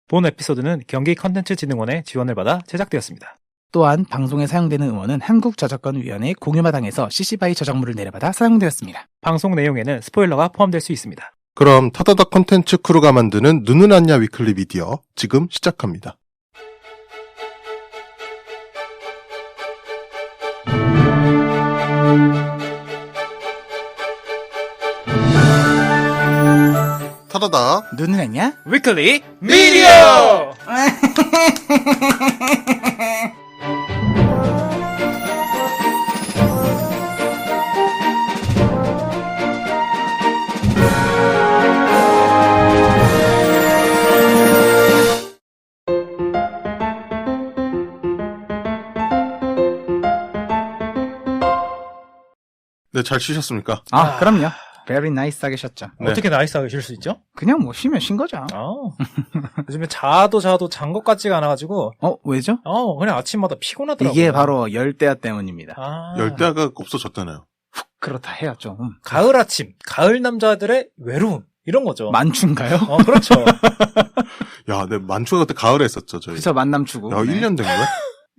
본 에피소드는 경기컨텐츠진흥원의 지원을 받아 제작되었습니다. 또한 방송에 사용되는 음원은 한국저작권위원회 공유마당에서 CC BY 저작물을 내려받아 사용되었습니다. 방송 내용에는 스포일러가 포함될 수 있습니다. 그럼 타다닥 콘텐츠 크루가 만드는 눈은 안냐 위클리 미디어 지금 시작합니다. 타다닥 눈은 안냐? 위클리 미디어! 네, 잘 쉬셨습니까? 그럼요. very nice하게 쉬었죠. 네. 어떻게 나이스하게 쉴 수 있죠? 그냥 뭐 쉬면 쉰 거죠. 요즘에 자도 잔 것 같지가 않아가지고 왜죠? 그냥 아침마다 피곤하더라고요. 이게 바로 열대야 때문입니다. 열대야가 없어졌잖아요. 그렇다 해요 좀. 가을 아침, 가을 남자들의 외로움 이런 거죠. 만추인가요? 그렇죠. 야, 네, 만추가 그때 가을에 했었죠, 저희. 그래서 만남추고. 야, 1년 된 거야?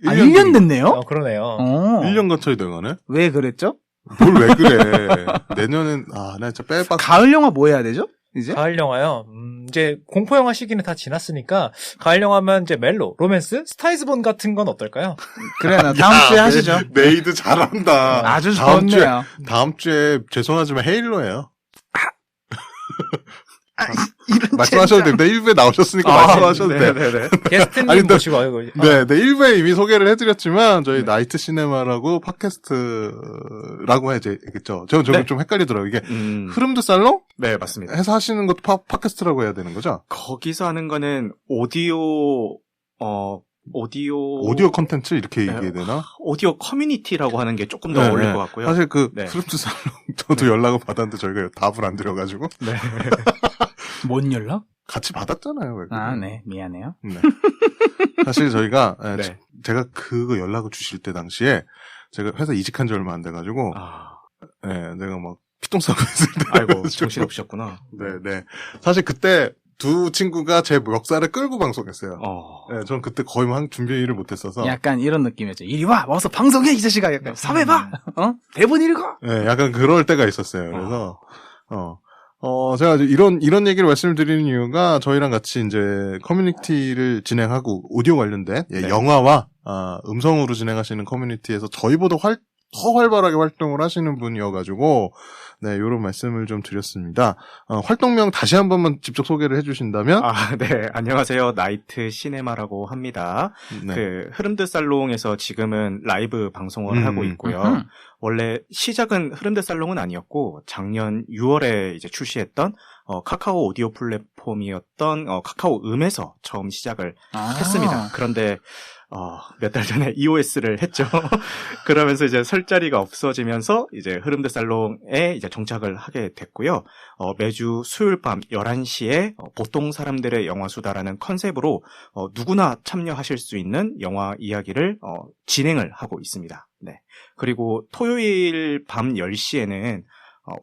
1년 됐네요? 그러네요. 1년 근처에 된 거네? 왜 그랬죠? 뭘 왜 그래. 내년엔, 나 진짜 빼박. 가을 영화 뭐 해야 되죠? 이제? 가을 영화요. 이제 공포 영화 시기는 다 지났으니까 가을 영화면 이제 멜로, 로맨스, 스타이즈본 같은 건 어떨까요? 그래, 다음 주에 하시죠. 메이드 잘한다. 아주 좋네요. 다음 주에 죄송하지만 헤일로예요. 이런 말씀하셔도 됩니다. 1부에 나오셨으니까 말씀하셔도 돼요. 네네네. 게스트님 모시고 와요. 네, 1부에 이미 소개를 해드렸지만, 저희 나이트 시네마라고 팟캐스트라고 해야겠죠. 저는 좀 헷갈리더라고요. 이게, 흐름드 살롱? 네, 맞습니다. 해서 하시는 것도 팟캐스트라고 해야 되는 거죠? 거기서 하는 거는 오디오 컨텐츠? 이렇게 얘기해야 되나? 오디오 커뮤니티라고 하는 게 조금 더 어울릴 것 같고요. 사실 네. 흐름드 살롱, 저도 연락을 받았는데 저희가 답을 안 드려가지고. 네. 뭔 연락? 같이 받았잖아요. 왜 그래요? 네. 미안해요. 네. 사실 저희가, 네. 제가 그거 연락을 주실 때 당시에, 제가 회사 이직한 지 얼마 안 돼가지고, 내가 막, 피똥 싸고 있을 때. 아이고, 정신 없으셨구나. 네. 사실 그때 두 친구가 제 멱살을 끌고 방송했어요. 네, 전 그때 거의 준비를 못했어서. 약간 이런 느낌이었죠. 이리 와, 와서 방송해, 이 자식아. 약간, 섭외봐! 대본 읽어! 네, 약간 그럴 때가 있었어요. 그래서, 제가 이런 얘기를 말씀드리는 이유가 저희랑 같이 이제 커뮤니티를 진행하고 오디오 관련된 영화와, 음성으로 진행하시는 커뮤니티에서 저희보다 더 활발하게 활동을 하시는 분이어가지고, 네, 요런 말씀을 좀 드렸습니다. 활동명 다시 한 번만 직접 소개를 해주신다면? 네. 안녕하세요. 나이트 시네마라고 합니다. 네. 흐름드 살롱에서 지금은 라이브 방송을 하고 있고요. 원래 시작은 흐름드 살롱은 아니었고, 작년 6월에 이제 출시했던, 카카오 오디오 플랫폼이었던, 카카오 음에서 처음 시작을 했습니다. 그런데, 몇 달 전에 EOS를 했죠. 그러면서 이제 설 자리가 없어지면서 이제 흐름드 살롱에 이제 정착을 하게 됐고요. 매주 수요일 밤 11시에 보통 사람들의 영화수다라는 컨셉으로 누구나 참여하실 수 있는 영화 이야기를 진행을 하고 있습니다. 네. 그리고 토요일 밤 10시에는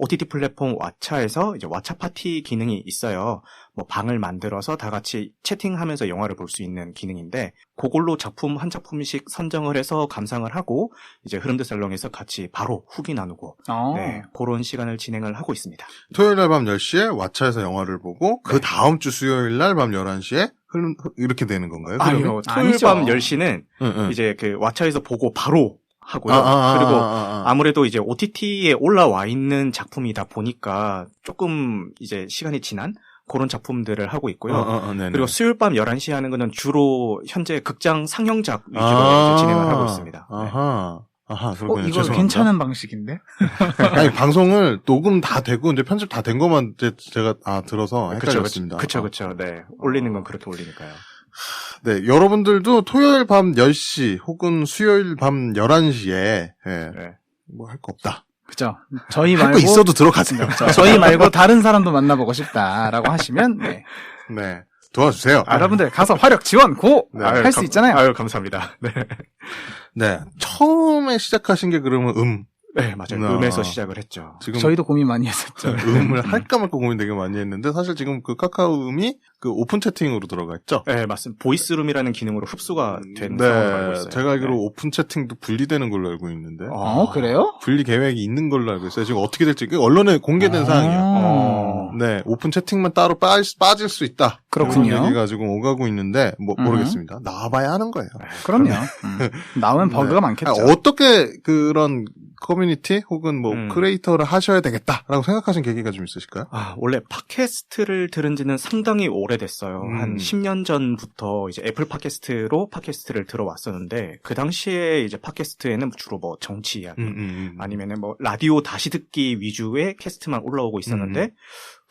OTT 플랫폼 왓챠에서 이제 왓챠 파티 기능이 있어요. 뭐 방을 만들어서 다 같이 채팅하면서 영화를 볼 수 있는 기능인데 그걸로 작품 한 작품씩 선정을 해서 감상을 하고 이제 흐름드 살롱에서 같이 바로 후기 나누고 네, 그런 시간을 진행을 하고 있습니다. 토요일 날 밤 10시에 왓챠에서 영화를 보고 그 다음 주 수요일 날 밤 11시에 이렇게 되는 건가요? 아니요. 토요일 밤 10시는 이제 그 왓챠에서 보고 바로 하고요. 그리고 아무래도 이제 OTT에 올라와 있는 작품이다 보니까 조금 이제 시간이 지난 그런 작품들을 하고 있고요. 그리고 수요일 밤 11시에 하는 거는 주로 현재 극장 상영작 위주로 이제 진행을 하고 있습니다. 그렇군요. 이거 죄송합니다. 괜찮은 방식인데? 아니, 방송을 녹음 다 되고 이제 편집 다 된 것만 제가 들어서 헷갈렸습니다. 그쵸. 네. 올리는 건 그렇게 올리니까요. 네, 여러분들도 토요일 밤 10시 혹은 수요일 밤 11시에 뭐 할 거 없다. 그죠. 저희 말고 할 거 있어도 들어가세요. 저희 말고 다른 사람도 만나보고 싶다라고 하시면 네. 도와주세요. 여러분들 가서 화력 지원 고! 할 수 있잖아요. 아유, 감사합니다. 네. 네. 처음에 시작하신 게 그러면 네, 맞아요. 음에서 시작을 했죠. 지금 저희도 고민 많이 했었죠. 음을 할까 말까 고민 되게 많이 했는데, 사실 지금 그 카카오 음이 그 오픈 채팅으로 들어가 있죠? 네, 맞습니다. 보이스룸이라는 기능으로 흡수가 된 상황으로 알고 있어요. 제가 알기로 네. 오픈 채팅도 분리되는 걸로 알고 있는데. 그래요? 분리 계획이 있는 걸로 알고 있어요. 지금 어떻게 될지 언론에 공개된 사항이에요. 네, 오픈 채팅만 따로 빠질 수 있다. 그렇군요. 그런 얘기가 지금 오가고 있는데 모르겠습니다. 나와봐야 하는 거예요. 그럼요. 나오면 버그가 많겠죠. 어떻게 그런 커뮤니티 혹은 뭐 음. 크리에이터를 하셔야 되겠다라고 생각하신 계기가 좀 있으실까요? 원래 팟캐스트를 들은 지는 상당히 오래됐어요. 한 10년 전부터 이제 애플 팟캐스트로 팟캐스트를 들어왔었는데, 그 당시에 이제 팟캐스트에는 주로 뭐 정치 이야기, 아니면은 뭐 라디오 다시 듣기 위주의 캐스트만 올라오고 있었는데,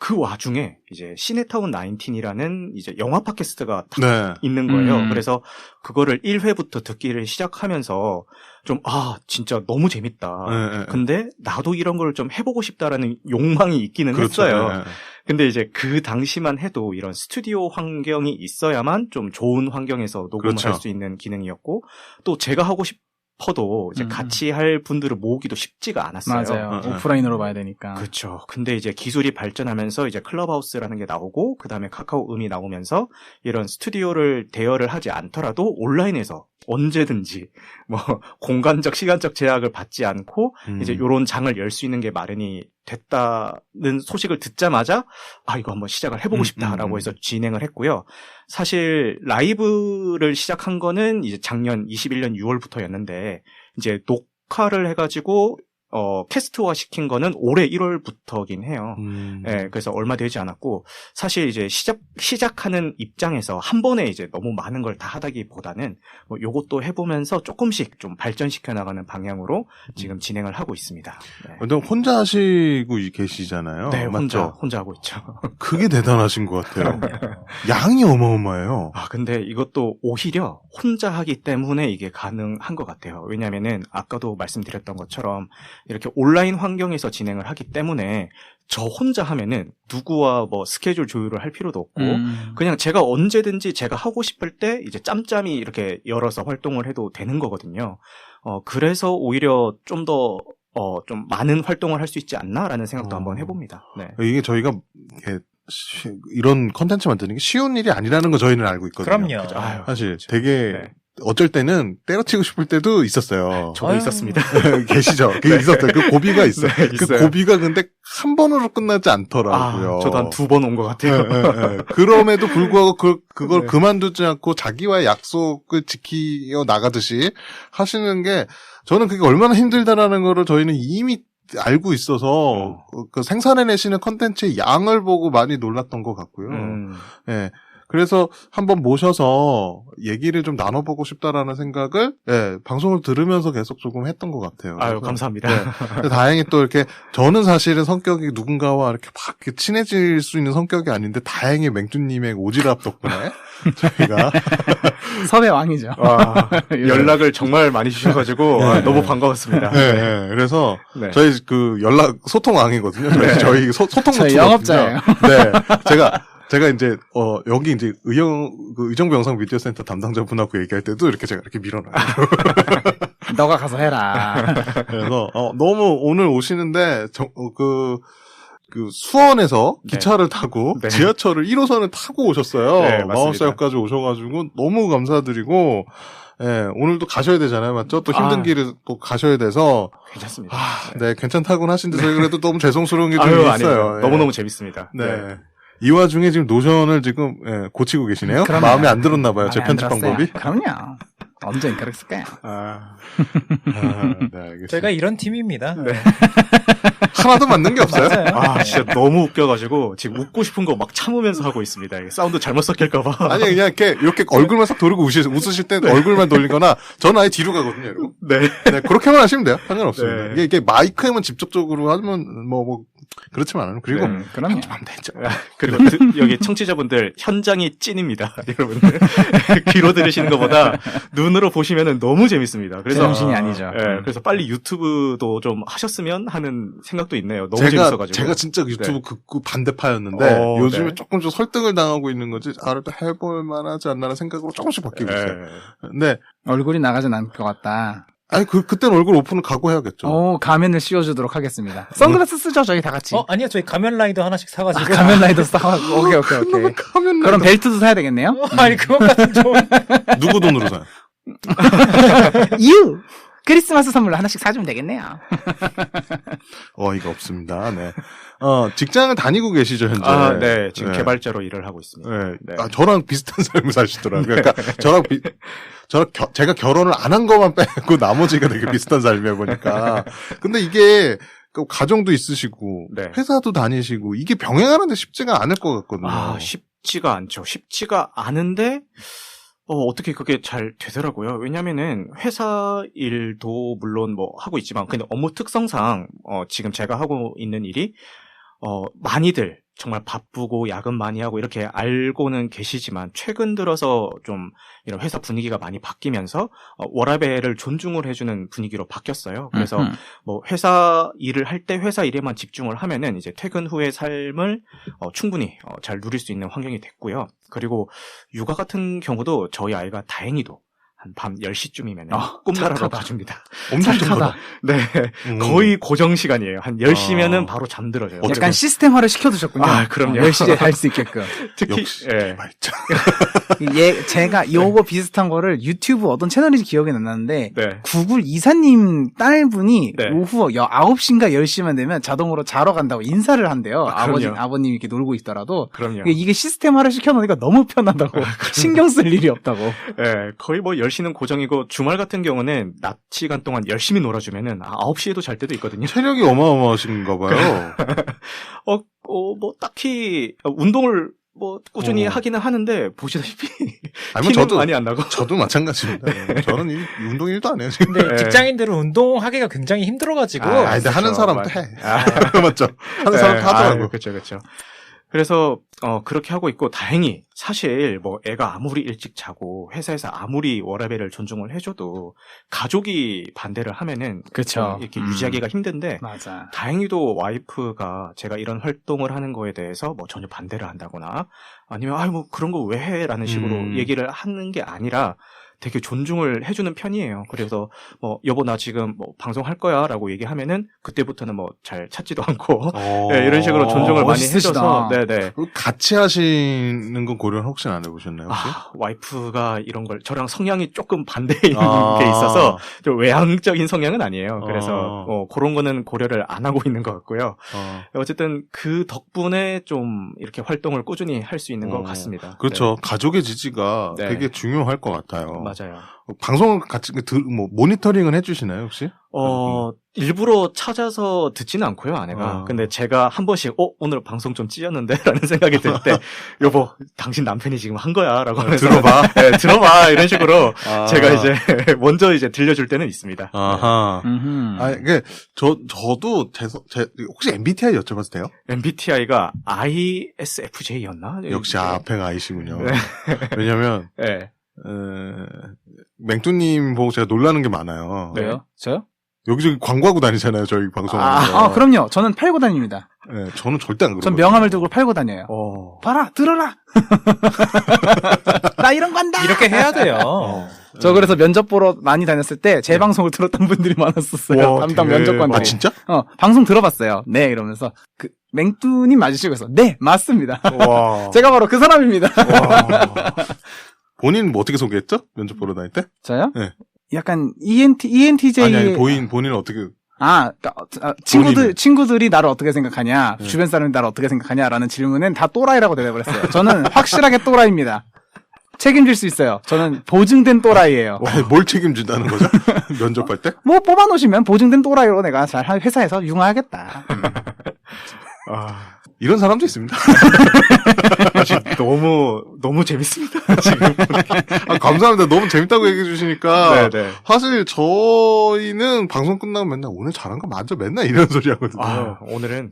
그 와중에 이제 시네타운 19이라는 이제 영화 팟캐스트가 딱 네. 있는 거예요. 그래서 그거를 1회부터 듣기를 시작하면서 좀, 진짜 너무 재밌다. 네, 네. 근데 나도 이런 걸 좀 해보고 싶다라는 욕망이 있기는 그렇죠. 했어요. 네. 근데 이제 그 당시만 해도 이런 스튜디오 환경이 있어야만 좀 좋은 환경에서 녹음을 그렇죠. 할 수 있는 기능이었고, 또 제가 하고 싶어도 이제 같이 할 분들을 모으기도 쉽지가 않았어요. 맞아요. 오프라인으로 봐야 되니까. 그렇죠. 근데 이제 기술이 발전하면서 이제 클럽하우스라는 게 나오고, 그 다음에 카카오 음이 나오면서 이런 스튜디오를 대여를 하지 않더라도 온라인에서 언제든지 뭐 공간적 시간적 제약을 받지 않고 이제 요런 장을 열 수 있는 게 마련이 됐다는 소식을 듣자마자 이거 한번 시작을 해보고 싶다라고 해서 진행을 했고요. 사실 라이브를 시작한 거는 이제 작년 21년 6월부터였는데, 이제 녹화를 해가지고 캐스트화 시킨 거는 올해 1월부터긴 해요. 예, 그래서 얼마 되지 않았고, 사실 이제 시작하는 입장에서 한 번에 이제 너무 많은 걸 다 하다기보다는 뭐 요것도 해보면서 조금씩 좀 발전시켜 나가는 방향으로 지금 진행을 하고 있습니다. 네. 근데 혼자 하시고 계시잖아요. 네, 맞죠? 혼자 하고 있죠. 그게 대단하신 것 같아요. 양이 어마어마해요. 근데 이것도 오히려 혼자 하기 때문에 이게 가능한 것 같아요. 왜냐면은 아까도 말씀드렸던 것처럼 이렇게 온라인 환경에서 진행을 하기 때문에 저 혼자 하면은 누구와 뭐 스케줄 조율을 할 필요도 없고 그냥 제가 언제든지 제가 하고 싶을 때 이제 짬짬이 이렇게 열어서 활동을 해도 되는 거거든요. 그래서 오히려 좀 더 좀 많은 활동을 할 수 있지 않나라는 생각도 한번 해봅니다. 네. 이게 저희가 이렇게 이런 컨텐츠 만드는 게 쉬운 일이 아니라는 거 저희는 알고 있거든요. 그럼요. 사실 되게 네. 어쩔 때는 때려치고 싶을 때도 있었어요. 저도 있었습니다. 계시죠? 그게 있었어요. 그 고비가 있어요. 네, 그 있어요. 고비가 근데 한 번으로 끝나지 않더라고요. 저도 한 2번 온 것 같아요. 네. 그럼에도 불구하고 그걸 네. 그만두지 않고 자기와의 약속을 지키어 나가듯이 하시는 게, 저는 그게 얼마나 힘들다라는 거를 저희는 이미 알고 있어서 그 생산해내시는 컨텐츠의 양을 보고 많이 놀랐던 것 같고요. 예. 그래서 한번 모셔서 얘기를 좀 나눠보고 싶다라는 생각을, 방송을 들으면서 계속 조금 했던 것 같아요. 아유, 감사합니다. 근데 다행히 또 이렇게, 저는 사실은 성격이 누군가와 이렇게 막 이렇게 친해질 수 있는 성격이 아닌데, 다행히 맹주님의 오지랖 덕분에 저희가 섭외 왕이죠. 연락을 정말 많이 주셔가지고 너무 반가웠습니다. 네. 그래서 네. 저희 그 소통 왕이거든요. 저희 소통 저희 노트거든요. 영업자예요. 네. 제가 이제 여기 이제 의정부 영상 미디어 센터 담당자분하고 얘기할 때도 이렇게 제가 이렇게 밀어놔요. 너가 가서 해라. 그래서 너무 오늘 오시는데 그 수원에서 기차를 타고 네. 지하철을 1호선을 타고 오셨어요. 네, 맞습니다. 마원사역까지 오셔가지고 너무 감사드리고, 오늘도 가셔야 되잖아요, 맞죠? 또 힘든 길을 또 가셔야 돼서. 괜찮습니다. 네, 괜찮다고는 하신데 저희 그래도 너무 죄송스러운 게 좀 아유, 있어요. 아니에요. 너무너무 재밌습니다. 네. 이 와중에 지금 노션을 지금 고치고 계시네요. 그럼요. 마음에 안 들었나 봐요, 제 마음에 안 편집 들었어요. 방법이. 그럼요. 언젠 그랬을까요? 네, 알겠습니다. 저희가 이런 팀입니다. 네. 하나도 맞는 게 없어요. 맞아요. 진짜 너무 웃겨가지고 지금 웃고 싶은 거 막 참으면서 하고 있습니다. 이게 사운드 잘못 섞일까봐. 아니 그냥 이렇게 얼굴만 싹 돌리고 웃으실 때 얼굴만 돌리거나 저는 아예 뒤로 가거든요. 여러분. 네. 그렇게만 하시면 돼요. 상관없습니다. 네. 이게 마이크에만 직접적으로 하면 뭐 그렇지만 않아요. 그리고 그럼요. 그리고 여기 청취자분들 현장이 찐입니다. 여러분들 귀로 들으시는 것보다 눈으로 보시면은 너무 재밌습니다. 그래서 제정신이 아니죠. 그래서 빨리 유튜브도 좀 하셨으면 하는 생각도 있네요. 너무 재밌어가지고. 제가 진짜 유튜브 극구 반대파였는데 요즘에 네. 조금 좀 설득을 당하고 있는 거지. 그래도 해볼 만하지 않나라는 생각으로 조금씩 바뀌고 있어요. 근데 얼굴이 나가진 않을 것 같다. 아니, 그때는 얼굴 오픈을 각오해야겠죠. 가면을 씌워주도록 하겠습니다. 선글라스 쓰죠, 저희 다 같이. 아니요, 저희 가면라이더 하나씩 사가지고. 가면 라이더 싸가지고. 오케이. 가면 그럼 벨트도 사야 되겠네요? 아니, 그것까진 좀. 누구 돈으로 사요? 크리스마스 선물로 하나씩 사주면 되겠네요. 어이가 없습니다. 네. 직장을 다니고 계시죠, 현재? 네. 지금 개발자로 일을 하고 있습니다. 네. 네. 저랑 비슷한 삶을 사시더라고요. 그러니까 제가 결혼을 안 한 것만 빼고 나머지가 되게 비슷한 삶이야 보니까. 근데 이게 가정도 있으시고 네. 회사도 다니시고 이게 병행하는데 쉽지가 않을 것 같거든요. 쉽지가 않죠. 쉽지가 않은데 어떻게 그게 잘 되더라고요. 왜냐면은 회사 일도 물론 뭐 하고 있지만 근데 업무 특성상 지금 제가 하고 있는 일이 많이들 정말 바쁘고 야근 많이 하고 이렇게 알고는 계시지만 최근 들어서 좀 이런 회사 분위기가 많이 바뀌면서 워라밸을 존중을 해주는 분위기로 바뀌었어요. 그래서 뭐 회사 일을 할 때 회사 일에만 집중을 하면은 이제 퇴근 후의 삶을 충분히 잘 누릴 수 있는 환경이 됐고요. 그리고 육아 같은 경우도 저희 아이가 다행히도 한 밤 10시쯤이면 꿈나라로 가줍니다. 엄청 착하다. 네. 거의 고정 시간이에요. 한 10시면은 바로 잠들어져요. 약간 시스템화를 시켜두셨군요. 그럼요. 10시에 할 수 있게끔. 특히, 역시, 말자. 제가 요거 비슷한 거를 유튜브 어떤 채널인지 기억이 안 나는데, 네. 구글 이사님 딸분이 네. 오후 9시인가 10시만 되면 자동으로 자러 간다고 인사를 한대요. 아버님이 이렇게 놀고 있더라도. 그럼요. 이게 시스템화를 시켜놓으니까 너무 편하다고. 신경 쓸 일이 없다고. 네, 거의 뭐 10시는 고정이고 주말 같은 경우는 낮 시간 동안 열심히 놀아주면은 9시에도 잘 때도 있거든요. 체력이 어마어마하신가 봐요. 뭐 딱히 운동을 뭐 꾸준히 하기는 하는데 보시다시피 아니, 티는 많이 안 나고. 저도 마찬가지입니다. 저는 운동 1도 안 해요 지금. 근데 직장인들은 운동하기가 굉장히 힘들어가지고. 근데 하는 사람도 해. 맞죠? 하는 사람도 하더라고요. 그렇죠. 그래서 그렇게 하고 있고 다행히 사실 뭐 애가 아무리 일찍 자고 회사에서 아무리 워라밸을 존중을 해줘도 가족이 반대를 하면은 그렇죠. 이렇게 유지하기가 힘든데 맞아. 다행히도 와이프가 제가 이런 활동을 하는 거에 대해서 뭐 전혀 반대를 한다거나 아니면 뭐 그런 거 왜 해라는 식으로 얘기를 하는 게 아니라 되게 존중을 해주는 편이에요. 그래서 뭐 여보 나 지금 뭐 방송할 거야라고 얘기하면은 그때부터는 뭐 잘 찾지도 않고 네, 이런 식으로 존중을 많이 해줘서 네네. 같이 하시는 건 고려는 혹시 안 해보셨나요? 혹시? 와이프가 이런 걸 저랑 성향이 조금 반대인 게 있어서 좀 외향적인 성향은 아니에요. 그래서 그런 거는 고려를 안 하고 있는 것 같고요. 어쨌든 그 덕분에 좀 이렇게 활동을 꾸준히 할 수 있는 것 같습니다. 그렇죠. 네. 가족의 지지가 네. 되게 중요할 것 같아요. 맞아요. 방송을 같이 모니터링은 해주시나요 혹시? 일부러 찾아서 듣지는 않고요, 아내가. 근데 제가 한 번씩, 오늘 방송 좀 찌었는데? 라는 생각이 들 때, 여보, 당신 남편이 지금 한 거야. 라고 하면서. 들어봐. 네, 들어봐. 이런 식으로 제가 이제, 먼저 이제 들려줄 때는 있습니다. 아하. 이게, 저도, 혹시 MBTI 여쭤봐도 돼요? MBTI가 ISFJ였나? 역시 앞에가 I시군요. 네. 왜냐면, 네. 맹뚜님 보고 제가 놀라는 게 많아요. 왜요? 저요? 여기저기 광고하고 다니잖아요, 저희 방송하면서. 그럼요. 저는 팔고 다닙니다. 네, 저는 절대 안 그러거든요. 전 명함을 들고 팔고 다녀요. 봐라, 들어라! 나 이런 거 한다! 이렇게 해야 돼요. 저 그래서 면접 보러 많이 다녔을 때 제 방송을 들었던 분들이 많았었어요. 담당 면접관들. 진짜? 방송 들어봤어요. 네, 이러면서. 맹뚜님 맞으시고 해서, 네, 맞습니다. 와. 제가 바로 그 사람입니다. 본인 뭐 어떻게 소개했죠? 면접 보러 다닐 때? 저요? 네. 약간 ENTJ. 아니, 본인은 어떻게. 친구들이 나를 어떻게 생각하냐, 주변 사람이 나를 어떻게 생각하냐라는 질문은 다 또라이라고 대답을 했어요. 저는 확실하게 또라이입니다. 책임질 수 있어요. 저는 보증된 또라이예요. 뭘 책임진다는 거죠? 면접할 때? 뭐 뽑아놓으시면 보증된 또라이로 내가 잘 회사에서 융화하겠다. 이런 사람도 있습니다. 너무 재밌습니다. 지금. 감사합니다. 너무 재밌다고 얘기해 주시니까. 네네. 사실 저희는 방송 끝나면 맨날 오늘 잘한 거 맞아? 맨날 이런 소리 하거든요. 오늘은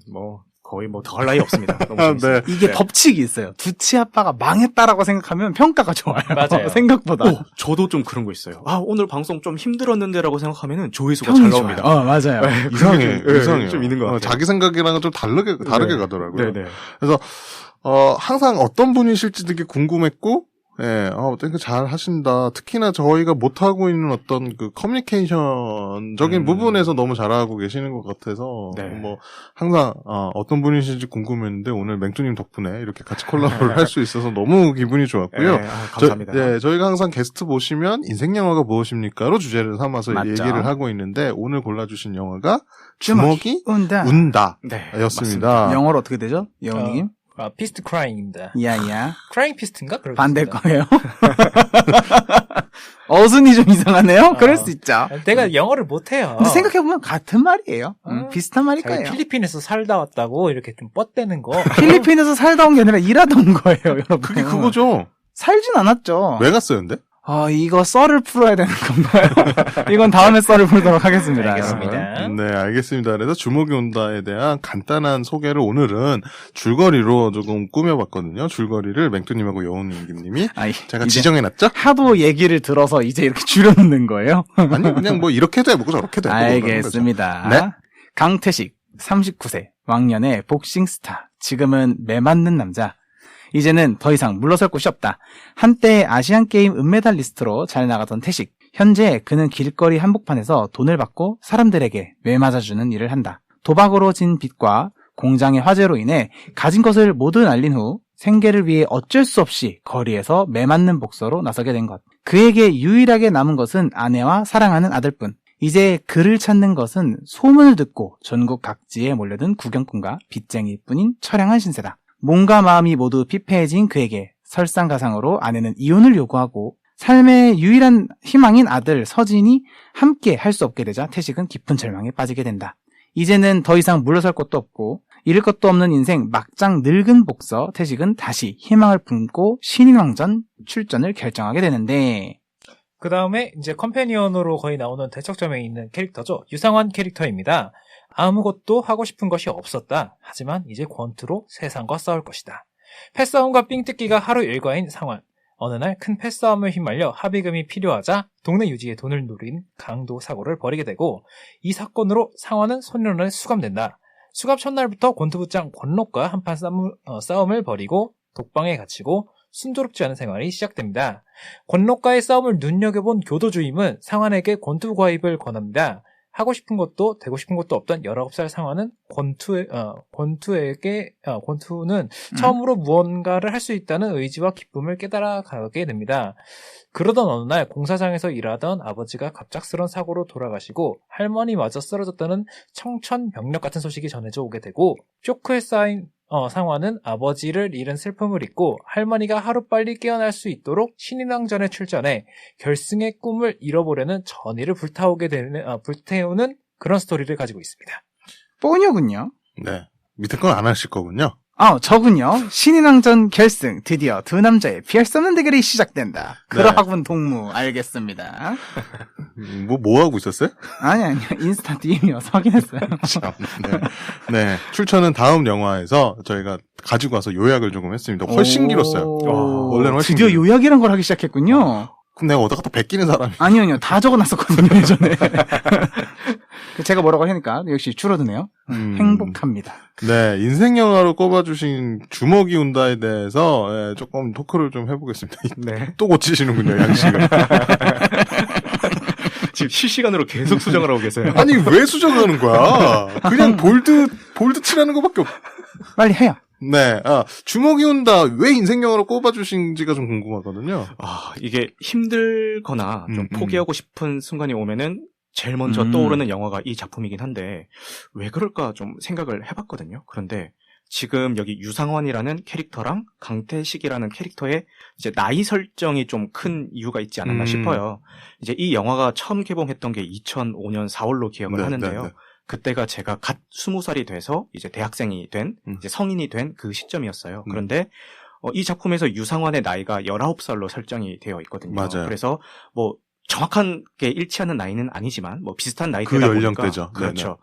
거의 더할 나위 없습니다. 너무 재밌습니다. 네. 이게 법칙이 있어요. 두치 아빠가 망했다라고 생각하면 평가가 좋아요. 맞아요. 생각보다. 저도 좀 그런 거 있어요. 오늘 방송 좀 힘들었는데라고 생각하면은 조회수가 잘 나옵니다. 맞아요. 네, 이상해. 좀 있는 것 같아요. 자기 생각이랑은 좀 다르게 가더라고요. 네네. 그래서, 항상 어떤 분이실지 되게 궁금했고, 예, 되게 잘 하신다. 특히나 저희가 못하고 있는 어떤 그 커뮤니케이션적인 부분에서 너무 잘하고 계시는 것 같아서, 네. 뭐, 항상, 어떤 분이신지 궁금했는데, 오늘 맹투님 덕분에 이렇게 같이 콜라보를 할 수 있어서 너무 기분이 좋았고요. 네, 감사합니다. 저희가 항상 게스트 모시면 인생영화가 무엇입니까로 주제를 삼아서 맞죠. 얘기를 하고 있는데, 오늘 골라주신 영화가 주먹이 운다. 운다. 네, 였습니다. 영어로 어떻게 되죠? 여우님? 피스트 크라잉입니다. 야야. 크라잉 피스트인가? 반대일 거예요. 어순이 좀 이상하네요? 그럴 수 있죠. 내가 영어를 못해요. 근데 생각해보면 같은 말이에요. 비슷한 말일 자기 거예요. 필리핀에서 살다 왔다고 이렇게 좀 뻗대는 거. 필리핀에서 살다 온 게 아니라 일하다 온 거예요, 여러분. 그게 그거죠. 살진 않았죠. 왜 갔어요, 근데? 이거 썰을 풀어야 되는 건가요? 이건 다음에 썰을 풀도록 하겠습니다. 알겠습니다. 네, 알겠습니다. 그래서 주먹이 온다에 대한 간단한 소개를 오늘은 줄거리로 조금 꾸며봤거든요. 줄거리를 맹투님하고 여우님이 제가 이제 지정해놨죠? 하도 얘기를 들어서 이제 이렇게 줄여놓는 거예요? 아니, 그냥 뭐 이렇게도 해보고 저렇게도 해보고. 알겠습니다. 네. 강태식, 39세, 왕년의 복싱 스타, 지금은 매 맞는 남자. 이제는 더 이상 물러설 곳이 없다. 한때 아시안게임 은메달리스트로 잘 나가던 태식. 현재 그는 길거리 한복판에서 돈을 받고 사람들에게 매 맞아주는 일을 한다. 도박으로 진 빚과 공장의 화재로 인해 가진 것을 모두 날린 후 생계를 위해 어쩔 수 없이 거리에서 매 맞는 복서로 나서게 된 것. 그에게 유일하게 남은 것은 아내와 사랑하는 아들뿐. 이제 그를 찾는 것은 소문을 듣고 전국 각지에 몰려든 구경꾼과 빚쟁이뿐인 처량한 신세다. 몸과 마음이 모두 피폐해진 그에게 설상가상으로 아내는 이혼을 요구하고 삶의 유일한 희망인 아들 서진이 함께 할 수 없게 되자 태식은 깊은 절망에 빠지게 된다. 이제는 더 이상 물러설 것도 없고 잃을 것도 없는 인생 막장 늙은 복서 태식은 다시 희망을 품고 신인왕전 출전을 결정하게 되는데 그 다음에 이제 컴패니언으로 거의 나오는 대척점에 있는 캐릭터죠. 유상환 캐릭터입니다. 아무것도 하고 싶은 것이 없었다. 하지만 이제 권투로 세상과 싸울 것이다. 패싸움과 삥뜯기가 하루 일과인 상환. 어느 날 큰 패싸움을 휘말려 합의금이 필요하자 동네 유지의 돈을 노린 강도 사고를 벌이게 되고 이 사건으로 상환은 소년원에 수감된다. 수감 첫날부터 권투부장 권록과 한판 싸움을 벌이고 독방에 갇히고 순조롭지 않은 생활이 시작됩니다. 권록과의 싸움을 눈여겨본 교도주임은 상환에게 권투 가입을 권합니다. 하고 싶은 것도 되고 싶은 것도 없던 19살 상환은 권투는 처음으로 무언가를 할 수 있다는 의지와 기쁨을 깨달아 가게 됩니다. 그러던 어느 날 공사장에서 일하던 아버지가 갑작스런 사고로 돌아가시고 할머니마저 쓰러졌다는 청천벽력 같은 소식이 전해져 오게 되고 쇼크에 쌓인 상환은 아버지를 잃은 슬픔을 잊고 할머니가 하루빨리 깨어날 수 있도록 신인왕전에 출전해 결승의 꿈을 이뤄보려는 전의를 불태우는 그런 스토리를 가지고 있습니다. 뽀뇨군요. 네. 밑에 건 안 하실 거군요. 저군요. 신인왕전 결승. 드디어 두 남자의 피할 수 없는 대결이 시작된다. 그러하군 동무. 알겠습니다. 뭐 하고 있었어요? 아니요. 인스타 DM이어서 확인했어요. 참, 네. 출처는 다음 영화에서 저희가 가지고 와서 요약을 조금 했습니다. 훨씬 길었어요. 원래는 훨씬 드디어 길어요. 요약이란 걸 하기 시작했군요. 그럼 내가 어디다 또 베끼는 사람이. 아니요. 다 적어놨었거든요, 예전에. 제가 뭐라고 하니까 역시 줄어드네요. 행복합니다. 네, 인생 영화로 꼽아주신 주먹이 운다에 대해서 조금 토크를 좀 해보겠습니다. 네. 또 고치시는군요, 양식을. 지금 실시간으로 계속 수정을 하고 계세요. 아니, 왜 수정하는 거야? 그냥 볼드 칠하는 것밖에 없. 빨리 해요. 네, 주먹이 온다. 왜 인생 영화로 꼽아주신지가 좀 궁금하거든요. 이게 힘들거나 좀 포기하고 싶은 순간이 오면은 제일 먼저 떠오르는 영화가 이 작품이긴 한데 왜 그럴까 좀 생각을 해봤거든요. 그런데 지금 여기 유상원이라는 캐릭터랑 강태식이라는 캐릭터의 이제 나이 설정이 좀 큰 이유가 있지 않았나 싶어요. 이제 이 영화가 처음 개봉했던 게 2005년 4월로 기억을 하는데요. 네. 그때가 제가 갓 20살이 돼서 이제 대학생이 된, 이제 성인이 된 그 시점이었어요. 그런데 이 작품에서 유상원의 나이가 19살로 설정이 되어 있거든요. 맞아요. 그래서 뭐 정확하게 일치하는 나이는 아니지만 뭐 비슷한 나이대다 그 보니까 연령대죠. 그렇죠. 네네.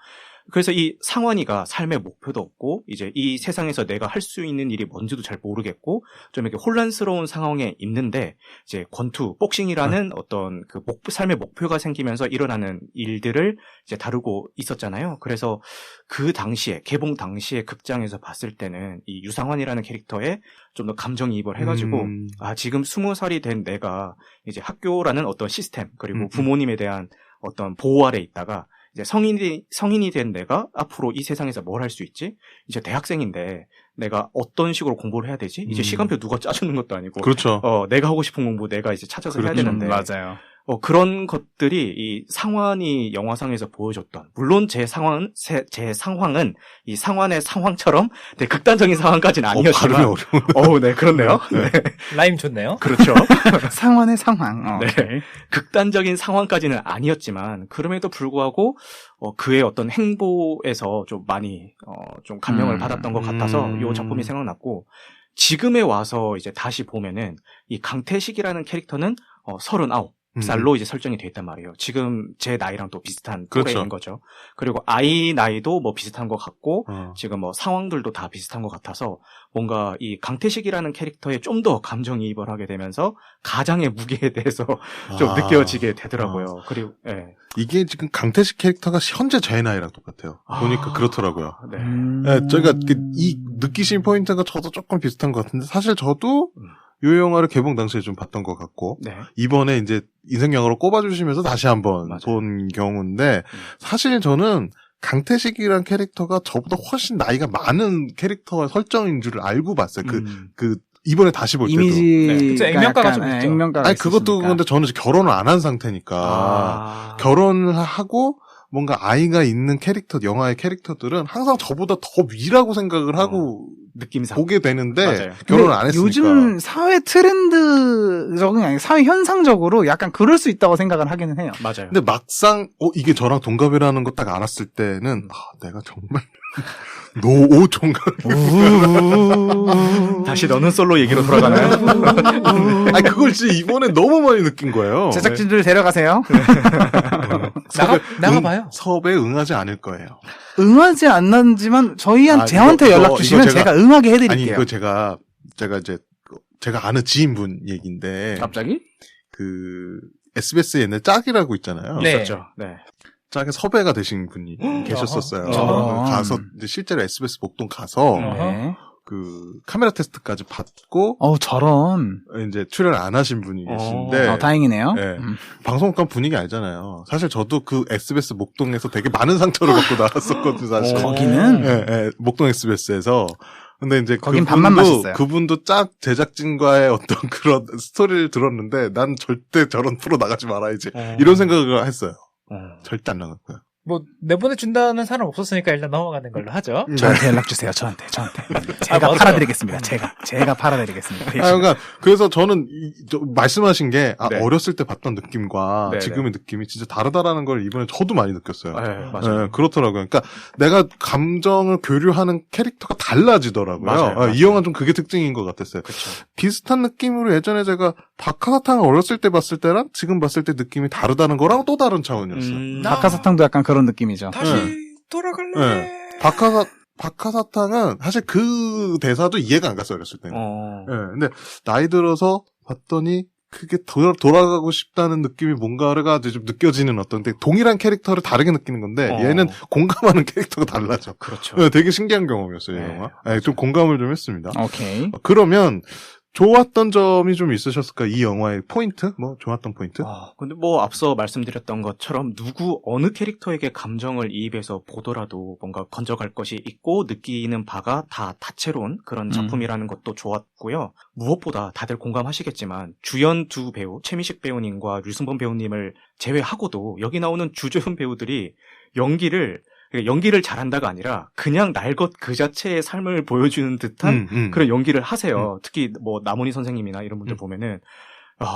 그래서 이 상환이가 삶의 목표도 없고 이제 이 세상에서 내가 할 수 있는 일이 뭔지도 잘 모르겠고 좀 이렇게 혼란스러운 상황에 있는데 이제 권투, 복싱이라는 어떤 그 삶의 목표가 생기면서 일어나는 일들을 이제 다루고 있었잖아요. 그래서 그 당시에 개봉 당시에 극장에서 봤을 때는 이 유상환이라는 캐릭터에 좀 더 감정이입을 해가지고 아 지금 20살이 된 내가 이제 학교라는 어떤 시스템 그리고 부모님에 대한 어떤 보호 아래 있다가 이제 성인이 된 내가 앞으로 이 세상에서 뭘 할 수 있지? 이제 대학생인데 내가 어떤 식으로 공부를 해야 되지? 이제 시간표 누가 짜주는 것도 아니고. 그렇죠. 내가 하고 싶은 공부 내가 이제 찾아서 해야 되는데. 맞아요. 그런 것들이 이 상환이 영화상에서 보여줬던, 물론 제 상황은 이 상환의 상황처럼 되게 극단적인 상황까지는 아니었지만. 발음이 어려워. 네, 그렇네요. 네. 라임 좋네요. 그렇죠. 상황의 상황. 네. 극단적인 상황까지는 아니었지만, 그럼에도 불구하고, 그의 어떤 행보에서 좀 많이, 좀 감명을 받았던 것 같아서 이 작품이 생각났고, 지금에 와서 이제 다시 보면은, 이 강태식이라는 캐릭터는 39. 살로 이제 설정이 돼 있단 말이에요. 지금 제 나이랑 또 비슷한 또래인 그렇죠. 거죠. 그리고 아이 나이도 뭐 비슷한 것 같고 지금 뭐 상황들도 다 비슷한 것 같아서 뭔가 이 강태식이라는 캐릭터에 좀 더 감정이입을 하게 되면서 가장의 무게에 대해서 좀 느껴지게 되더라고요. 그리고 이게 지금 강태식 캐릭터가 현재 제 나이랑 똑같아요. 보니까 그렇더라고요. 네. 네, 저희가 이 느끼신 포인트가 저도 조금 비슷한 것 같은데 사실 저도 이 영화를 개봉 당시에 좀 봤던 것 같고 네. 이번에 이제 인생 영화로 꼽아주시면서 다시 한번 맞아요. 본 경우인데 사실 저는 강태식이란 캐릭터가 저보다 훨씬 나이가 많은 캐릭터와 설정인 줄 알고 봤어요. 이번에 다시 볼 때도. 이미지가 액면가가 약간, 좀 있죠. 액면가가 아니 그것도 있으시니까. 근데 저는 이제 결혼을 안 한 상태니까 결혼을 하고 뭔가 아이가 있는 영화의 캐릭터들은 항상 저보다 더 위라고 생각을 하고 느낌상 보게 되는데 맞아요. 결혼을 안 했으니까. 요즘 사회 트렌드적인 아니라 사회 현상적으로 약간 그럴 수 있다고 생각을 하기는 해요. 맞아요. 근데 막상 이게 저랑 동갑이라는 거 딱 알았을 때는 내가 정말 노 종각. 다시 너는 솔로 얘기로 돌아가나요? 아니 그걸 진짜 이번에 너무 많이 느낀 거예요. 제작진들 데려가세요. 나가봐요. 섭외에 응하지 않을 거예요. 응하지 않는지만 저한테 이거 연락 주시면 제가 응하게 해드릴게요. 아니 이거 제가 이제 제가 아는 지인분 얘기인데 갑자기? 그 SBS 옛날 짝이라고 있잖아요. 네. 있었죠. 네. 짝에 섭외가 되신 분이 계셨었어요. 어허. 가서 이제 실제로 SBS 목동 가서 네. 그 카메라 테스트까지 받고 저런. 이제 출연 안 하신 분이 계신데 다행이네요. 네. 방송국간 분위기 알잖아요. 사실 저도 그 SBS 목동에서 되게 많은 상처를 받고 나왔었거든요, 사실. 거기는? 네, 목동 SBS에서. 근데 이제 거긴 밥만 마셨어요. 그분도 짝 제작진과의 어떤 그런 스토리를 들었는데 난 절대 저런 프로 나가지 말아야지. 이런 생각을 했어요. 절대 안 나갔고요. 뭐 내보내준다는 사람 없었으니까 일단 넘어가는 걸로 하죠. 저한테 연락 주세요. 저한테. 제가 맞아요. 팔아드리겠습니다. 제가 팔아드리겠습니다. 그러니까 그래서 저는 말씀하신 게 네. 어렸을 때 봤던 느낌과 네, 지금의 느낌이 진짜 다르다라는 걸 이번에 저도 많이 느꼈어요. 네, 맞아요. 네, 그렇더라고요. 그러니까 내가 감정을 교류하는 캐릭터가 달라지더라고요. 맞아요. 이 영화는 좀 그게 특징인 것 같았어요. 그렇죠. 비슷한 느낌으로 예전에 제가 박하사탕을 어렸을 때 봤을 때랑 지금 봤을 때 느낌이 다르다는 거랑 또 다른 차원이었어요. 박하사탕도 약간 그런 느낌이죠. 다시 네. 돌아갈래. 네. 박하사탕은 사실 그 대사도 이해가 안 갔어요, 어렸을 때는. 근데 나이 들어서 봤더니 그게 돌아가고 싶다는 느낌이 뭔가가 이제 좀 느껴지는 어떤 되게 동일한 캐릭터를 다르게 느끼는 건데 얘는 공감하는 캐릭터가 달라져. 그렇죠. 네, 되게 신기한 경험이었어요, 이 네. 영화. 네, 좀 공감을 좀 했습니다. 오케이. 그러면 좋았던 점이 좀 있으셨을까? 이 영화의 포인트? 뭐 좋았던 포인트? 근데 뭐 앞서 말씀드렸던 것처럼 어느 캐릭터에게 감정을 이입해서 보더라도 뭔가 건져갈 것이 있고 느끼는 바가 다 다채로운 그런 작품이라는 것도 좋았고요. 무엇보다 다들 공감하시겠지만 주연 두 배우, 최미식 배우님과 류승범 배우님을 제외하고도 여기 나오는 주조연 배우들이 연기를 잘한다가 아니라 그냥 날 것 그 자체의 삶을 보여주는 듯한 그런 연기를 하세요. 특히 뭐 남은희 선생님이나 이런 분들 보면은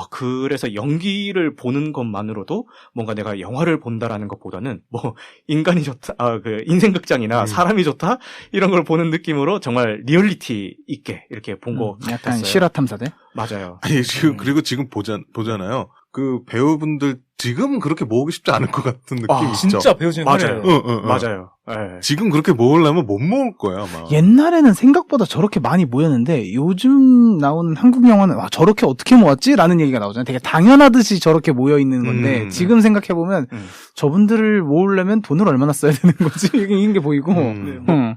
그래서 연기를 보는 것만으로도 뭔가 내가 영화를 본다라는 것보다는 뭐 인간이 좋다, 그 인생극장이나 사람이 좋다 이런 걸 보는 느낌으로 정말 리얼리티 있게 이렇게 본 거 약간 같았어요. 실화탐사대? 맞아요. 아니, 그리고 지금 보잖아요. 그 배우분들 지금은 그렇게 모으기 쉽지 않을 것 같은 느낌이 있죠. 진짜 배우 중에 맞아요. 화려해요. 맞아요. 예. 지금 그렇게 모으려면 못 모을 거야, 아마. 옛날에는 생각보다 저렇게 많이 모였는데 요즘 나오는 한국 영화는 와, 저렇게 어떻게 모았지? 라는 얘기가 나오잖아요. 되게 당연하듯이 저렇게 모여 있는 건데 지금 생각해보면 저분들을 모으려면 돈을 얼마나 써야 되는 거지? 이런 게 보이고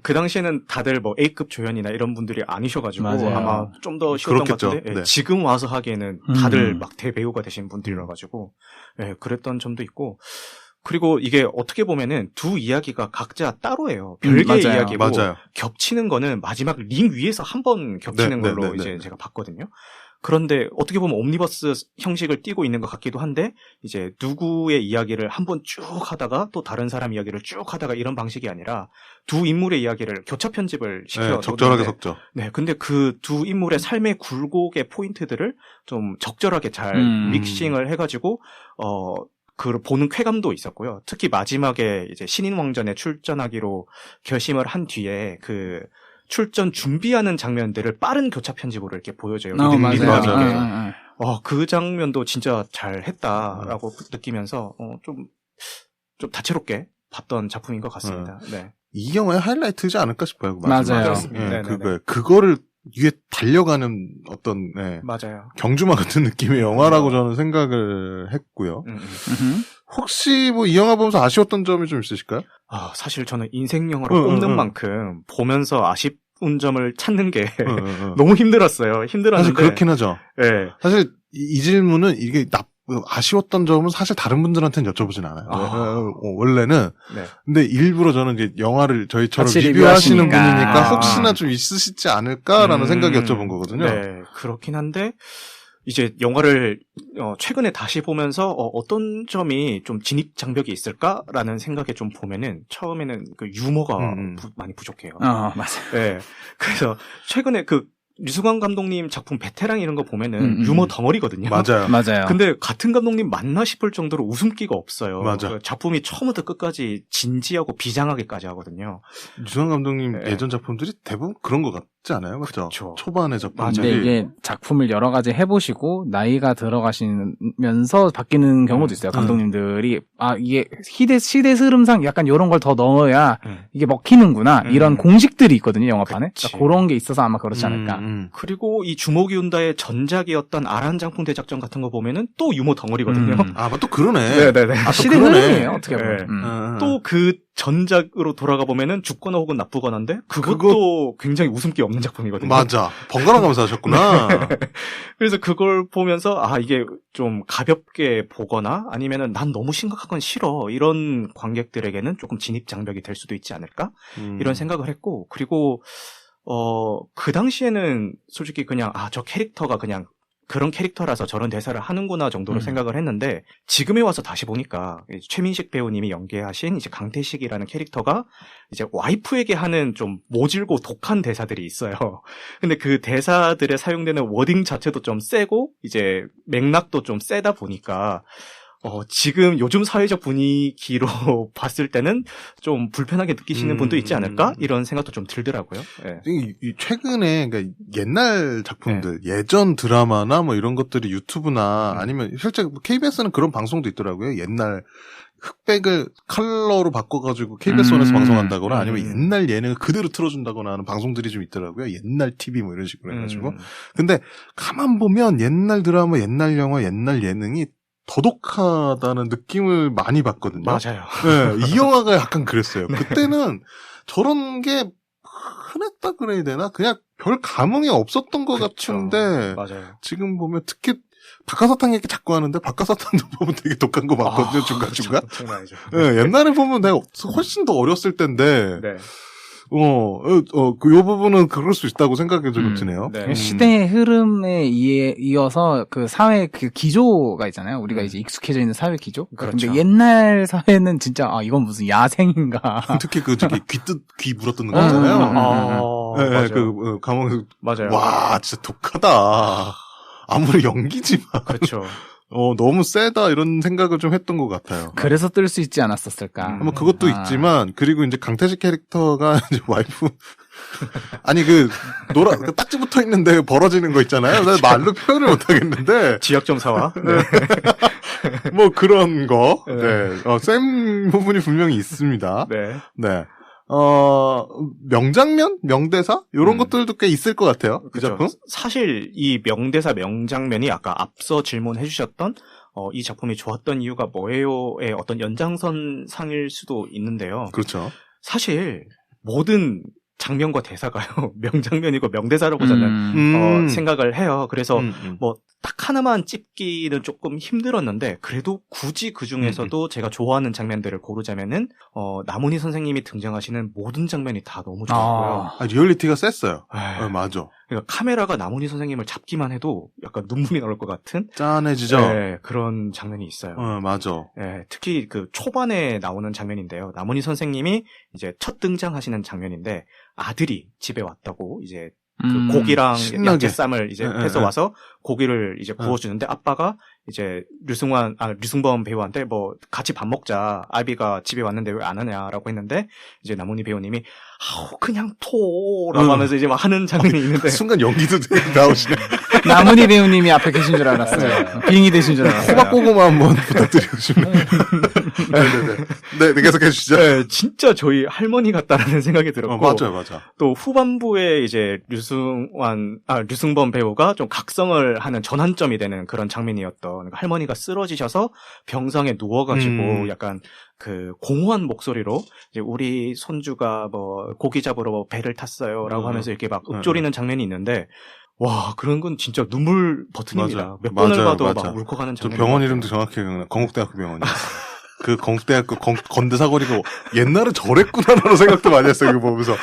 그 당시에는 다들 뭐 A급 조연이나 이런 분들이 아니셔가지고 맞아요. 아마 좀 더 쉬웠던 것 그렇겠죠. 같은데 예, 네. 지금 와서 하기에는 다들 막 대배우가 되신 분들이라가지고 예, 그랬던 점도 있고 그리고 이게 어떻게 보면은 두 이야기가 각자 따로예요. 별개의 맞아요. 이야기고 맞아요. 겹치는 거는 마지막 링 위에서 한 번 겹치는 네, 걸로 네, 네, 이제 네. 제가 봤거든요. 그런데 어떻게 보면 옴니버스 형식을 띠고 있는 것 같기도 한데 이제 누구의 이야기를 한번 쭉 하다가 또 다른 사람 이야기를 쭉 하다가 이런 방식이 아니라 두 인물의 이야기를 교차 편집을 시켜 네, 적절하게 놓는데 섞죠. 네, 근데 그 두 인물의 삶의 굴곡의 포인트들을 좀 적절하게 잘 믹싱을 해가지고 그 보는 쾌감도 있었고요. 특히 마지막에 이제 신인 왕전에 출전하기로 결심을 한 뒤에 그 출전 준비하는 장면들을 빠른 교차 편집으로 이렇게 보여줘요. 리듬 있게. 맞아요. 그 장면도 진짜 잘 했다라고 느끼면서 좀 다채롭게 봤던 작품인 것 같습니다. 네. 이 영화의 하이라이트지 않을까 싶어요. 그 맞아요. 마지막에. 그렇습니다. 예, 네네네. 그거를 위에 달려가는 어떤 맞아요. 경주마 같은 느낌의 영화라고 저는 생각을 했고요. 혹시 뭐 이 영화 보면서 아쉬웠던 점이 좀 있으실까요? 사실 저는 인생 영화로 꼽는 만큼 보면서 아쉬운 점을 찾는 게 너무 힘들었어요. 힘들었는데. 사실 그렇긴 하죠. 네. 사실 이 질문은 이게 아쉬웠던 점은 사실 다른 분들한테는 여쭤보진 않아요. 원래는. 네. 근데 일부러 저는 이제 영화를 저희처럼 같이 리뷰하시는 리뷰하시니까. 분이니까 혹시나 좀 있으시지 않을까라는 생각이 여쭤본 거거든요. 네, 그렇긴 한데 이제 영화를 최근에 다시 보면서 어떤 점이 좀 진입 장벽이 있을까라는 생각에 좀 보면은 처음에는 그 유머가 많이 부족해요. 맞아요. 네, 그래서 최근에 그 류승환 감독님 작품 베테랑 이런 거 보면은 유머 덩어리거든요. 맞아요. 맞아요. 근데 같은 감독님 맞나 싶을 정도로 웃음기가 없어요. 맞아. 그 작품이 처음부터 끝까지 진지하고 비장하게까지 하거든요. 유승환 감독님 네. 예전 작품들이 대부분 그런 것 같지 않아요? 맞죠? 그쵸. 초반의 근데 작품들이. 이게 작품을 여러 가지 해보시고 나이가 들어가시면서 바뀌는 경우도 있어요. 감독님들이 이게 시대 흐름상 약간 이런 걸 더 넣어야 이게 먹히는구나 이런 공식들이 있거든요. 영화판에. 그치. 그러니까 그런 게 있어서 아마 그렇지 않을까. 그리고 이 주목이 온다의 전작이었던 아란장풍 대작전 같은 거 보면은 또 유머 덩어리거든요. 또 그러네. 네네네. 시대 그러네. 흐름이에요. 어떻게 보면. 네. 또 그 전작으로 돌아가 보면은 죽거나 혹은 나쁘거나인데 그것도 굉장히 웃음기 없는 작품이거든요. 맞아. 번갈아 가면서 하셨구나. 그래서 그걸 보면서 이게 좀 가볍게 보거나 아니면은 난 너무 심각한 건 싫어 이런 관객들에게는 조금 진입 장벽이 될 수도 있지 않을까 이런 생각을 했고 그리고 그 당시에는 솔직히 그냥 저 캐릭터가 그냥 그런 캐릭터라서 저런 대사를 하는구나 정도로 생각을 했는데 지금에 와서 다시 보니까 최민식 배우님이 연기하신 이제 강태식이라는 캐릭터가 이제 와이프에게 하는 좀 모질고 독한 대사들이 있어요. 근데 그 대사들에 사용되는 워딩 자체도 좀 세고 이제 맥락도 좀 세다 보니까 지금 요즘 사회적 분위기로 봤을 때는 좀 불편하게 느끼시는 분도 있지 않을까? 이런 생각도 좀 들더라고요. 예. 이 최근에 그러니까 옛날 작품들, 예전 드라마나 뭐 이런 것들이 유튜브나 아니면 실제 KBS는 그런 방송도 있더라고요. 옛날 흑백을 컬러로 바꿔가지고 KBS1에서 방송한다거나 아니면 옛날 예능을 그대로 틀어준다거나 하는 방송들이 좀 있더라고요. 옛날 TV 뭐 이런 식으로 해가지고. 근데 가만 보면 옛날 드라마, 옛날 영화, 옛날 예능이 더독하다는 느낌을 많이 받거든요. 맞아요. 네, 이 영화가 약간 그랬어요. 그때는 저런 게 흔했다 그래야 되나? 그냥 별 감흥이 없었던 것 같은데 맞아요. 지금 보면 특히 박하사탕 얘기 자꾸 하는데 박하사탕도 보면 되게 독한 거 많거든요. 중간중간. 장난이죠. 네, 옛날에 보면 내가 훨씬 더 어렸을 때인데 네. 요 부분은 그럴 수 있다고 생각이 좀 드네요. 네. 시대의 흐름에 이어서 그 사회 그 기조가 있잖아요. 우리가 이제 익숙해져 있는 사회 기조. 그렇죠. 근데 옛날 사회는 진짜 이건 무슨 야생인가. 특히 귀 물어뜯는 거 있잖아요. 네, 맞아요. 감옥에서 맞아요. 와 진짜 독하다. 아무리 연기지만. 그렇죠. 너무 세다 이런 생각을 좀 했던 것 같아요. 그래서 뜰 수 있지 않았었을까. 뭐 그것도 있지만 그리고 이제 강태식 캐릭터가 이제 와이프 아니 그 딱지 붙어 있는데 벌어지는 거 있잖아요. 나 말로 표현을 못 하겠는데 지역점사와 뭐 그런 거. 네. 쌤 부분이 분명히 있습니다. 네. 네. 명장면? 명대사? 요런 것들도 꽤 있을 것 같아요. 그 그죠. 작품? 사실 이 명대사 명장면이 아까 앞서 질문해 주셨던 이 작품이 좋았던 이유가 뭐예요의 어떤 연장선 상일 수도 있는데요. 그렇죠. 사실 모든 장면과 대사가요. 명장면이고 명대사라고 저는 생각을 해요. 그래서 뭐 딱 하나만 찝기는 조금 힘들었는데 그래도 굳이 그 중에서도 제가 좋아하는 장면들을 고르자면은 나문희 선생님이 등장하시는 모든 장면이 다 너무 좋았고요. 리얼리티가 셌어요. 에이, 맞아. 그러니까 카메라가 나문희 선생님을 잡기만 해도 약간 눈물이 나올 것 같은 짠해지죠. 네, 그런 장면이 있어요. 맞아. 네, 특히 그 초반에 나오는 장면인데요. 나문희 선생님이 이제 첫 등장하시는 장면인데 아들이 집에 왔다고 이제 그 고기랑 신나게. 야채쌈을 이제 해서 와서 고기를 이제 구워주는데 아빠가 이제 류승범 배우한테 뭐 같이 밥 먹자. 아비가 집에 왔는데 왜 안 하냐라고 했는데 이제 나문희 배우님이 그냥 토라고 하면서 이제 막 하는 장면이 있는데 순간 연기도 나오시네. 나문희 배우님이 앞에 계신 줄 알았어요. 빙의 되신 줄 알았어요. 호박고구마 한번 부탁드리고 싶네요. 네, 계속해 주시죠. 네, 진짜 저희 할머니 같다라는 생각이 들었고 맞아. 또 후반부에 이제 류승범 배우가 좀 각성을 하는 전환점이 되는 그런 장면이었던 그러니까 할머니가 쓰러지셔서 병상에 누워가지고 약간 그 공허한 목소리로 이제 우리 손주가 뭐 고기 잡으러 배를 탔어요라고 하면서 이렇게 막 읊조리는 장면이 있는데 와 그런 건 진짜 눈물 버튼입니다. 몇 번을 봐도 막 울컥하는 장면. 저 병원 이름도 정확히 기억나. 건국대학교 병원이었어요. 그 건국대학교 건대 사거리가 옛날에 저랬구나라는 생각도 많이 했어요. 이거 보면서.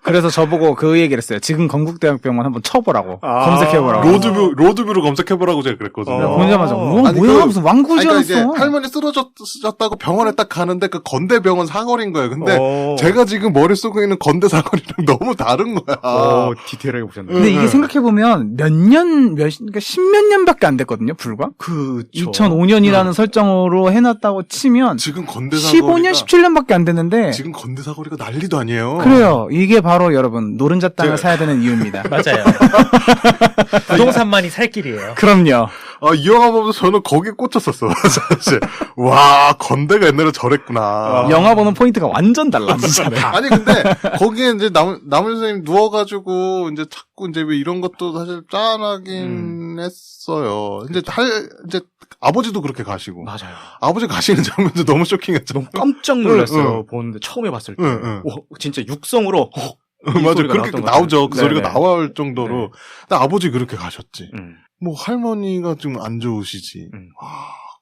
그래서 저보고 그 얘기를 했어요. 지금 건국대학병원 한번 쳐보라고. 검색해보라고. 로드뷰로 검색해보라고 제가 그랬거든요. 보자마자 뭐야 무슨 왕구지 그러니까 않았어. 이제 할머니 쓰러졌다고 병원에 딱 가는데 그 건대병원 사거리인 거예요. 근데 제가 지금 머릿속에 있는 건대 사거리랑 너무 다른 거야. 디테일하게 보셨네요. 근데 이게 생각해보면 그러니까 십몇 년밖에 안 됐거든요. 불과. 그 2005년이라는 설정으로 해놨다고 치면 지금 건대 사거리가 15년, 17년밖에 안 됐는데 지금 건대 사거리가 난리도 아니에요. 그래요. 이게 바로 여러분 노른자 땅을 사야 되는 이유입니다. 맞아요. 부동산만이 살 길이에요. 그럼요. 이 영화 보면서 저는 거기에 꽂혔었어. 사실. 와, 건대가 옛날에 저랬구나. 영화 보는 포인트가 완전 달라, 진짜. 아니, 근데, 거기에 이제 나문 선생님 누워가지고, 이제 자꾸 이제 왜 이런 것도 사실 짠하긴 했어요. 이제 아버지도 그렇게 가시고. 맞아요. 아버지 가시는 장면도 너무 쇼킹했죠. 너무 깜짝 놀랐어요. 보는데 처음에 봤을 때. 진짜 육성으로, 맞아. 그렇게 나오죠. 그 소리가 네네. 나올 정도로. 근데 아버지 그렇게 가셨지. 음. 뭐 할머니가 좀 안 좋으시지.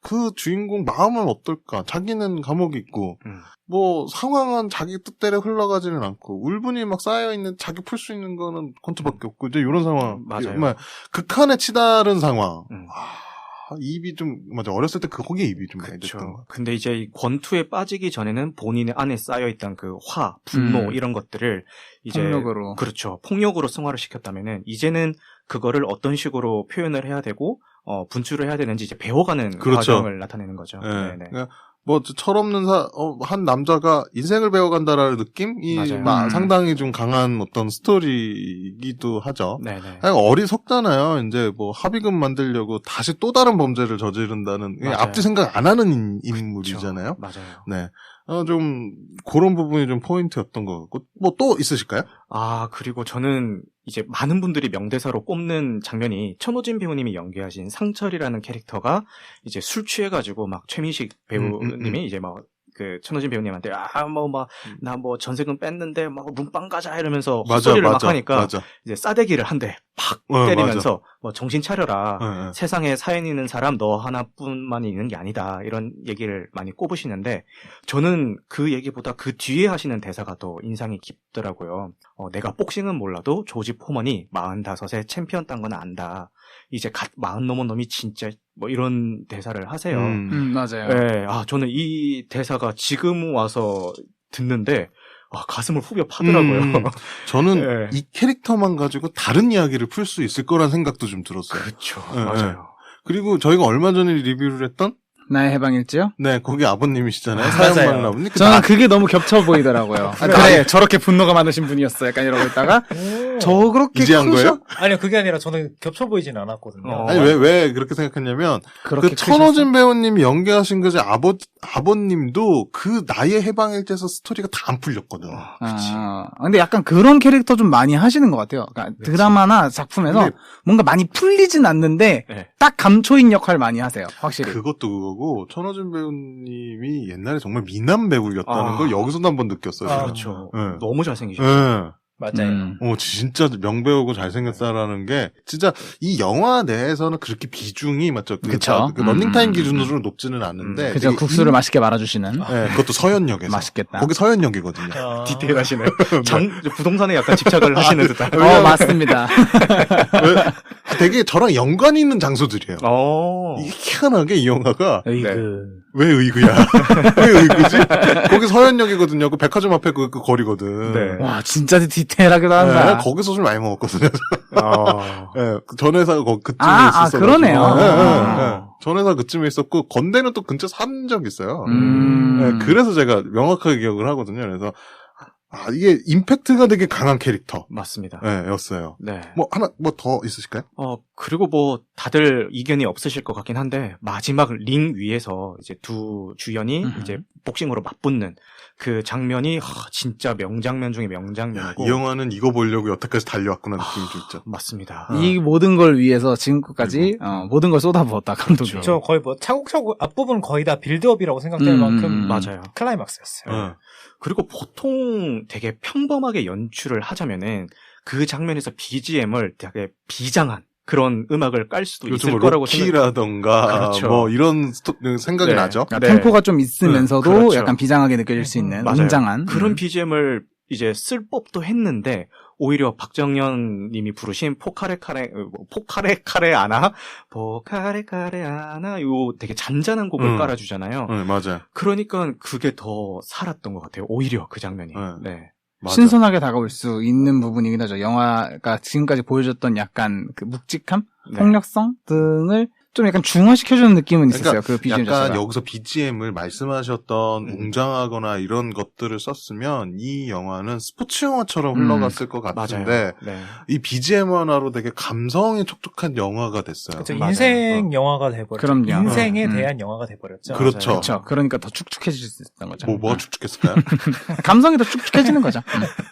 그 주인공 마음은 어떨까? 자기는 감옥에 있고, 뭐 상황은 자기 뜻대로 흘러가지는 않고, 울분이 막 쌓여있는, 자기 풀 수 있는 거는 권투밖에 없고, 이제 이런 상황. 맞아요. 정말 극한에 치달은 상황. 입이 좀, 맞아. 어렸을 때 거기에 입이 좀 많이 됐던 것 같아요. 근데 이제 이 권투에 빠지기 전에는 본인의 안에 쌓여있던 그 화, 분노, 이런 것들을 이제. 폭력으로. 그렇죠. 폭력으로 승화를 시켰다면은, 이제는 그거를 어떤 식으로 표현을 해야 되고, 분출을 해야 되는지 이제 배워가는 그렇죠. 과정을 나타내는 거죠. 네. 네네. 그러니까 뭐 철없는 한 남자가 인생을 배워간다라는 느낌이 맞아요. 상당히 좀 강한 어떤 스토리이기도 하죠. 네네. 아니, 어리석잖아요. 이제 뭐 합의금 만들려고 다시 또 다른 범죄를 저지른다는 맞아요. 앞뒤 생각 안 하는 인물이잖아요. 맞아요. 네. 좀 그런 부분이 좀 포인트였던 것 같고 뭐 또 있으실까요? 그리고 저는 이제 많은 분들이 명대사로 꼽는 장면이 천호진 배우님이 연기하신 상철이라는 캐릭터가 이제 술 취해가지고 막 최민식 배우님이 이제 막 그 천호진 배우님한테 나 뭐 전세금 뺐는데 막 문방 가자 이러면서 헛소리를 막 하니까 이제 싸대기를 한 대 팍 때리면서 뭐 정신 차려라. 세상에 사연 있는 사람 너 하나뿐만 있는 게 아니다. 이런 얘기를 많이 꼽으시는데 저는 그 얘기보다 그 뒤에 하시는 대사가 더 인상이 깊더라고요. 내가 복싱은 몰라도 조지 포먼이 45세 챔피언 딴 건 안다. 이제 40 넘은 놈이 진짜 뭐 이런 대사를 하세요. 맞아요. 네, 저는 이 대사가 지금 와서 듣는데 가슴을 후벼 파더라고요. 저는 이 캐릭터만 가지고 다른 이야기를 풀 수 있을 거란 생각도 좀 들었어요. 그렇죠. 네, 맞아요. 그리고 저희가 얼마 전에 리뷰를 했던 나의 해방일지요? 네, 거기 아버님이시잖아요. 맞아요. 사연받는 아버님. 저는 그게 너무 겹쳐 보이더라고요. 아, 그래, 저렇게 분노가 많으신 분이었어. 약간 이러고 있다가, 저 그렇게 이제 한 거예요? 아니요, 그게 아니라 저는 겹쳐 보이진 않았거든요. 아니, 왜 그렇게 생각했냐면, 그렇게 그 천호진 배우님이 연기하신 그 아버님도 그 나의 해방일지에서 스토리가 다 안 풀렸거든. 근데 약간 그런 캐릭터 좀 많이 하시는 것 같아요. 그러니까 드라마나 작품에서 근데 뭔가 많이 풀리진 않는데, 네. 딱 감초인 역할 많이 하세요. 확실히. 그것도 그거고, 천호진 배우님이 옛날에 정말 미남 배우였다는 아. 걸 여기서도 한번 느꼈어요. 아, 제가. 그렇죠. 네. 너무 잘생기셨죠. 네. 맞아요. 진짜 명배우고 잘생겼다라는 게, 진짜 이 영화 내에서는 그렇게 비중이, 맞죠? 그쵸. 그 런닝타임 기준으로 높지는 않은데. 그죠. 되게 국수를 맛있게 말아주시는. 네, 그것도 서현역에서. 맛있겠다. 거기 서현역이거든요. 아, 디테일하시네요. 부동산에 약간 집착을 하시는 듯한. 맞습니다. 되게 저랑 연관이 있는 장소들이에요. 이게 희한하게 이 영화가 으이그. 왜 의그야? 왜 의그지? 거기 서현역이거든요. 그 백화점 앞에 그 거리거든. 네. 와, 진짜 디테일하게도 한다. 네, 거기서 술 많이 먹었거든요. 아. 네, 전 회사가 그쯤에 아, 있었어. 그러네요. 전 회사 그쯤에 있었고 건대는 또 근처 산 적 있어요. 음. 네, 그래서 제가 명확하게 기억을 하거든요. 그래서 이게 임팩트가 되게 강한 캐릭터. 맞습니다. 네, 였어요. 네. 뭐 더 있으실까요? 그리고 뭐 다들 이견이 없으실 것 같긴 한데 마지막 링 위에서 이제 두 주연이 이제 복싱으로 맞붙는 그 장면이 진짜 명장면 중에 명장면이고 이 영화는 이거 보려고 여태까지 달려왔구나 느낌이 좀 있죠. 맞습니다. 이 모든 걸 위해서 지금까지 모든 걸 쏟아부었다 감독이. 그렇죠. 저 거의 뭐 차곡차곡 앞부분 거의 다 빌드업이라고 생각될 만큼 맞아요. 클라이막스였어요. 네. 그리고 보통 되게 평범하게 연출을 하자면은 그 장면에서 BGM을 되게 비장한 그런 음악을 깔 수도 있을 요즘 거라고 로키라던가 그렇죠. 뭐 이런 생각이 네. 나죠. 그러니까 템포가 좀 있으면서도 그렇죠. 약간 비장하게 느껴질 수 있는 맞아요. 웅장한 그런 BGM을 이제 쓸 법도 했는데 오히려 박정현 님이 부르신 포카레카레 아나 요 되게 잔잔한 곡을 깔아주잖아요. 네, 맞아요. 그러니까 그게 더 살았던 것 같아요. 오히려 그 장면이. 네. 네. 맞아. 신선하게 다가올 수 있는 부분이긴 하죠. 영화가 지금까지 보여줬던 약간 그 묵직함, 네. 폭력성 등을 좀 약간 중화시켜주는 느낌은 있었어요. 그 BGM 약간 자체가. 여기서 BGM을 말씀하셨던 웅장하거나 이런 것들을 썼으면 이 영화는 스포츠 영화처럼 흘러갔을 것 같은데 맞아요. 네. 이 BGM 하나로 되게 감성이 촉촉한 영화가 됐어요. 그렇죠. 맞아요. 인생 영화가 돼버렸죠. 그럼요. 인생에 대한 영화가 돼버렸죠. 그렇죠. 그렇죠. 그러니까 더 축축해질 수 있었던 거죠. 뭐가 축축했을까요? 감성이 더 축축해지는 거죠.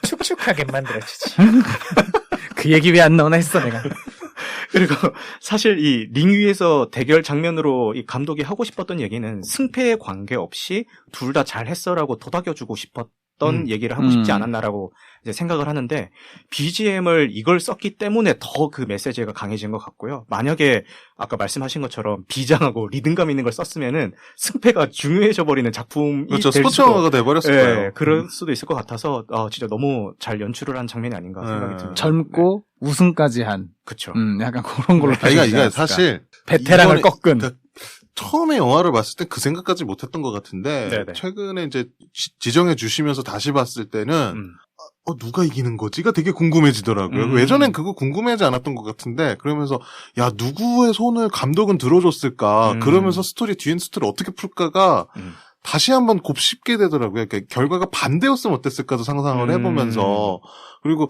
축축하게 만들어지지. 그 얘기 왜 안 나오나 했어 내가. 그리고 사실 이 링 위에서 대결 장면으로 이 감독이 하고 싶었던 얘기는 승패에 관계없이 둘 다 잘했어라고 도닥여주고 싶었던 얘기를 하고 싶지 않았나라고 이제 생각을 하는데 BGM을 이걸 썼기 때문에 더 그 메시지가 강해진 것 같고요. 만약에 아까 말씀하신 것처럼 비장하고 리듬감 있는 걸 썼으면은 승패가 중요해져 버리는 작품이 그렇죠. 될 스포츠 수도 영화가 돼버렸을 네, 거예요. 그럴 수도 있을 것 같아서 진짜 너무 잘 연출을 한 장면이 아닌가 생각이 듭니다. 젊고 우승까지 한 그렇죠. 약간 그런 걸로 이게 사실 베테랑을 이번에- 꺾은 그러니까 처음에 영화를 봤을 때 그 생각까지 못했던 것 같은데 네네. 최근에 이제 지정해 주시면서 다시 봤을 때는 누가 이기는 거지가 되게 궁금해지더라고요. 예전엔 그거 궁금해하지 않았던 것 같은데 그러면서 야 누구의 손을 감독은 들어줬을까 그러면서 스토리 뒤엔 스토리 어떻게 풀까가 다시 한번 곱씹게 되더라고요. 그러니까 결과가 반대였으면 어땠을까도 상상을 해보면서 그리고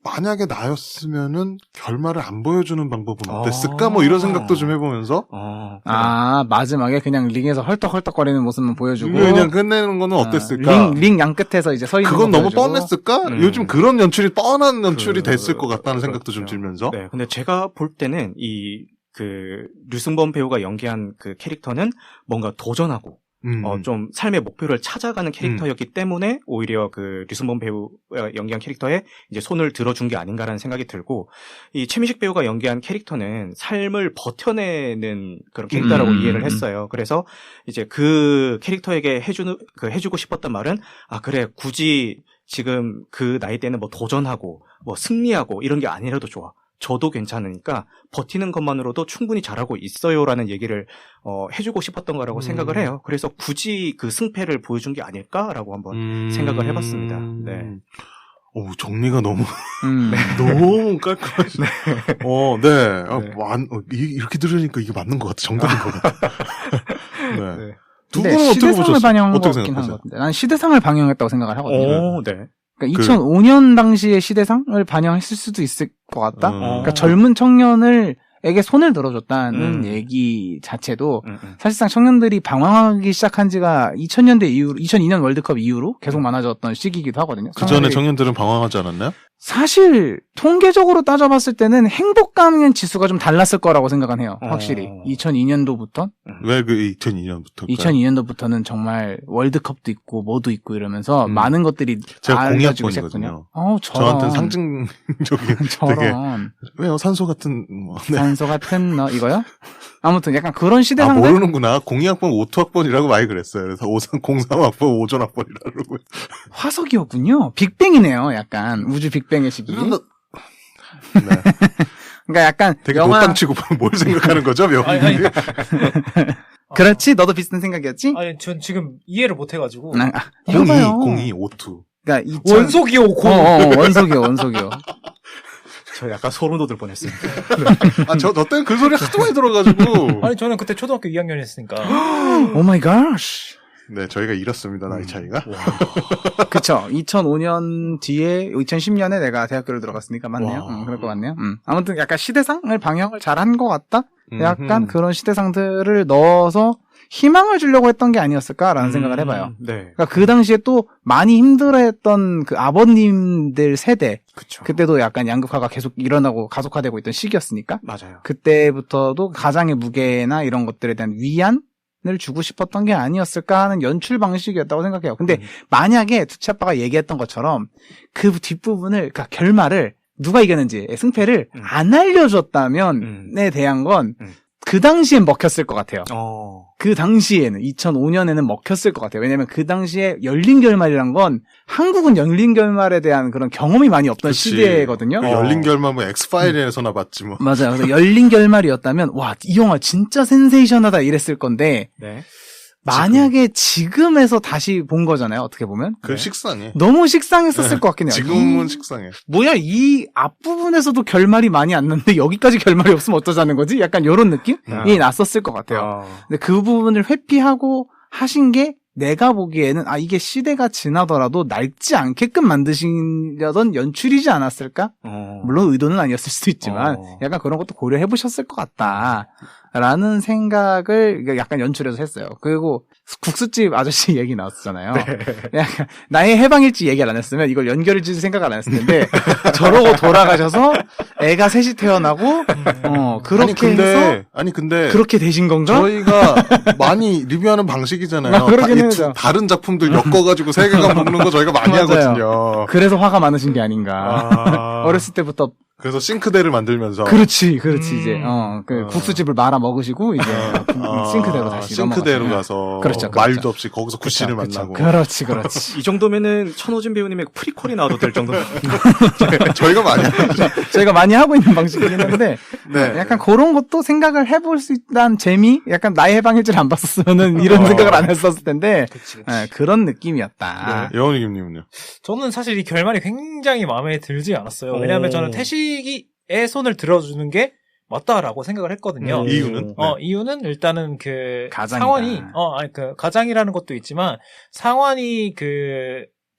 만약에 나였으면은 결말을 안 보여주는 방법은 어땠을까 뭐 이런 생각도 좀 해보면서 마지막에 그냥 링에서 헐떡헐떡거리는 모습만 보여주고 그냥 끝내는 거는 어땠을까? 링 양끝에서 이제 서 있는 그건 거 너무 보여주고. 뻔했을까? 요즘 그런 연출이 뻔한 연출이 됐을 것 같다는 생각도 좀 들면서. 네, 근데 제가 볼 때는 류승범 배우가 연기한 그 캐릭터는 뭔가 도전하고 좀 삶의 목표를 찾아가는 캐릭터였기 때문에 오히려 그 류승범 배우가 연기한 캐릭터에 이제 손을 들어준 게 아닌가라는 생각이 들고 이 최민식 배우가 연기한 캐릭터는 삶을 버텨내는 그런 캐릭터라고 이해를 했어요. 그래서 이제 그 캐릭터에게 해주고 싶었던 말은 그래 굳이 지금 그 나이 때는 뭐 도전하고 뭐 승리하고 이런 게 아니라도 좋아. 저도 괜찮으니까 버티는 것만으로도 충분히 잘하고 있어요라는 얘기를 해주고 싶었던 거라고 생각을 해요. 그래서 굳이 그 승패를 보여준 게 아닐까라고 한번 생각을 해봤습니다. 네. 정리가 너무 네. 너무 깔끔하시네. 이렇게 들으니까 이게 맞는 것 같아. 정답인 것 같아. 네. 네. 두 근데 분은 어떻게 시대상을 보셨어요? 반영한 것 어떻게 같긴 한 생각하세요? 것 같은데. 난 시대상을 반영했다고 생각을 하거든요. 네. 그러니까 2005년 당시의 시대상을 반영했을 수도 있을 것 같다. 그러니까 젊은 청년에게 손을 들어줬다는 얘기 자체도 사실상 청년들이 방황하기 시작한 지가 2000년대 이후로, 2002년 월드컵 이후로 계속 많아졌던 시기이기도 하거든요. 그 전에 청년들은 방황하지 않았나요? 사실 통계적으로 따져봤을 때는 행복감 지수가 좀 달랐을 거라고 생각은 해요. 확실히 2002년도부터 왜 그 2002년부터? 2002년도부터는 정말 월드컵도 있고 뭐도 있고 이러면서 많은 것들이 제가 알려지고 공약번이거든요. 시작했군요. 저한테는 상징적인 되게 저런 왜요? 산소 같은 네. 산소 같은 너 이거요? 아무튼 약간 그런 시대상들 모르는구나. 02학번 오토학번이라고 많이 그랬어요. 그래서 03학번 오존학번이라고. 화석이었군요. 빅뱅이네요. 약간 우주 빅뱅의 시기. 네. 그러니까 약간 되게 영화 노땅치고 뭘 생각하는 거죠, 명훈이? 그렇지? 너도 비슷한 생각이었지? 전 지금 이해를 못 해가지고. 02, 오투. 그러니까 원석이요, 원석이요. 저 약간 소름 돋을 뻔했어요. 저 때는 그 소리 하도 많이 들어가지고. 아니, 저는 그때 초등학교 2학년이었으니까. 오 마이 갓. 네, 저희가 이렇습니다, 나이 차이가. 그쵸. 2005년 뒤에, 2010년에 내가 대학교를 들어갔으니까 맞네요. 그럴 것 같네요. 아무튼 약간 시대상을 방영을 잘한 것 같다? 약간 그런 시대상들을 넣어서 희망을 주려고 했던 게 아니었을까라는 생각을 해봐요. 네. 그러니까 그 당시에 또 많이 힘들어했던 그 아버님들 세대. 그쵸. 그때도 약간 양극화가 계속 일어나고 가속화되고 있던 시기였으니까. 맞아요. 그때부터도 가장의 무게나 이런 것들에 대한 위안을 주고 싶었던 게 아니었을까 하는 연출 방식이었다고 생각해요. 근데 만약에 두치 아빠가 얘기했던 것처럼 그 뒷부분을, 그러니까 결말을 누가 이겼는지 승패를 안 알려줬다면에 대한 건 그 당시엔 먹혔을 것 같아요. 그 당시에는 2005년에는 먹혔을 것 같아요. 왜냐면 그 당시에 열린 결말이란 건 한국은 열린 결말에 대한 그런 경험이 많이 없던 그치. 시대거든요. 열린 결말 뭐 엑스파일에서나 봤지 뭐. 맞아요. 그래서 열린 결말이었다면 와, 이 영화 진짜 센세이션하다 이랬을 건데 네. 만약에 지금에서 다시 본 거잖아요. 어떻게 보면. 그 식상해. 너무 식상했었을 것 같긴 해요. 지금은 식상해. 뭐야, 이 앞부분에서도 결말이 많이 안 났는데 여기까지 결말이 없으면 어쩌자는 거지? 약간 이런 느낌이 났었을 것 같아요. 근데 그 부분을 회피하고 하신 게 내가 보기에는 이게 시대가 지나더라도 낡지 않게끔 만드시려던 연출이지 않았을까? 물론 의도는 아니었을 수도 있지만 약간 그런 것도 고려해 보셨을 것 같다라는 생각을 약간 연출해서 했어요. 그리고 국수집 아저씨 얘기 나왔었잖아요. 네. 약간 나의 해방일지 얘기를 안 했으면 이걸 연결일지 생각을 안 했을 텐데 저러고 돌아가셔서 애가 셋이 태어나고 그렇게 해서 근데 그렇게 되신 건가? 저희가 많이 리뷰하는 방식이잖아요. 그러긴 해요. 다른 작품들 엮어가지고 세계관 먹는 거 저희가 많이 맞아요. 하거든요. 그래서 화가 많으신 게 아닌가. 어렸을 때부터 그래서 싱크대를 만들면서 그렇지 이제 국수집을 말아 먹으시고 이제 싱크대로 다시 싱크대로 넘어가시면. 가서 그렇죠. 말도 없이 거기서 구씨를 만나고 그렇지 이 정도면은 천호준 배우님의 프리퀄이 나와도 될 정도. 저희가 많이 하죠. 저희가 많이 하고 있는 방식이긴 한데 네. 약간 그런 것도 생각을 해볼 수 있다는 재미, 약간 나의 해방일지를 안 봤었으면은 이런 생각을 안 했었을 텐데 그치. 그런 느낌이었다. 여원이 김님은요? 저는 사실 이 결말이 굉장히 마음에 들지 않았어요. 왜냐하면 저는 태식의 손을 들어주는 게 맞다라고 생각을 했거든요. 이유는? 이유는 일단은 그 가장이다. 상환이 가장이라는 것도 있지만 상환이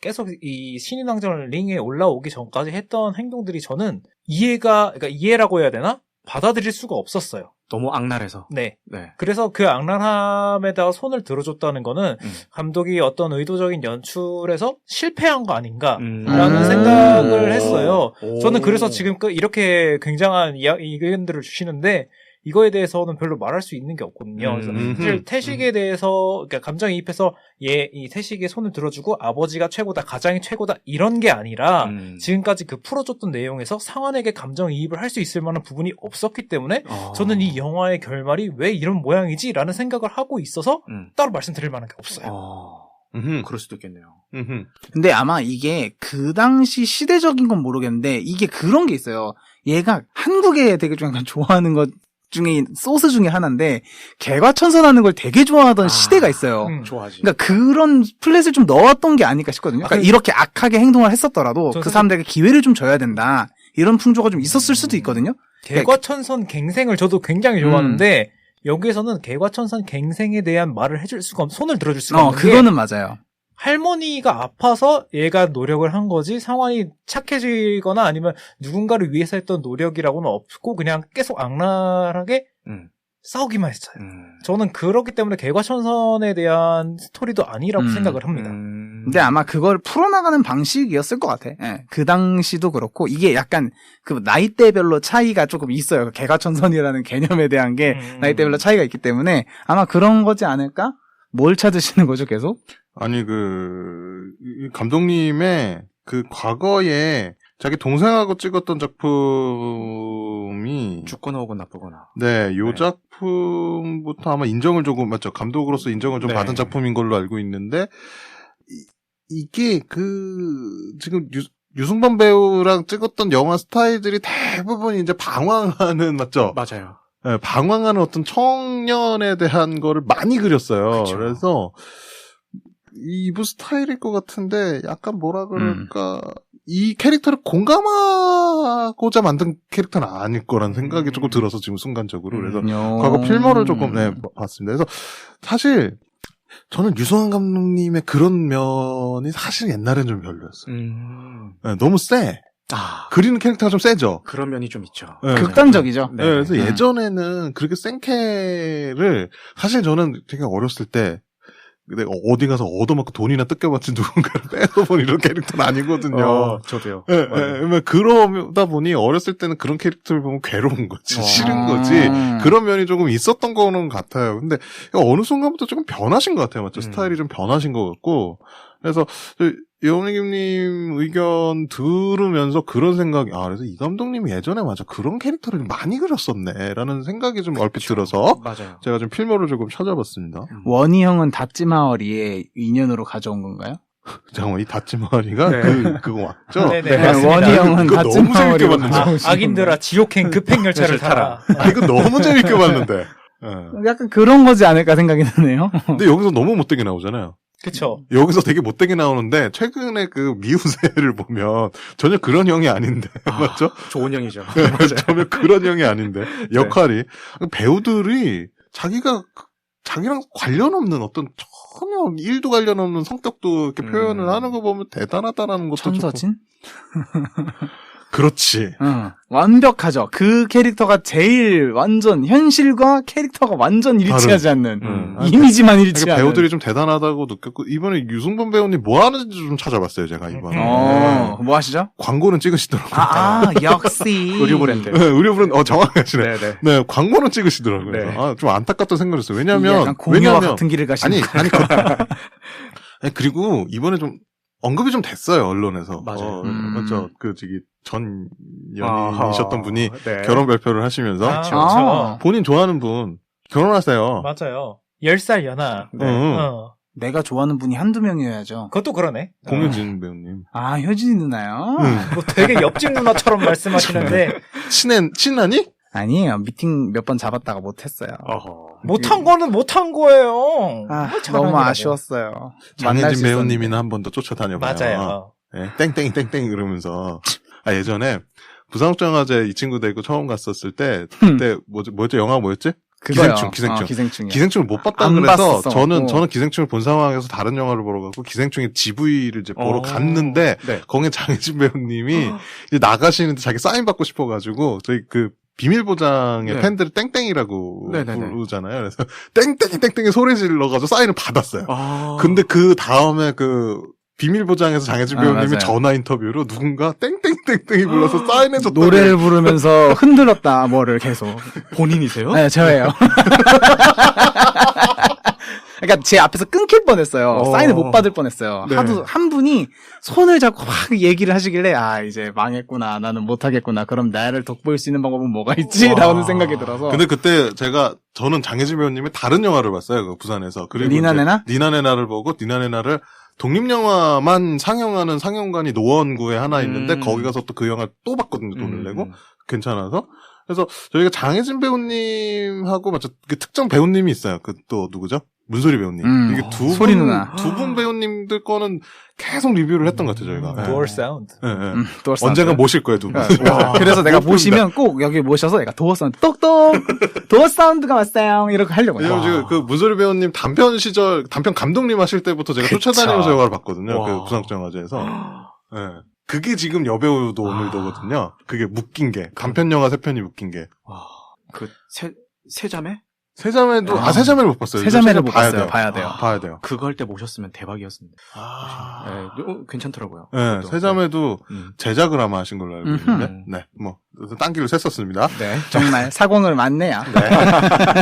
계속 이 신인왕전 링에 올라오기 전까지 했던 행동들이 저는 그러니까 이해라고 해야 되나? 받아들일 수가 없었어요. 너무 악랄해서. 네. 네. 그래서 그 악랄함에다가 손을 들어줬다는 거는 감독이 어떤 의도적인 연출에서 실패한 거 아닌가라는 생각을 했어요. 저는 그래서 지금 이렇게 굉장한 의견들을 주시는데 이거에 대해서는 별로 말할 수 있는 게 없거든요. 그래서 사실 태식에 대해서 그러니까 감정이입해서 이 태식의 손을 들어주고 아버지가 최고다, 가장이 최고다 이런 게 아니라 지금까지 그 풀어줬던 내용에서 상환에게 감정이입을 할 수 있을 만한 부분이 없었기 때문에 저는 이 영화의 결말이 왜 이런 모양이지라는 생각을 하고 있어서 따로 말씀드릴 만한 게 없어요. 그럴 수도 있겠네요. 근데 아마 이게 그 당시 시대적인 건 모르겠는데 이게 그런 게 있어요. 얘가 한국에 되게 좀 약간 좋아하는 것 중에 소스 중에 하나인데 개과천선하는 걸 되게 좋아하던 시대가 있어요. 좋아하지. 그러니까 그런 플랫을 좀 넣었던 게 아닐까 싶거든요. 그러니까 이렇게 악하게 행동을 했었더라도 그 사람들에게 기회를 좀 줘야 된다. 이런 풍조가 좀 있었을 수도 있거든요. 개과천선 갱생을 저도 굉장히 좋아하는데 여기에서는 개과천선 갱생에 대한 말을 해줄 수가 손을 들어줄 수가 없는 게 그거는 맞아요. 할머니가 아파서 얘가 노력을 한 거지 상황이 착해지거나 아니면 누군가를 위해서 했던 노력이라고는 없고 그냥 계속 악랄하게 싸우기만 했어요. 저는 그렇기 때문에 개과천선에 대한 스토리도 아니라고 생각을 합니다. 근데 아마 그걸 풀어나가는 방식이었을 것 같아. 예, 그 당시도 그렇고 이게 약간 그 나이대별로 차이가 조금 있어요. 개과천선이라는 개념에 대한 게 나이대별로 차이가 있기 때문에 아마 그런 거지 않을까? 뭘 찾으시는 거죠, 계속? 아니, 이 감독님의 그 과거에 자기 동생하고 찍었던 작품이 죽거나 혹은 나쁘거나. 네, 요 작품부터 아마 인정을 조금 맞죠. 감독으로서 인정을 좀 받은 작품인 걸로 알고 있는데 이게 지금 유승범 배우랑 찍었던 영화 스타일들이 대부분 이제 방황하는 맞죠? 맞아요. 네, 방황하는 어떤 청년에 대한 거를 많이 그렸어요. 그쵸. 그래서 이부 스타일일 것 같은데 약간 뭐라 그럴까 이 캐릭터를 공감하고자 만든 캐릭터는 아닐 거란 생각이 조금 들어서 지금 순간적으로 그래서 과거 필모를 조금 봤습니다. 그래서 사실 저는 유승환 감독님의 그런 면이 사실 옛날엔 좀 별로였어요. 네, 너무 세. 그리는 캐릭터가 좀 세죠. 그런 면이 좀 있죠. 네. 극단적이죠. 네, 그래서 예전에는 그렇게 센 캐를 사실 저는 되게 어렸을 때 내가 어디 가서 얻어먹고 돈이나 뜯겨봤지 누군가를 뺏어본 이런 캐릭터는 아니거든요. 저도요. 예, 그러다 보니 어렸을 때는 그런 캐릭터를 보면 괴로운 거지, 싫은 거지, 그런 면이 조금 있었던 거는 같아요. 근데 어느 순간부터 조금 변하신 것 같아요. 맞죠? 스타일이 좀 변하신 것 같고. 그래서 여운님님 의견 들으면서 그런 생각이 그래서 이 감독님이 예전에 맞아 그런 캐릭터를 많이 그렸었네라는 생각이 좀 얼핏 들어서 맞아요. 제가 좀 필모를 조금 찾아봤습니다. 원희 형은 다찌마을이의 인연으로 가져온 건가요? 잠깐만 이 다찌마을이가 그거 맞죠? 네네. 원희 형은 그거 너무 재밌게 다찌마을이로 봤는데. 악인들아 지옥행 급행열차를 타라. 이거 너무 재밌게 봤는데. 약간 그런 거지 않을까 생각이 드네요. 근데 여기서 너무 못되게 나오잖아요. 그쵸. 여기서 되게 못되게 나오는데 최근에 그 미우새를 보면 전혀 그런 형이 아닌데 맞죠? 좋은 형이죠. 전혀 그런 형이 아닌데 역할이 배우들이 자기랑 관련 없는 어떤 전혀 일도 관련 없는 성격도 이렇게 표현을 하는 거 보면 대단하다라는 것도 천서진? 그렇지. 완벽하죠. 그 캐릭터가 제일 완전 현실과 캐릭터가 완전 일치하지 않는 이미지만 일치하는. 배우들이 좀 대단하다고 느꼈고 이번에 유승범 배우님 뭐 하는지 좀 찾아봤어요 제가 이번에. 뭐 하시죠? 광고는 찍으시더라고요. 역시 의류 브랜드. 네, 의류 브랜드 정확하시네. 네네. 네, 광고는 찍으시더라고요. 네. 그래서 좀 안타깝다 생각했어요. 약간 공유와 같은 길을 가시는 아니 그리고 이번에 좀 언급이 좀 됐어요 언론에서. 맞아요. 맞죠. 전 연인이셨던 분이 네. 결혼 발표를 하시면서 그렇죠. 본인 좋아하는 분 결혼하세요. 맞아요. 10살 연하. 네. 내가 좋아하는 분이 한두 명이어야죠. 그것도 그러네. 공효진 배우님. 효진이 누나요? 뭐 되게 옆집 누나처럼 말씀하시는데 친하니? 아니에요. 미팅 몇 번 잡았다가 못했어요. 못한 거는 못한 거예요. 너무 아쉬웠어요. 장혜진 배우님이나 한 번 더 쫓아다녀봐요. 맞아요. 네, 땡땡땡땡 이러면서 예전에 부산국제영화제 이 친구 데리고 처음 갔었을 때 그때 뭐였죠? 영화 뭐였지? 그거요. 기생충. 기생충이요. 기생충을 못 봤다 안 그래서 봤었어. 저는 기생충을 본 상황에서 다른 영화를 보러 가고 기생충의 GV를 이제 보러 갔는데 네. 거기에 장혜진 배우님이 이제 나가시는데 자기 사인 받고 싶어가지고 저희 그 비밀 보장의 네. 팬들을 땡땡이라고 네네네. 부르잖아요. 그래서 땡땡이 소리 질러가지고 사인을 받았어요. 근데 그 다음에 비밀 보장에서 장혜진 배우님이 맞아요. 전화 인터뷰로 누군가 땡땡땡땡이 불러서 사인해줬다고 노래를 부르면서 흔들었다 뭐를 계속. 본인이세요? 네, 저예요. 그러니까 제 앞에서 끊길 뻔했어요. 사인을 못 받을 뻔했어요. 네. 하도 한 분이 손을 잡고 막 얘기를 하시길래 이제 망했구나. 나는 못하겠구나. 그럼 나를 돋보일 수 있는 방법은 뭐가 있지? 라는 생각이 들어서. 근데 그때 저는 장혜진 배우님의 다른 영화를 봤어요. 그 부산에서. 그리고 니나네나? 니나네나를 보고 니나네나를 독립영화만 상영하는 상영관이 노원구에 하나 있는데 거기 가서 또 그 영화 또 봤거든요. 돈을 내고. 괜찮아서. 그래서 저희가 장혜진 배우님하고 맞죠? 그 특정 배우님이 있어요. 그 또 누구죠? 문소리 배우님. 이게 소리 누나. 두 분 배우님들 거는 계속 리뷰를 했던 것 같아요, 저희가. 도어 사운드. 예, 예. 도어 사운드. 언젠가 모실 거예요, 두 분. 그래서 내가 모시면 꼭 여기 모셔서 내가 도어 사운드 똑똑 도어 사운드가 왔어요 이렇게 하려고요. 왜냐면 지금 그 문소리 배우님 단편 시절, 단편 감독님 하실 때부터 제가 그쵸. 쫓아다니면서 영화를 봤거든요. 와. 그 부산국제영화제에서. 예. 그게 지금 여배우도 오늘도거든요. 그게 묶인 게. 단편 영화 3편이 묶인 게. 와, 세자매? 세자매도, 세자매를 못 봤어요. 세자매를 못 봐야 봤어요. 돼요. 봐야 돼요. 봐야 돼요. 그거 할 때 모셨으면 대박이었습니다. 괜찮더라고요. 네, 그것도. 세자매도 네. 제작을 아마 하신 걸로 알고 있는데, 음흠. 네, 뭐, 딴 길로 샜었습니다. 네. 정말 사공을 맞네요.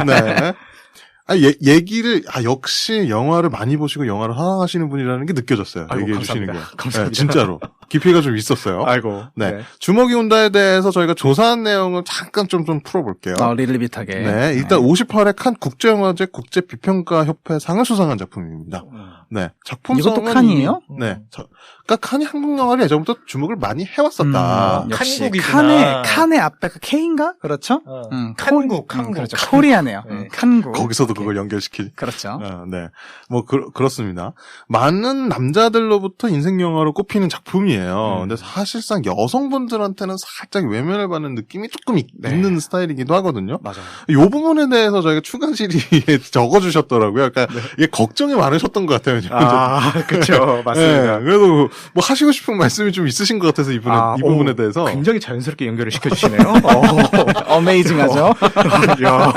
네. 얘기를, 역시 영화를 많이 보시고 영화를 사랑하시는 분이라는 게 느껴졌어요. 아이고, 얘기해 주시는 게. 감사합니다. 감사합니다. 네, 진짜로. 깊이가 좀 있었어요. 아이고. 네. 주먹이 온다에 대해서 저희가 조사한 내용을 잠깐 좀 풀어볼게요. 리틀비트하게. 네. 일단 58회 칸 국제영화제 국제비평가협회 상을 수상한 작품입니다. 네. 작품성은 이것도 칸이에요? 네. 그러니까 칸이 한국 영화를 예전부터 주목을 많이 해왔었다. 역시 칸국이구나. 칸의 앞에가 K인가? 그렇죠? 칸국. 그렇죠. 코리아네요. 네. 칸국. 거기서도 그걸 연결시키지. 그렇죠. 네. 뭐, 그렇습니다. 많은 남자들로부터 인생 영화로 꼽히는 작품이에요. 근데 사실상 여성분들한테는 살짝 외면을 받는 느낌이 조금 있는 스타일이기도 하거든요. 맞아요. 이 부분에 대해서 저희가 추가 질의에 적어주셨더라고요. 그러니까 이게 걱정이 많으셨던 것 같아요. 그렇죠. 맞습니다. 네, 그래도 뭐 하시고 싶은 말씀이 좀 있으신 것 같아서 이 부분에 대해서. 굉장히 자연스럽게 연결을 시켜주시네요. 어메이징하죠? 야,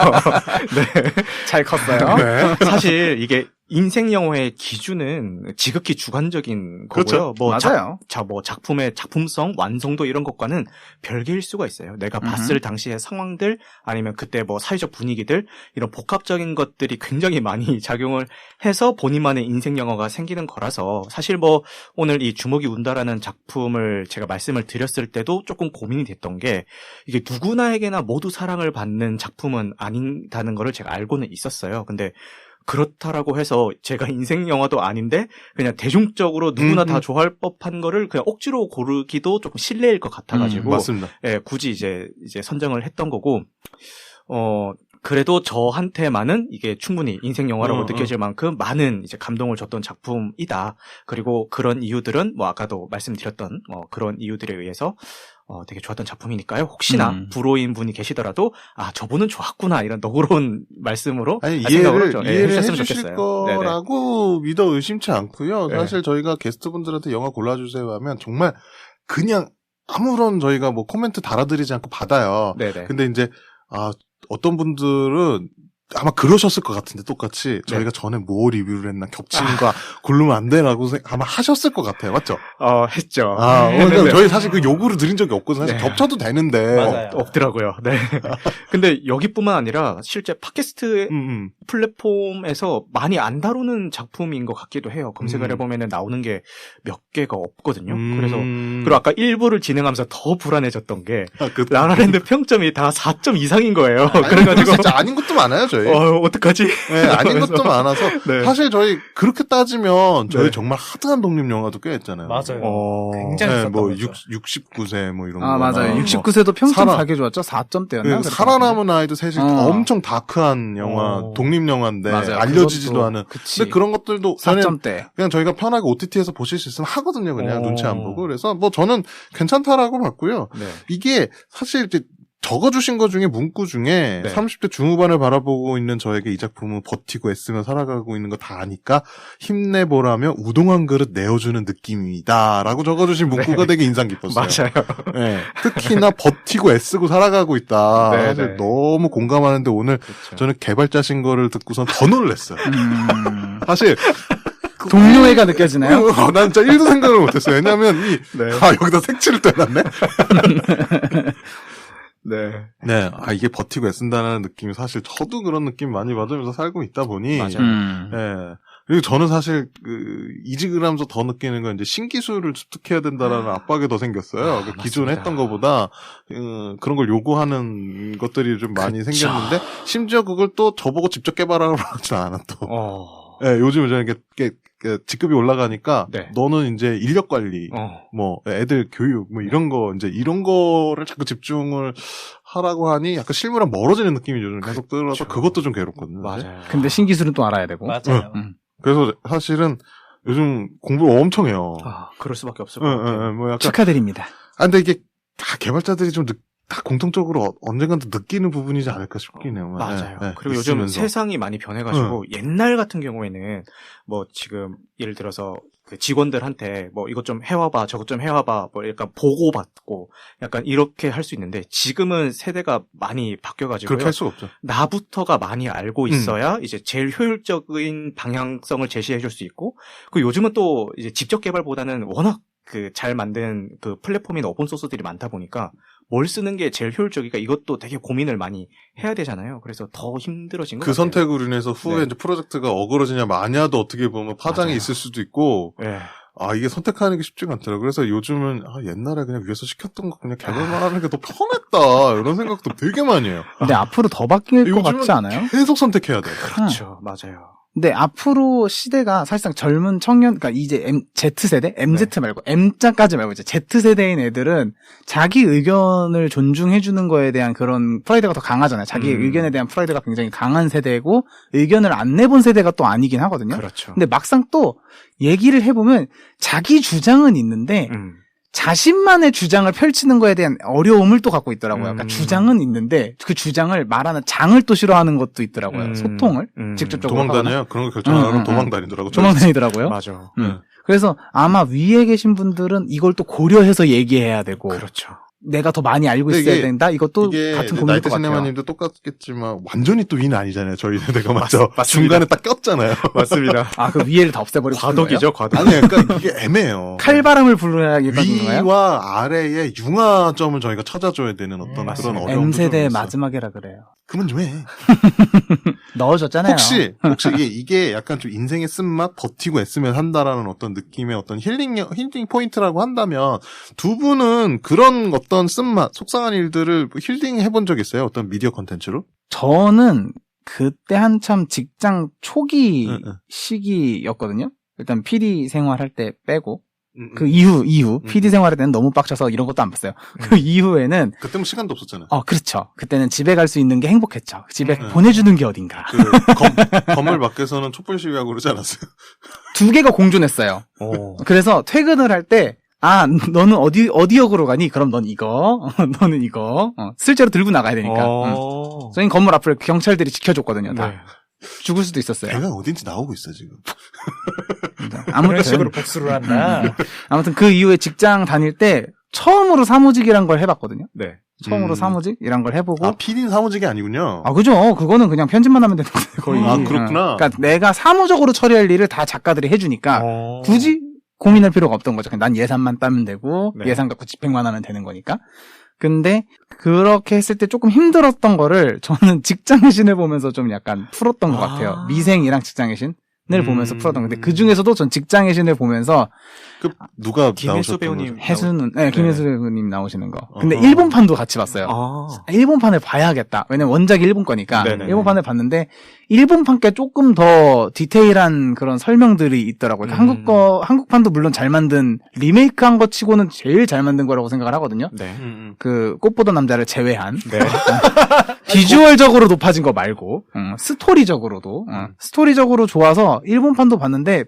네. 잘 컸어요. 네. 사실 이게 인생 영화의 기준은 지극히 주관적인 거고요. 그렇죠. 맞아요. 작품의 작품성, 완성도 이런 것과는 별개일 수가 있어요. 내가 봤을 당시의 상황들 아니면 그때 뭐 사회적 분위기들 이런 복합적인 것들이 굉장히 많이 작용을 해서 본인만의 인생 영화가 생기는 거라서 사실 뭐 오늘 이 주먹이 운다라는 작품을 제가 말씀을 드렸을 때도 조금 고민이 됐던 게 이게 누구나에게나 모두 사랑을 받는 작품은 아닌다는 거를 제가 알고는 있었어요. 근데 그렇다라고 해서 제가 인생 영화도 아닌데 그냥 대중적으로 누구나 다 좋아할 법한 거를 그냥 억지로 고르기도 조금 실례일 것 같아가지고 맞습니다. 예, 굳이 이제 선정을 했던 거고 그래도 저한테만은 이게 충분히 인생 영화라고 느껴질 만큼 많은 이제 감동을 줬던 작품이다. 그리고 그런 이유들은 뭐 아까도 말씀드렸던 그런 이유들에 의해서 되게 좋았던 작품이니까요. 혹시나 불호인 분이 계시더라도 저분은 좋았구나 이런 너그러운 말씀으로 이해를 해주셨으면 해주실 좋겠어요. 거라고 믿어 의심치 않고요. 네. 사실 저희가 게스트분들한테 영화 골라주세요 하면 정말 그냥 아무런 저희가 뭐 코멘트 달아드리지 않고 받아요. 네네. 근데 이제 어떤 분들은 아마 그러셨을 것 같은데 똑같이 저희가 전에 뭐 리뷰를 했나 겹치는 거 고르면 안 되라고 아마 하셨을 것 같아요. 맞죠? 했죠. 그러니까 저희 사실 그 요구를 드린 적이 없거든요. 사실 겹쳐도 되는데. 맞아요. 없더라고요. 네. 근데 여기뿐만 아니라 실제 팟캐스트 플랫폼에서 많이 안 다루는 작품인 것 같기도 해요. 검색을 해보면 나오는 게 몇 개가 없거든요. 그래서 그리고 아까 1부를 진행하면서 더 불안해졌던 게 라라랜드 평점이 다 4점 이상인 거예요. 그래가지고 진짜 아닌 것도 많아요, 저희. 어떡하지? 네, 아닌 것도 많아서 네. 사실 저희 그렇게 따지면 저희 네. 정말 하드한 독립 영화도 꽤 했잖아요. 맞아요. 굉장히 네, 썼던 뭐 거죠. 69세 뭐 이런 거. 맞아요. 69세도 평점 되게 좋았죠. 4점대였나? 살아남은 아이도 사실 엄청 다크한 영화, 독립 영화인데 맞아요. 알려지지도 그것도, 않은. 그치. 근데 그런 것들도 4점대. 그냥 저희가 편하게 OTT에서 보실 수 있으면 하거든요. 그냥 눈치 안 보고. 그래서 뭐 저는 괜찮다라고 봤고요. 네. 이게 사실 이제 적어주신 것 중에 문구 중에 30대 중후반을 바라보고 있는 저에게 이 작품은 버티고 애쓰며 살아가고 있는 거 다 아니까 힘내보라며 우동 한 그릇 내어주는 느낌이다 라고 적어주신 문구가 되게 인상 깊었어요. 맞아요. 네. 특히나 버티고 애쓰고 살아가고 있다. 사실 너무 공감하는데 오늘 저는 개발자신 거를 듣고선 더 놀랐어요. 사실 동료애가 느껴지나요? 난 진짜 1도 생각을 못했어요. 왜냐면 여기다 색칠을 떼놨네? 네. 이게 버티고 애쓴다는 느낌이 사실 저도 그런 느낌 많이 받으면서 살고 있다 보니. 맞아요. 네. 그리고 저는 사실 이직을 하면서 더 느끼는 건 이제 신기술을 습득해야 된다라는 압박이 더 생겼어요. 기존에 했던 것보다 그런 걸 요구하는 것들이 좀 많이 생겼는데 심지어 그걸 또 저보고 직접 개발하라고 하진 않아 또. 예, 요즘 이제 직급이 올라가니까 네. 너는 이제 인력 관리, 뭐 애들 교육 뭐 이런 거 이제 이런 거를 자꾸 집중을 하라고 하니 약간 실무랑 멀어지는 느낌이 요즘 계속 들어서 그것도 좀 괴롭거든요. 맞아요. 근데 신기술은 또 알아야 되고. 맞아요. 그래서 사실은 요즘 공부를 엄청 해요. 그럴 수밖에 없을 것 같아요. 뭐 약간 축하드립니다. 근데 이게 다 개발자들이 좀 다 공통적으로 언젠간 또 느끼는 부분이지 않을까 싶긴 해요. 맞아요. 네, 그리고 있으면서. 요즘 세상이 많이 변해가지고 옛날 같은 경우에는 뭐 지금 예를 들어서 그 직원들한테 뭐 이것 좀 해와봐, 저것 좀 해와봐, 뭐 약간 보고받고 약간 이렇게 할 수 있는데 지금은 세대가 많이 바뀌어가지고 그렇게 할 수가 없죠. 나부터가 많이 알고 있어야 이제 제일 효율적인 방향성을 제시해줄 수 있고, 그 요즘은 또 이제 직접 개발보다는 워낙 그 잘 만든 그 플랫폼이나 오픈 소스들이 많다 보니까 뭘 쓰는 게 제일 효율적일까 이것도 되게 고민을 많이 해야 되잖아요. 그래서 더 힘들어진 것 그 같아요. 선택으로 인해서 후에 네. 이제 프로젝트가 어그러지냐 마냐도 어떻게 보면 파장이 맞아요. 있을 수도 있고 네. 이게 선택하는 게 쉽지가 않더라고요. 그래서 요즘은 옛날에 그냥 위에서 시켰던 거 그냥 개발만 하는 게 더 편했다 이런 생각도 되게 많이 해요. 근데 앞으로 더 바뀔 것 요즘은 같지 않아요? 계속 선택해야 돼. 그렇죠. 맞아요. 근데 앞으로 시대가 사실상 젊은 청년, 그러니까 이제 Z세대? MZ 말고, M자까지 말고 이제 Z세대인 애들은 자기 의견을 존중해주는 거에 대한 그런 프라이드가 더 강하잖아요. 자기 의견에 대한 프라이드가 굉장히 강한 세대고, 의견을 안 내본 세대가 또 아니긴 하거든요. 그렇죠. 근데 막상 또 얘기를 해보면 자기 주장은 있는데, 자신만의 주장을 펼치는 거에 대한 어려움을 또 갖고 있더라고요. 그러니까 주장은 있는데 그 주장을 말하는 장을 또 싫어하는 것도 있더라고요. 소통을 직접적으로 도망다녀요. 그런 거 결정하라고 도망다니더라고. 도망다니더라고요. 맞아. 그래서 아마 위에 계신 분들은 이걸 또 고려해서 얘기해야 되고 그렇죠. 내가 더 많이 알고 있어야 된다. 이것도 같은 고민일 나이트 것 같아요. 시네마님도 똑같겠지만 완전히 또 위는 아니잖아요. 저희 세대가 맞죠? 맞습니다. 중간에 딱 꼈잖아요. 맞습니다. 그 위에를 다 없애버리고 과도기죠, 과도기. 아니, 그러니까 이게 애매해요. 칼바람을 불러야겠다는 거예요? 위와 아래의 융화점을 저희가 찾아줘야 되는 어떤 그런 어려움도 M세대의 좀 있어요. 마지막이라 그래요. 그만 좀 해. 넣어줬잖아요. 혹시 이게 약간 좀 인생의 쓴맛 버티고 애쓰면 한다라는 어떤 느낌의 어떤 힐링 포인트라고 한다면 두 분은 그런 어떤 쓴맛 속상한 일들을 힐링 해본 적 있어요? 어떤 미디어 컨텐츠로? 저는 그때 한참 직장 초기 응. 시기였거든요. 일단 PD 생활할 때 빼고 그 이후 PD 생활할 때는 너무 빡쳐서 이런 것도 안 봤어요. 그 이후에는 그때는 시간도 없었잖아요. 그렇죠. 그때는 집에 갈 수 있는 게 행복했죠. 집에 보내주는 게 어딘가. 건물 밖에서는 촛불 시위하고 그러지 않았어요? 두 개가 공존했어요. 그래서 퇴근을 할 때 너는 어디 역으로 가니? 그럼 넌 이거, 너는 이거. 실제로 들고 나가야 되니까. 저희 건물 앞을 경찰들이 지켜줬거든요. 다. 네. 죽을 수도 있었어요. 내가 어딘지 나오고 있어 지금. 그런 식으로 복수를 한다. 아무튼 그 이후에 직장 다닐 때 처음으로 사무직이란 걸 해봤거든요. 네. 처음으로 사무직이란 걸 해보고. PD는 사무직이 아니군요. 그죠. 그거는 그냥 편집만 하면 되는 거예요, 거의. 그렇구나. 그러니까 내가 사무적으로 처리할 일을 다 작가들이 해주니까 굳이 고민할 필요가 없던 거죠. 난 예산만 따면 되고 예산 갖고 집행만 하면 되는 거니까. 근데 그렇게 했을 때 조금 힘들었던 거를 저는 직장의 신을 보면서 좀 약간 풀었던 것 같아요. 미생이랑 직장의 신을 보면서 풀었던 건데 그 중에서도 전 직장의 신을 보면서 누가 김혜수 나오셨던 배우님 거죠? 해수는 김혜수 배우님 나오시는 거. 근데 일본판도 같이 봤어요. 일본판을 봐야겠다. 왜냐면 원작이 일본 거니까 네네. 일본판을 봤는데 일본판 게 조금 더 디테일한 그런 설명들이 있더라고요. 한국판도 물론 잘 만든 리메이크한 거 치고는 제일 잘 만든 거라고 생각을 하거든요. 네. 그 꽃보다 남자를 제외한 비주얼적으로 높아진 거 말고 스토리적으로도 스토리적으로 좋아서 일본판도 봤는데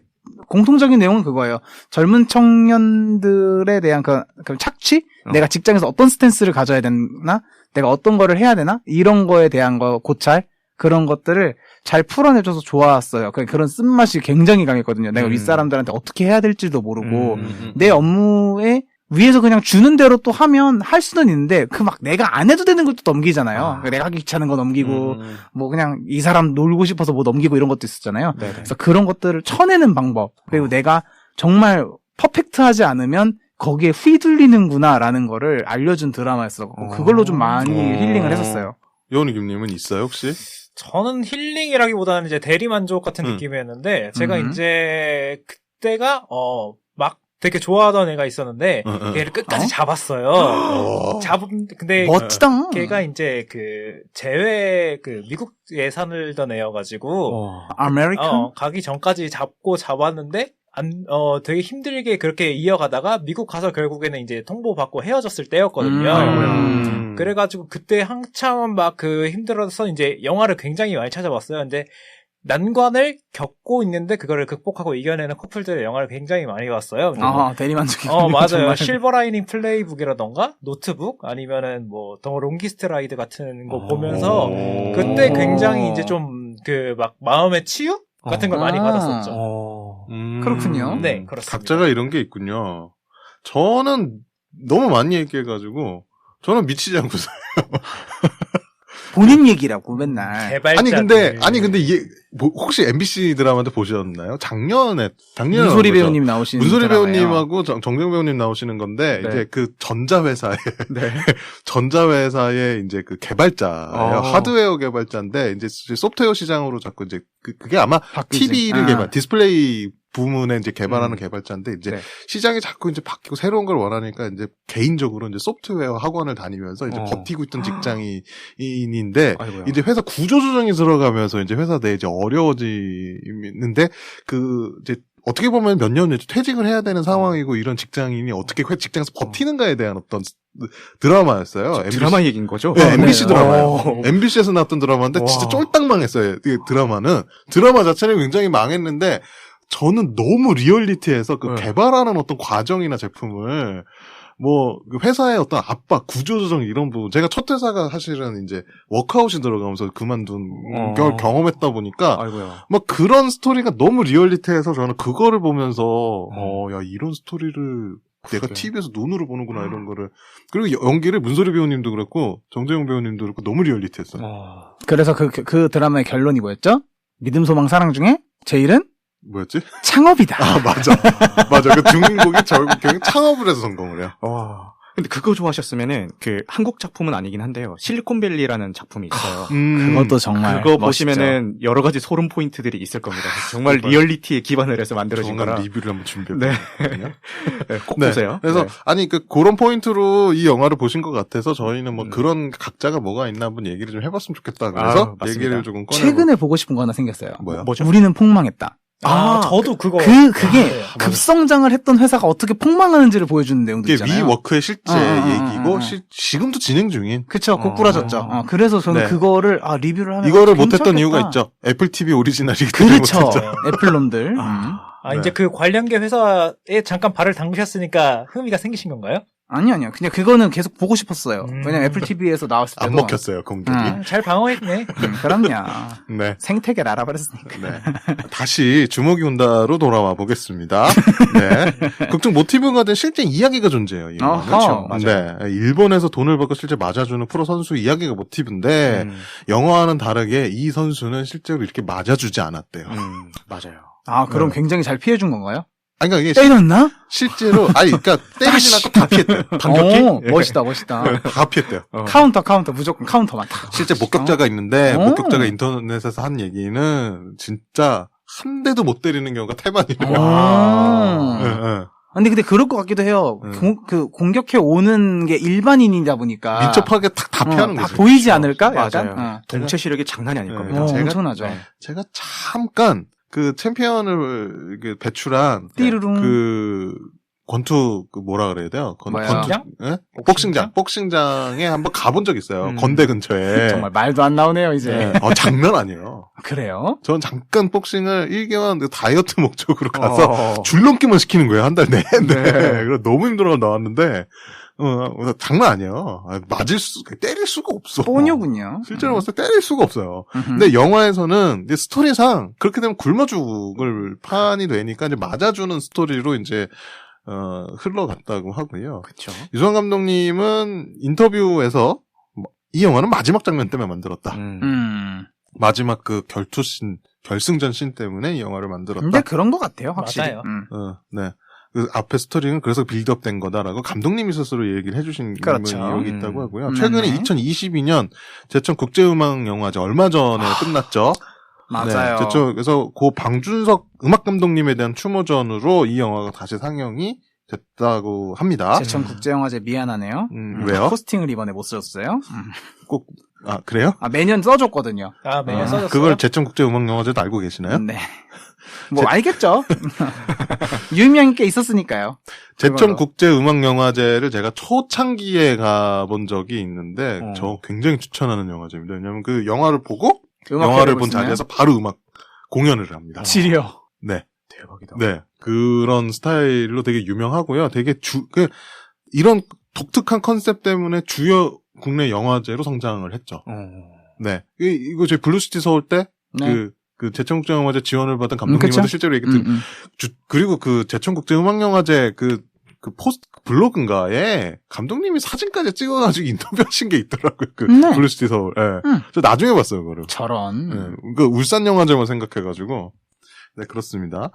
공통적인 내용은 그거예요. 젊은 청년들에 대한 그 착취? 내가 직장에서 어떤 스탠스를 가져야 되나? 내가 어떤 거를 해야 되나? 이런 거에 대한 고찰? 그런 것들을 잘 풀어내줘서 좋았어요. 그런 쓴맛이 굉장히 강했거든요. 내가 윗사람들한테 어떻게 해야 될지도 모르고 내 업무에 위에서 그냥 주는 대로 또 하면 할 수는 있는데 내가 안 해도 되는 것도 넘기잖아요. 내가 하기 귀찮은 거 넘기고 뭐 그냥 이 사람 놀고 싶어서 뭐 넘기고 이런 것도 있었잖아요. 네네. 그래서 그런 것들을 쳐내는 방법 그리고 내가 정말 퍼펙트하지 않으면 거기에 휘둘리는구나라는 거를 알려준 드라마였어. 그걸로 좀 많이 힐링을 했었어요. 여운이 김님은 있어요 혹시? 저는 힐링이라기보다는 이제 대리만족 같은 느낌이었는데 제가 이제 그때가 막 되게 좋아하던 애가 있었는데 걔를 끝까지 잡았어요. 근데 멋지다. 걔가 이제 그 제외 그 미국에 살던 애여가지고 아메리칸? 가기 전까지 잡았는데 되게 힘들게 그렇게 이어가다가 미국 가서 결국에는 이제 통보받고 헤어졌을 때였거든요. 그래가지고 그때 한참 막 그 힘들어서 이제 영화를 굉장히 많이 찾아봤어요. 근데 난관을 겪고 있는데 그거를 극복하고 이겨내는 커플들의 영화를 굉장히 많이 봤어요. 대리만족이. 맞아요. 정말. 실버라이닝 플레이북이라던가 노트북 아니면은 뭐 더 롱기스트 라이드 같은 거 보면서 그때 굉장히 이제 좀 그 막 마음의 치유 같은 걸 많이 받았었죠. 그렇군요. 네, 그렇습니다. 각자가 이런 게 있군요. 저는 너무 많이 얘기해가지고 저는 미치지 않고 있어요. 본인 얘기라고 맨날. 개발자들. 아니 근데 이게 혹시 MBC 드라마도 보셨나요? 작년에 문소리 배우님 나오시는 문소리 드라마예요. 배우님하고 정정 배우님 나오시는 건데 네. 이제 그 전자회사에 네. 전자회사의 이제 그 개발자예요. 하드웨어 개발자인데 이제 소프트웨어 시장으로 자꾸 이제 그게 아마 바뀌지. TV를 개발, 디스플레이 부문에 이제 개발하는 개발자인데 이제 네. 시장이 자꾸 이제 바뀌고 새로운 걸 원하니까 이제 개인적으로 이제 소프트웨어 학원을 다니면서 이제 버티고 있던 직장인인데 아이고야. 이제 회사 구조 조정이 들어가면서 이제 회사 내에 이제 어려워지는데 그 이제 어떻게 보면 몇 년 이제 퇴직을 해야 되는 상황이고 이런 직장인이 어떻게 직장에서 버티는가에 대한 어떤 드라마였어요. 드라마 얘기인 거죠? 네, MBC 드라마예요. 오. MBC에서 나왔던 드라마인데 와. 진짜 쫄딱 망했어요. 이 드라마는 드라마 자체는 굉장히 망했는데 저는 너무 리얼리티해서 그 네. 개발하는 어떤 과정이나 제품을 뭐 회사의 어떤 압박, 구조조정 이런 부분 제가 첫 회사가 사실은 이제 워크아웃이 들어가면서 그만둔 걸 경험했다 보니까 아이고야. 막 그런 스토리가 너무 리얼리티해서 저는 그거를 보면서 야 이런 스토리를 내가 그래. TV에서 눈으로 보는구나 이런 거를 그리고 연기를 문소리 배우님도 그렇고 정재용 배우님도 그렇고 너무 리얼리티했어요. 그래서 그 드라마의 결론이 뭐였죠? 믿음, 소망, 사랑 중에 제일은 뭐였지? 창업이다. 아 맞아. 그 주인공이 결국 창업을 해서 성공을 해요. 근데 그거 좋아하셨으면은 그 한국 작품은 아니긴 한데요. 실리콘밸리라는 작품이 있어요. 그것도 정말 그거 멋있죠. 보시면은 여러 가지 소름 포인트들이 있을 겁니다. 정말 리얼리티에 기반을 해서 만들어진 조만간 거라. 리뷰를 한번 준비해볼게요. 네, 꼭 네. 보세요. 그래서 네. 아니 그런 포인트로 이 영화를 보신 것 같아서 저희는 뭐 그런 각자가 뭐가 있나 한번 얘기를 좀 해봤으면 좋겠다. 그래서 맞습니다. 얘기를 조금 꺼내. 최근에 보고 싶은 거 하나 생겼어요. 뭐요? 뭐죠? 우리는 폭망했다. 저도 그거. 그게 급성장을 했던 회사가 어떻게 폭망하는지를 보여주는 내용도 이게 있잖아요. 위워크의 실제 얘기고 지금도 진행 중인. 그쵸, 고꾸라졌죠. 그래서 저는 네. 그거를 리뷰를 하면 이거를 괜찮겠다. 못했던 이유가 있죠. 애플 TV 오리지널이기 때문에 그렇죠. 못했죠. 애플놈들. 네. 이제 그 관련계 회사에 잠깐 발을 담그셨으니까 흥미가 생기신 건가요? 아니요. 그냥 그거는 계속 보고 싶었어요. 왜냐면 애플 TV에서 나왔을 때도 안 먹혔어요 공격이. 잘 방어했네. 그럼요. 네. 생태계를 알아버렸으니까. 네. 다시 주먹이 온다로 돌아와 보겠습니다. 네. 극중 모티브가 된 실제 이야기가 존재해요. 이 영화는. 그렇죠. 맞아요. 네. 일본에서 돈을 받고 실제 맞아주는 프로 선수 이야기가 모티브인데 영화와는 다르게 이 선수는 실제로 이렇게 맞아주지 않았대요. 맞아요. 그럼 네. 굉장히 잘 피해준 건가요? 아니, 그러니까 이게 때렸나? 실제로 그러니까 때리진 않고 다 피했대요. 반격기? 멋있다. 다 피했대요. 카운터, 무조건 카운터만. 실제 목격자가 있는데 오. 목격자가 인터넷에서 한 얘기는 진짜 한 대도 못 때리는 경우가 태반이래요. 네, 네. 근데 그럴 것 같기도 해요. 공격해 오는 게 일반인이다 보니까. 민첩하게 다 피하는 다 거죠. 보이지 않을까? 약간? 맞아요. 동체 시력이 장난이 아닐 네. 겁니다. 엄청나죠. 제가 잠깐 그 챔피언을 배출한 띠루룽. 그 권투 뭐라 그래야 돼요? 뭐야? 권투 예? 복싱장에 한번 가본 적 있어요. 건대 근처에. 정말 말도 안 나오네요, 이제. 네. 장난 아니에요. 그래요? 전 잠깐 복싱을 1개월 다이어트 목적으로 가서 줄넘기만 시키는 거예요. 한 달 내내. 그래서 너무 힘들어 나왔는데 장난 아니에요. 때릴 수가 없어. 뽀뇨군요. 실제로 봤을 때 때릴 수가 없어요. 근데 영화에서는 이제 스토리상 그렇게 되면 굶어 죽을 판이 되니까 이제 맞아주는 스토리로 이제 흘러갔다고 하고요. 그렇죠. 유승환 감독님은 인터뷰에서 이 영화는 마지막 장면 때문에 만들었다. 마지막 그 결승전 씬 때문에 이 영화를 만들었다. 근데 그런 것 같아요, 확실히. 맞아요. 네. 그 앞에 스토리는 그래서 빌드업된 거다라고 감독님이 스스로 얘기를 해주신 그렇죠. 여기 있다고 하고요. 최근에 2022년 제천 국제음악영화제 얼마 전에 끝났죠. 맞아요. 네, 그래서 고 방준석 음악 감독님에 대한 추모전으로 이 영화가 다시 상영이 됐다고 합니다. 제천국제영화제 미안하네요. 왜요? 포스팅을 이번에 못 썼어요. 그래요? 매년 써줬거든요. 매년 써줬어요? 그걸 제천국제음악영화제도 알고 계시나요? 네. 뭐 알겠죠. 유명한 게 있었으니까요. 제천국제음악영화제를 제가 초창기에 가본 적이 있는데 저 굉장히 추천하는 영화제입니다. 왜냐하면 그 영화를 보고 영화를 본 자리에서 바로 음악 공연을 합니다. 지려. 네. 대박이다. 네. 그런 스타일로 되게 유명하고요. 되게 이런 독특한 컨셉 때문에 주요 국내 영화제로 성장을 했죠. 네. 이거 저희 블루시티 서울 때 그 제천국제영화제 지원을 받은 감독님한테 실제로 얘기 그리고 그 제천국제음악영화제 그 블로그인가에 감독님이 사진까지 찍어가지고 인터뷰하신 게 있더라고요. 블루시티 서울. 예. 저 나중에 봤어요, 그거를. 저런. 예. 그 울산 영화제만 생각해가지고. 네, 그렇습니다.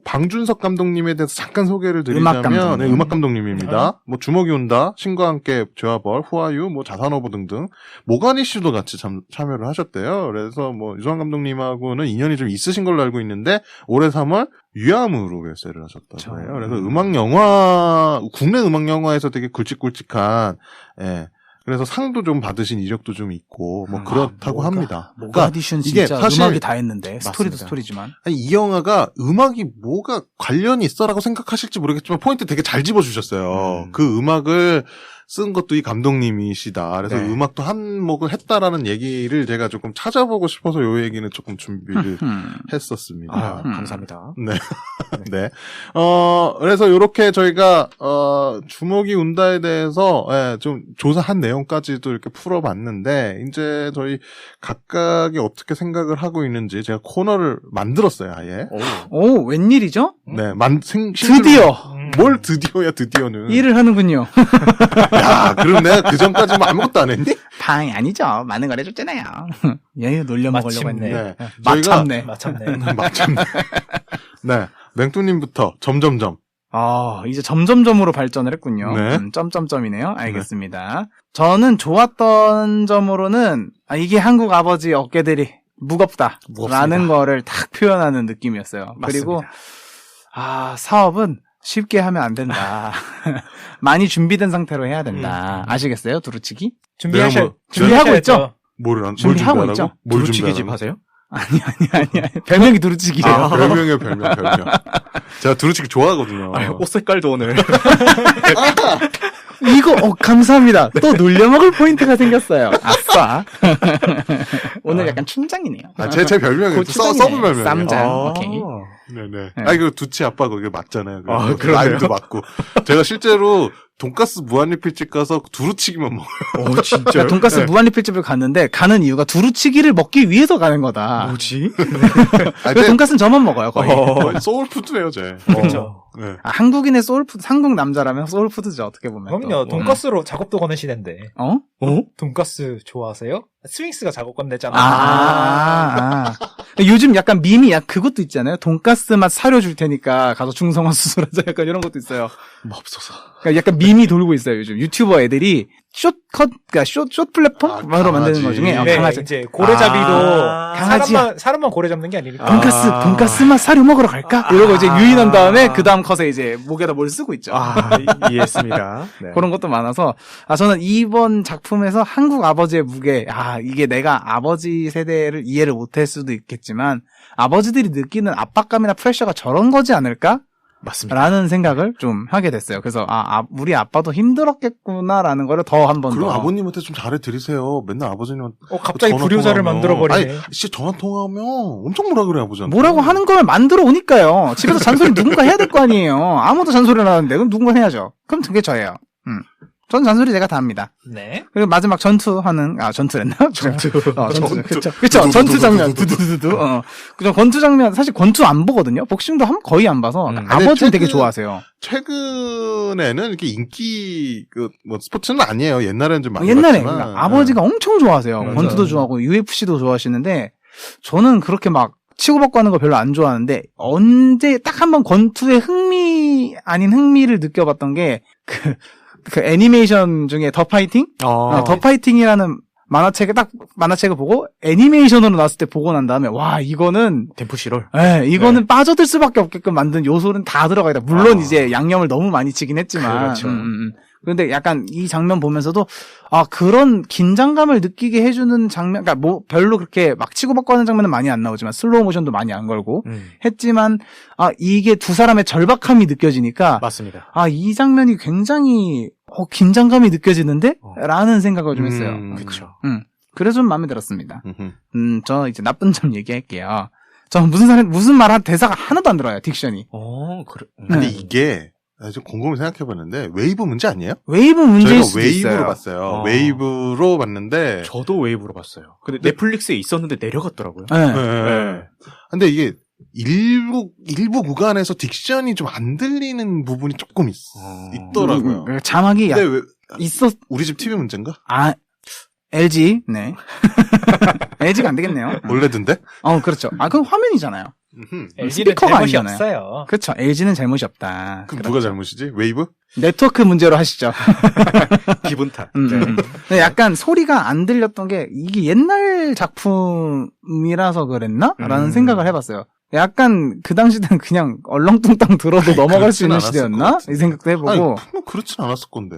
방준석 감독님에 대해서 잠깐 소개를 드리자면, 음악 감독님입니다. 뭐, 주먹이 온다, 신과 함께 죄와 벌, 후아유, 뭐, 자산어보 등등, 모가니슈도 같이 참여를 하셨대요. 그래서 뭐, 유성환 감독님하고는 인연이 좀 있으신 걸로 알고 있는데, 올해 3월, 위암으로 결세를 하셨다고 해요. 그래서 국내 음악영화에서 되게 굵직굵직한, 예. 그래서 상도 좀 받으신 이력도 좀 있고 뭐 그렇다고 합니다. 모가디슈는 이게 진짜 사실 음악이 다 했는데 스토리도 맞습니다. 스토리지만 이 영화가 음악이 뭐가 관련이 있어라고 생각하실지 모르겠지만 포인트 되게 잘 집어주셨어요. 그 음악을 쓴 것도 이 감독님이시다. 그래서 네. 음악도 한몫을 했다라는 얘기를 제가 조금 찾아보고 싶어서 요 얘기는 조금 준비를 했었습니다. 감사합니다. 네. 네. 그래서 요렇게 저희가, 주먹이 운다에 대해서, 예, 좀 조사한 내용까지도 이렇게 풀어봤는데, 이제 저희 각각이 어떻게 생각을 하고 있는지 제가 코너를 만들었어요, 아예. 오, 웬일이죠? 네, 드디어 뭘 드디어야, 드디어는. 일을 하는군요. 야, 그럼 내가 그 전까지 뭐 아무것도 안 했니? 방이 아니죠. 많은 걸 해줬잖아요. 얘 놀려 먹으려고 마침내. 했네. 네. 마침내. 마침내. 네. 맹뚜님부터 점점점. 이제 점점점으로 발전을 했군요. 네. 점점점이네요. 알겠습니다. 저는 좋았던 점으로는 이게 한국 아버지 어깨들이 무겁다라는 거를 딱 표현하는 느낌이었어요. 맞습니다. 그리고 사업은 쉽게 하면 안 된다. 많이 준비된 상태로 해야 된다. 아시겠어요? 두루치기? 준비하고 있죠? 뭘 준비하고 준비하라고? 있죠? 뭘 두루치기 집 준비하라고? 하세요? 아니. 별명이 두루치기예요. 별명이에요, 별명. 제가 두루치기 좋아하거든요. 옷 색깔도 오늘. 이거 감사합니다. 또 놀려먹을 포인트가 생겼어요. 아싸. 오늘 약간 춘장이네요. 제 별명이에요. 서브 별명이에요. 쌈장. 오케이. 네네. 그 두치 아빠 그게 맞잖아요. 그러네요. 라임도 맞고. 제가 실제로 돈가스 무한리필집 가서 두루치기만 먹어요. 진짜요? 그러니까 돈가스 무한리필집을 갔는데 가는 이유가 두루치기를 먹기 위해서 가는 거다. 뭐지? 그래서 돈가스는 저만 먹어요, 거의. 소울푸드예요, 제. 그렇죠. 네. 한국인의 소울푸드, 한국 남자라면 소울푸드죠, 어떻게 보면. 그럼요. 돈가스로 작업도 거내시는데. 돈가스 좋아하세요? 스윙스가 작업 건네잖아. 요즘 약간 밈이 그것도 있잖아요. 돈가스 맛 사료 줄 테니까 가서 중성화 수술하자. 약간 이런 것도 있어요. 맙소사. 그러니까 약간 밈이 돌고 있어요, 요즘. 유튜버 애들이 그러니까 숏 플랫폼으로 만드는 거 중에 네, 강아지. 이제 고래잡이도 강아지야. 사람만 고래 잡는 게 아닙니까? 돈가스 맛 사료 먹으러 갈까? 이러고 이제 유인한 다음에 그 다음 컷에 이제 목에다 뭘 쓰고 있죠. 이해했습니다. 네. 그런 것도 많아서 저는 이번 작품에서 한국 아버지의 무게 이게 내가 아버지 세대를 이해를 못할 수도 있겠지만 아버지들이 느끼는 압박감이나 프레셔가 저런 거지 않을까? 맞습니다. 라는 생각을 좀 하게 됐어요. 그래서 우리 아빠도 힘들었겠구나라는 거를 더 한 번 더. 그럼 아버님한테 좀 잘해드리세요. 맨날 아버지님한테. 갑자기 전화 불효자를 통화하면. 만들어버리네. 아니, 진짜 전화 통화하면 엄청 뭐라 그래, 아버지한테. 뭐라고 하는 걸 만들어 오니까요. 집에서 잔소리 누군가 해야 될 거 아니에요. 아무도 잔소리를 안 하는데 그럼 누군가 해야죠. 그럼 그게 저예요. 전 잔소리 제가 다 합니다. 네. 그리고 마지막 전투하는 전투랬나? 전투. 그쵸. 전투 장면. 두두두두. 그죠. 권투 장면 사실 권투 안 보거든요. 복싱도 거의 안 봐서 아버지는 되게 좋아하세요. 최근에는 이렇게 인기 스포츠는 아니에요. 옛날에는 좀 많이 옛날에 봤지만. 그러니까 아버지가 엄청 좋아하세요. 맞아요. 권투도 좋아하고 UFC도 좋아하시는데 저는 그렇게 막 치고받고 하는 거 별로 안 좋아하는데 언제 딱 한 번 권투의 흥미 아닌 흥미를 느껴봤던 게 그 애니메이션 중에 더 파이팅? 더 파이팅이라는 만화책을 보고 애니메이션으로 나왔을 때 보고 난 다음에 와 이거는 덴푸시롤. 이거는 빠져들 수밖에 없게끔 만든 요소는 다 들어가 있다. 물론 이제 양념을 너무 많이 치긴 했지만. 그렇죠. 그런데 약간 이 장면 보면서도 그런 긴장감을 느끼게 해주는 장면, 그러니까 뭐 별로 그렇게 막 치고받고 하는 장면은 많이 안 나오지만 슬로우 모션도 많이 안 걸고 했지만 이게 두 사람의 절박함이 느껴지니까 맞습니다. 이 장면이 굉장히 긴장감이 느껴지는데? 라는 생각을 좀 했어요. 그렇죠. 그래서 좀 마음에 들었습니다. 저 이제 나쁜 점 얘기할게요. 저 무슨 말 한 대사가 하나도 안 들어요, 딕션이. 그래. 근데 이게 좀 곰곰이 생각해봤는데 웨이브 문제 아니에요? 웨이브 문제일 저희가 수도 웨이브로 있어요. 봤어요. 웨이브로 봤는데 저도 웨이브로 봤어요. 근데 넷플릭스에 있었는데 내려갔더라고요. 네. 근데 이게 일부 구간에서 딕션이 좀 안 들리는 부분이 조금 있더라고요. 자막이 근데 왜 우리 집 TV 문제인가? LG, 네. LG가 안 되겠네요. 올레드인데? 그렇죠. 그건 화면이잖아요. LG는 스피커가 잘못이 아니잖아요. 없어요. 그렇죠. LG는 잘못이 없다. 그럼 그렇죠. 누가 잘못이지? 웨이브? 네트워크 문제로 하시죠. 기분 탓. 근데 약간 소리가 안 들렸던 게 이게 옛날 작품이라서 그랬나? 라는 생각을 해봤어요. 약간 그 당시 때는 그냥 얼렁뚱땅 들어도 넘어갈 수 있는 시대였나? 이 생각도 해보고. 분명 그렇진 않았을 건데.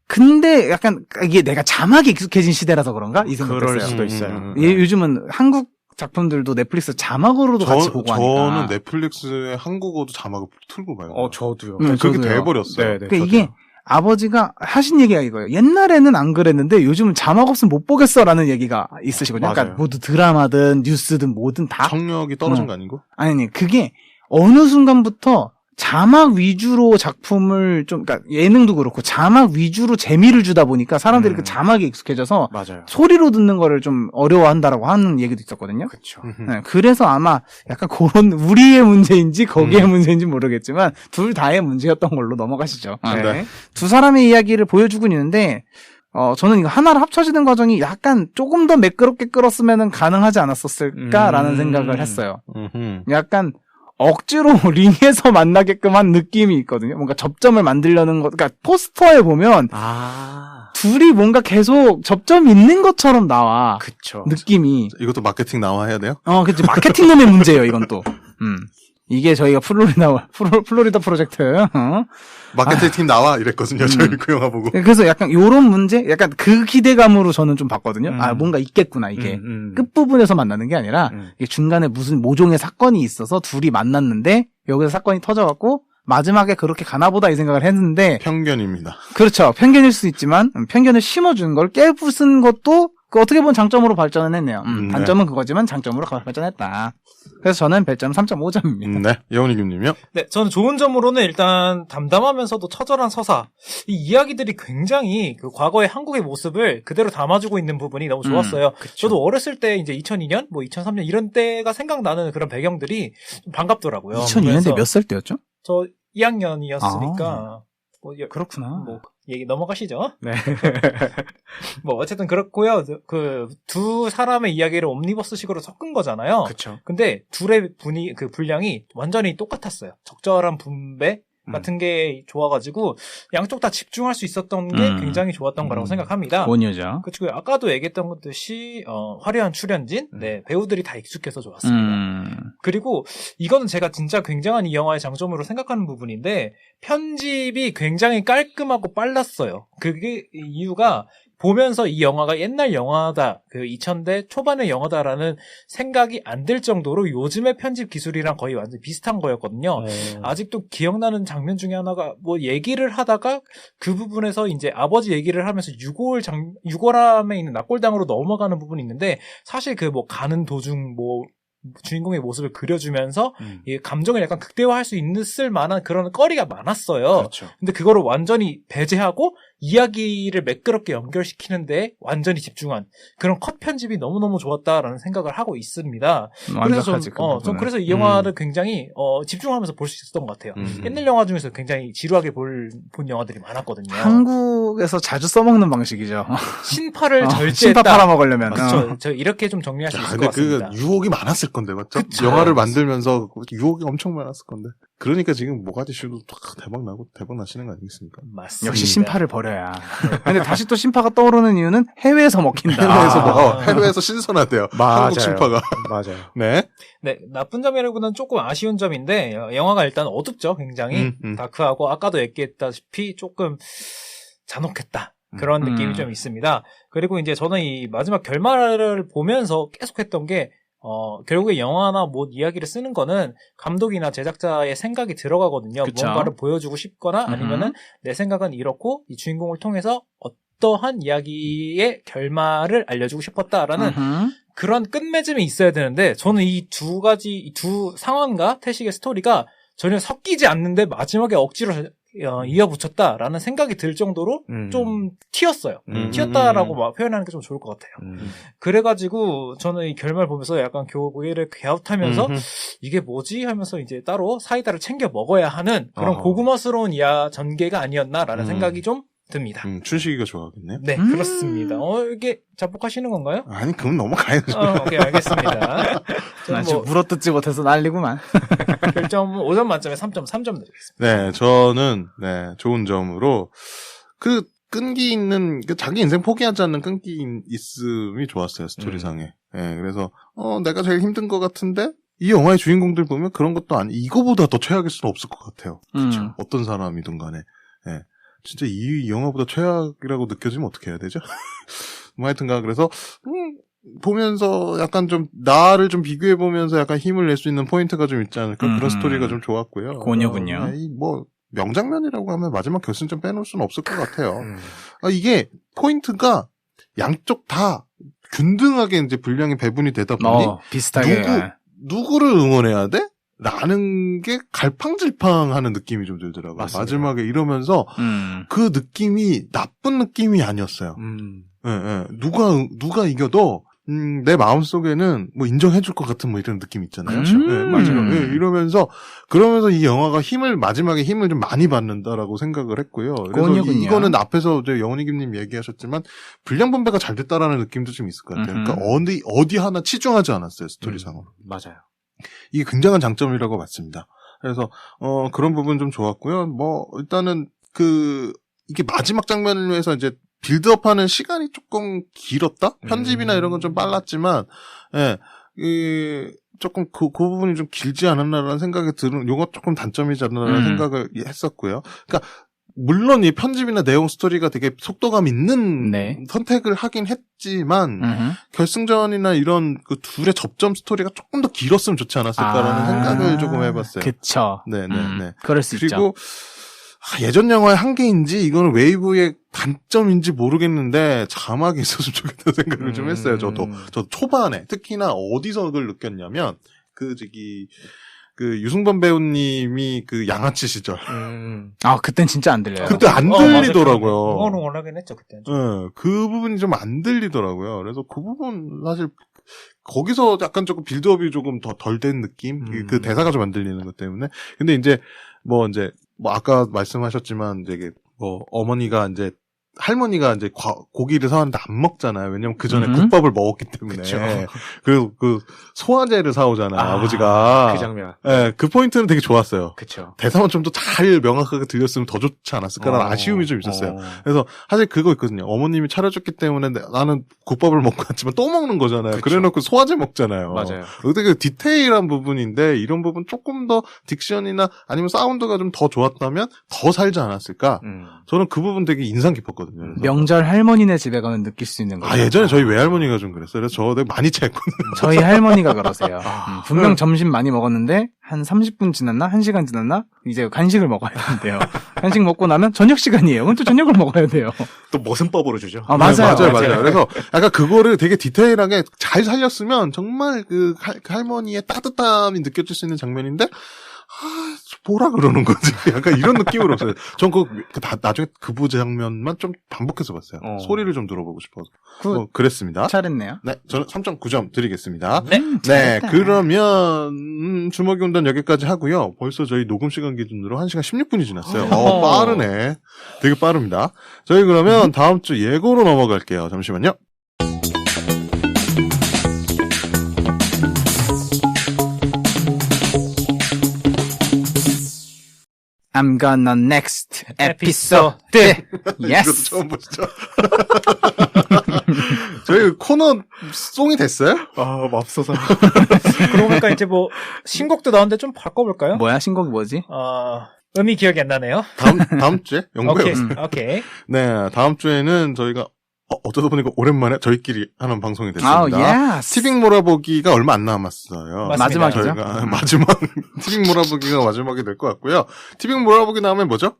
근데 약간 이게 내가 자막이 익숙해진 시대라서 그런가? 이 생각도 그럴 했어요. 수도 있어요. 요즘은 한국 작품들도 넷플릭스 자막으로도 같이 보고 하니까. 저는 넷플릭스에 한국어도 자막을 틀고 봐요. 저도요. 그렇게 저도요. 돼버렸어요. 네, 그러니까 이게 아버지가 하신 얘기가 이거예요. 옛날에는 안 그랬는데 요즘은 자막 없으면 못 보겠어라는 얘기가 있으시거든요. 맞아요. 그러니까 모두 드라마든 뉴스든 뭐든 다. 청력이 떨어진 거 아니고? 아니, 그게 어느 순간부터 자막 위주로 작품을 좀, 그러니까 예능도 그렇고 자막 위주로 재미를 주다 보니까 사람들이 그 자막에 익숙해져서 맞아요. 소리로 듣는 거를 좀 어려워한다라고 하는 얘기도 있었거든요. 그렇죠. 네, 그래서 아마 약간 그런 우리의 문제인지 거기의 문제인지 모르겠지만 둘 다의 문제였던 걸로 넘어가시죠. 네. 두 사람의 이야기를 보여주고 있는데 저는 이거 하나를 합쳐지는 과정이 약간 조금 더 매끄럽게 끌었으면 가능하지 않았었을까라는 생각을 했어요. 약간 억지로 링에서 만나게끔 한 느낌이 있거든요. 뭔가 접점을 만들려는 것, 그러니까 포스터에 보면 둘이 뭔가 계속 접점이 있는 것처럼 나와. 그쵸. 느낌이. 이것도 마케팅 나와 해야 돼요? 그치. 마케팅놈의 문제예요, 이건 또. 이게 저희가 플로리다 프로젝트, 마케팅 팀 나와 이랬거든요. 저희 그 영화 보고. 그래서 약간 요런 문제? 약간 그 기대감으로 저는 좀 봤거든요. 뭔가 있겠구나, 이게. 끝부분에서 만나는 게 아니라, 이게 중간에 무슨 모종의 사건이 있어서 둘이 만났는데, 여기서 사건이 터져갖고, 마지막에 그렇게 가나보다 이 생각을 했는데. 편견입니다. 그렇죠. 편견일 수 있지만, 편견을 심어준 걸 깨부순 것도, 어떻게 보면 장점으로 발전은 했네요. 단점은 그거지만 장점으로 발전했다. 그래서 저는 별점 3.5점입니다. 네. 여운이 김님이요? 네, 저는 좋은 점으로는 일단 담담하면서도 처절한 서사. 이 이야기들이 굉장히 그 과거의 한국의 모습을 그대로 담아주고 있는 부분이 너무 좋았어요. 저도 어렸을 때 이제 2002년, 뭐 2003년 이런 때가 생각나는 그런 배경들이 좀 반갑더라고요. 2002년대 몇 살 때였죠? 저 2학년이었으니까. 뭐, 그렇구나. 뭐, 얘기 넘어가시죠. 네. 뭐, 어쨌든 그렇고요. 그, 두 사람의 이야기를 옴니버스식으로 섞은 거잖아요. 그쵸. 근데 둘의 분량이 완전히 똑같았어요. 적절한 분배 같은 게 좋아가지고, 양쪽 다 집중할 수 있었던 게 굉장히 좋았던 거라고 생각합니다. 원효죠. 그치고 아까도 얘기했던 듯이, 화려한 출연진, 네, 배우들이 다 익숙해서 좋았습니다. 그리고 이거는 제가 진짜 굉장한 이 영화의 장점으로 생각하는 부분인데, 편집이 굉장히 깔끔하고 빨랐어요. 그게 이유가 보면서 이 영화가 옛날 영화다, 그 2000대 초반의 영화다라는 생각이 안 들 정도로 요즘의 편집 기술이랑 거의 완전 비슷한 거였거든요. 아직도 기억나는 장면 중에 하나가 뭐 얘기를 하다가 그 부분에서 이제 아버지 얘기를 하면서 유골함에 있는 납골당으로 넘어가는 부분이 있는데 사실 그 뭐 가는 도중 뭐 주인공의 모습을 그려주면서 이 감정을 약간 극대화할 수 있을 만한 그런 거리가 많았어요. 그렇죠. 근데 그거를 완전히 배제하고 이야기를 매끄럽게 연결시키는데 완전히 집중한 그런 컷 편집이 너무너무 좋았다라는 생각을 하고 있습니다. 그래서 전 그래서 이 영화를 굉장히 집중하면서 볼 수 있었던 것 같아요. 옛날 영화 중에서 굉장히 지루하게 본 영화들이 많았거든요. 한국에서 자주 써먹는 방식이죠. 신파를 절제했다. 신파 팔아먹으려면. 그렇죠. 저 이렇게 좀 정리할 수 있을 것 같습니다. 근데 그 유혹이 많았을 건데, 맞죠? 그쵸. 영화를 만들면서 유혹이 엄청 많았을 건데. 그러니까 지금 모가디슈도 대박 나시는 거 아니겠습니까? 맞습니다. 역시 신파를 버려야. 근데 다시 또 신파가 떠오르는 이유는 해외에서 먹힌다. 해외에서 신선하대요. 한국 신파가. 맞아요. 네. 네, 나쁜 점이라고는 조금 아쉬운 점인데 영화가 일단 어둡죠, 굉장히. 다크하고 아까도 얘기했다시피 조금 잔혹했다. 그런 느낌이 좀 있습니다. 그리고 이제 저는 이 마지막 결말을 보면서 계속했던 게 결국에 영화나 뭐 이야기를 쓰는 거는 감독이나 제작자의 생각이 들어가거든요. 그쵸. 뭔가를 보여주고 싶거나 아니면은 내 생각은 이렇고 이 주인공을 통해서 어떠한 이야기의 결말을 알려주고 싶었다라는 그런 끝맺음이 있어야 되는데 저는 이 두 상황과 태식의 스토리가 전혀 섞이지 않는데 마지막에 억지로 이어붙였다라는 생각이 들 정도로 좀 튀었어요. 튀었다라고 막 표현하는 게 좀 좋을 것 같아요. 그래가지고 저는 이 결말 보면서 약간 고개를 갸웃하면서 이게 뭐지 하면서 이제 따로 사이다를 챙겨 먹어야 하는 그런 고구마스러운 전개가 아니었나라는 생각이 좀 듭니다. 춘식이가 좋아하겠네요. 네, 그렇습니다. 이게 자복하시는 건가요? 아니, 그럼 넘어가야죠. 오케이, 알겠습니다. 나 지금 물어뜯지 못해서 난리구만. 별점 5점 만점에 3.3점 드리겠습니다. 네, 저는, 좋은 점으로, 끈기 있는, 자기 인생 포기하지 않는 끈기 있음이 좋았어요, 스토리상에. 그래서, 내가 제일 힘든 것 같은데, 이 영화의 주인공들 보면 그런 것도 이거보다 더 최악일 수는 없을 것 같아요. 그렇죠. 어떤 사람이든 간에. 진짜 이 영화보다 최악이라고 느껴지면 어떻게 해야 되죠? 뭐 하여튼가, 그래서, 보면서 약간 좀, 나를 좀 비교해보면서 약간 힘을 낼 수 있는 포인트가 좀 있지 않을까. 그런 스토리가 좀 좋았고요. 고녀군요. 명장면이라고 하면 마지막 결승전 빼놓을 수는 없을 것 같아요. 이게 포인트가 양쪽 다 균등하게 이제 분량이 배분이 되다 보니 비슷하게 누구를 응원해야 돼? 라는 게 갈팡질팡하는 느낌이 좀 들더라고요. 맞습니다. 마지막에 이러면서 그 느낌이 나쁜 느낌이 아니었어요. 누가 이겨도 내 마음속에는 뭐 인정해줄 것 같은 뭐 이런 느낌 있잖아요. 맞아요. 그러면서 이 영화가 마지막에 힘을 좀 많이 받는다라고 생각을 했고요. 그래서 이거는 앞에서 영훈이김님 얘기하셨지만 분량 분배가 잘 됐다라는 느낌도 좀 있을 것 같아요. 그러니까 어디 하나 치중하지 않았어요, 스토리상으로. 맞아요. 이게 굉장한 장점이라고 봤습니다. 그래서 그런 부분 좀 좋았고요. 뭐 일단은 이게 마지막 장면을 위해서 이제 빌드업하는 시간이 조금 길었다? 편집이나 이런 건 좀 빨랐지만, 조금 그 부분이 좀 길지 않았나라는 생각이 요거 조금 단점이지 않나라는 생각을 했었고요. 그러니까, 물론 이 편집이나 내용 스토리가 되게 속도감 있는 선택을 하긴 했지만, 결승전이나 이런 그 둘의 접점 스토리가 조금 더 길었으면 좋지 않았을까라는 생각을 조금 해봤어요. 그쵸. 네네네. 그럴 수 있죠. 그리고, 예전 영화의 한계인지 이거는 웨이브의 단점인지 모르겠는데 자막이 있었으면 좋겠다는 생각을 좀 했어요. 저도 초반에 특히나 어디서 그걸 느꼈냐면 유승범 배우님이 양아치 시절. 그땐 진짜 안 들려요. 그때 안 들리더라고요. 웅얼웅얼하긴 했죠, 그때는. 그 부분이 좀 안 들리더라고요. 그래서 그 부분 사실 거기서 약간 조금 빌드업이 조금 더 덜 된 느낌? 그 대사가 좀 안 들리는 것 때문에. 근데 이제 아까 말씀하셨지만 어머니가 할머니가 고기를 사왔는데 안 먹잖아요. 왜냐면 그 전에 국밥을 먹었기 때문에. 그리고 소화제를 사오잖아요. 아버지가. 그 장면. 그 포인트는 되게 좋았어요. 그쵸. 대사만 좀 더 잘 명확하게 들렸으면 더 좋지 않았을까라는 아쉬움이 좀 있었어요. 그래서 사실 그거 있거든요. 어머님이 차려줬기 때문에 나는 국밥을 먹고 왔지만 또 먹는 거잖아요. 그쵸. 그래놓고 소화제 먹잖아요. 맞아요. 되게 디테일한 부분인데 이런 부분 조금 더 딕션이나 아니면 사운드가 좀 더 좋았다면 더 살지 않았을까? 저는 그 부분 되게 인상 깊었거든요. 그래서. 명절 할머니네 집에 가면 느낄 수 있는 거죠. 예전에 저희 외할머니가 좀 그랬어요. 그래서 저 되게 많이 체했거든요. 저희 할머니가 그러세요. 분명 점심 많이 먹었는데 한 30분 지났나? 1시간 지났나? 이제 간식을 먹어야 된대요. 간식 먹고 나면 저녁 시간이에요. 그럼 또 저녁을 먹어야 돼요. 또 머슴법으로 주죠. 맞아요. 그래서 약간 그거를 되게 디테일하게 잘 살렸으면 정말 그 할머니의 따뜻함이 느껴질 수 있는 장면인데 뭐라 그러는 거지? 약간 이런 느낌으로 없어요. 전 나중에 그 장면만 좀 반복해서 봤어요. 소리를 좀 들어보고 싶어서. 그랬습니다. 잘했네요. 네, 저는 3.9점 드리겠습니다. 네. 그러면 주먹이 온다는 여기까지 하고요. 벌써 저희 녹음 시간 기준으로 1시간 16분이 지났어요. 빠르네. 되게 빠릅니다. 저희 그러면 다음 주 예고로 넘어갈게요. 잠시만요. I'm gonna next 에피소드. episode. 이것도 Yes. 처음 보시죠? 저희 코너 송이 됐어요? 아, 맙소사. 그러고 보니까 이제 뭐 신곡도 나오는데 좀 바꿔볼까요? 뭐야, 신곡이 뭐지? 음이 기억이 안 나네요. 다음 주에? 오케이, 연구해. 오케이. 네, 다음 주에는 저희가 어쩌다 보니까 오랜만에 저희끼리 하는 방송이 아우, 됐습니다. 예스. 티빙 몰아보기가 얼마 안 남았어요. 맞습니다. 마지막이죠. 저희가 마지막 티빙 몰아보기가 마지막이 될 것 같고요. 티빙 몰아보기 나오면 뭐죠?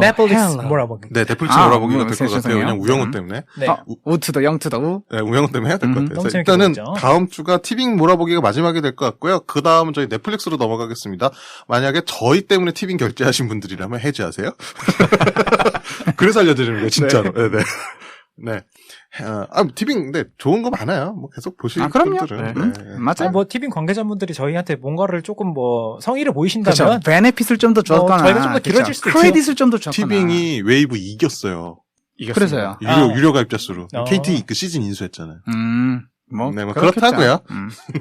넷플릭스 hello. 몰아보기. 네, 넷플릭스 아, 몰아보기가 될 것 같아요. 죄송해요. 그냥 우영우 때문에. 네. 우투더 영투더 우. 네, 우영우 때문에 해야 될 것 같아요. 너무 그래서 재밌게 일단은 보죠. 다음 주가 티빙 몰아보기가 마지막이 될 것 같고요. 그 다음은 저희 넷플릭스로 넘어가겠습니다. 만약에 저희 때문에 티빙 결제하신 분들이라면 해지하세요. 그래서 알려드리는 거예요, 진짜로. 네, 네. 네. 티빙, 근데 좋은 거 많아요. 뭐 계속 보실 그럼요. 분들은. 네. 맞아요. 뭐 티빙 관계자분들이 저희한테 뭔가를 조금 뭐 성의를 그렇죠. 보이신다면 베네핏을 좀 더 줬거나. 저희가 좀 더 길어질 수도 있죠. 크레딧을 좀 더 줬거나. 티빙이 웨이브 이겼어요. 그래서요. 유료 가입자 수로. 어. KT 그 시즌 인수했잖아요. 뭐 뭐 그렇겠죠. 그렇다고요.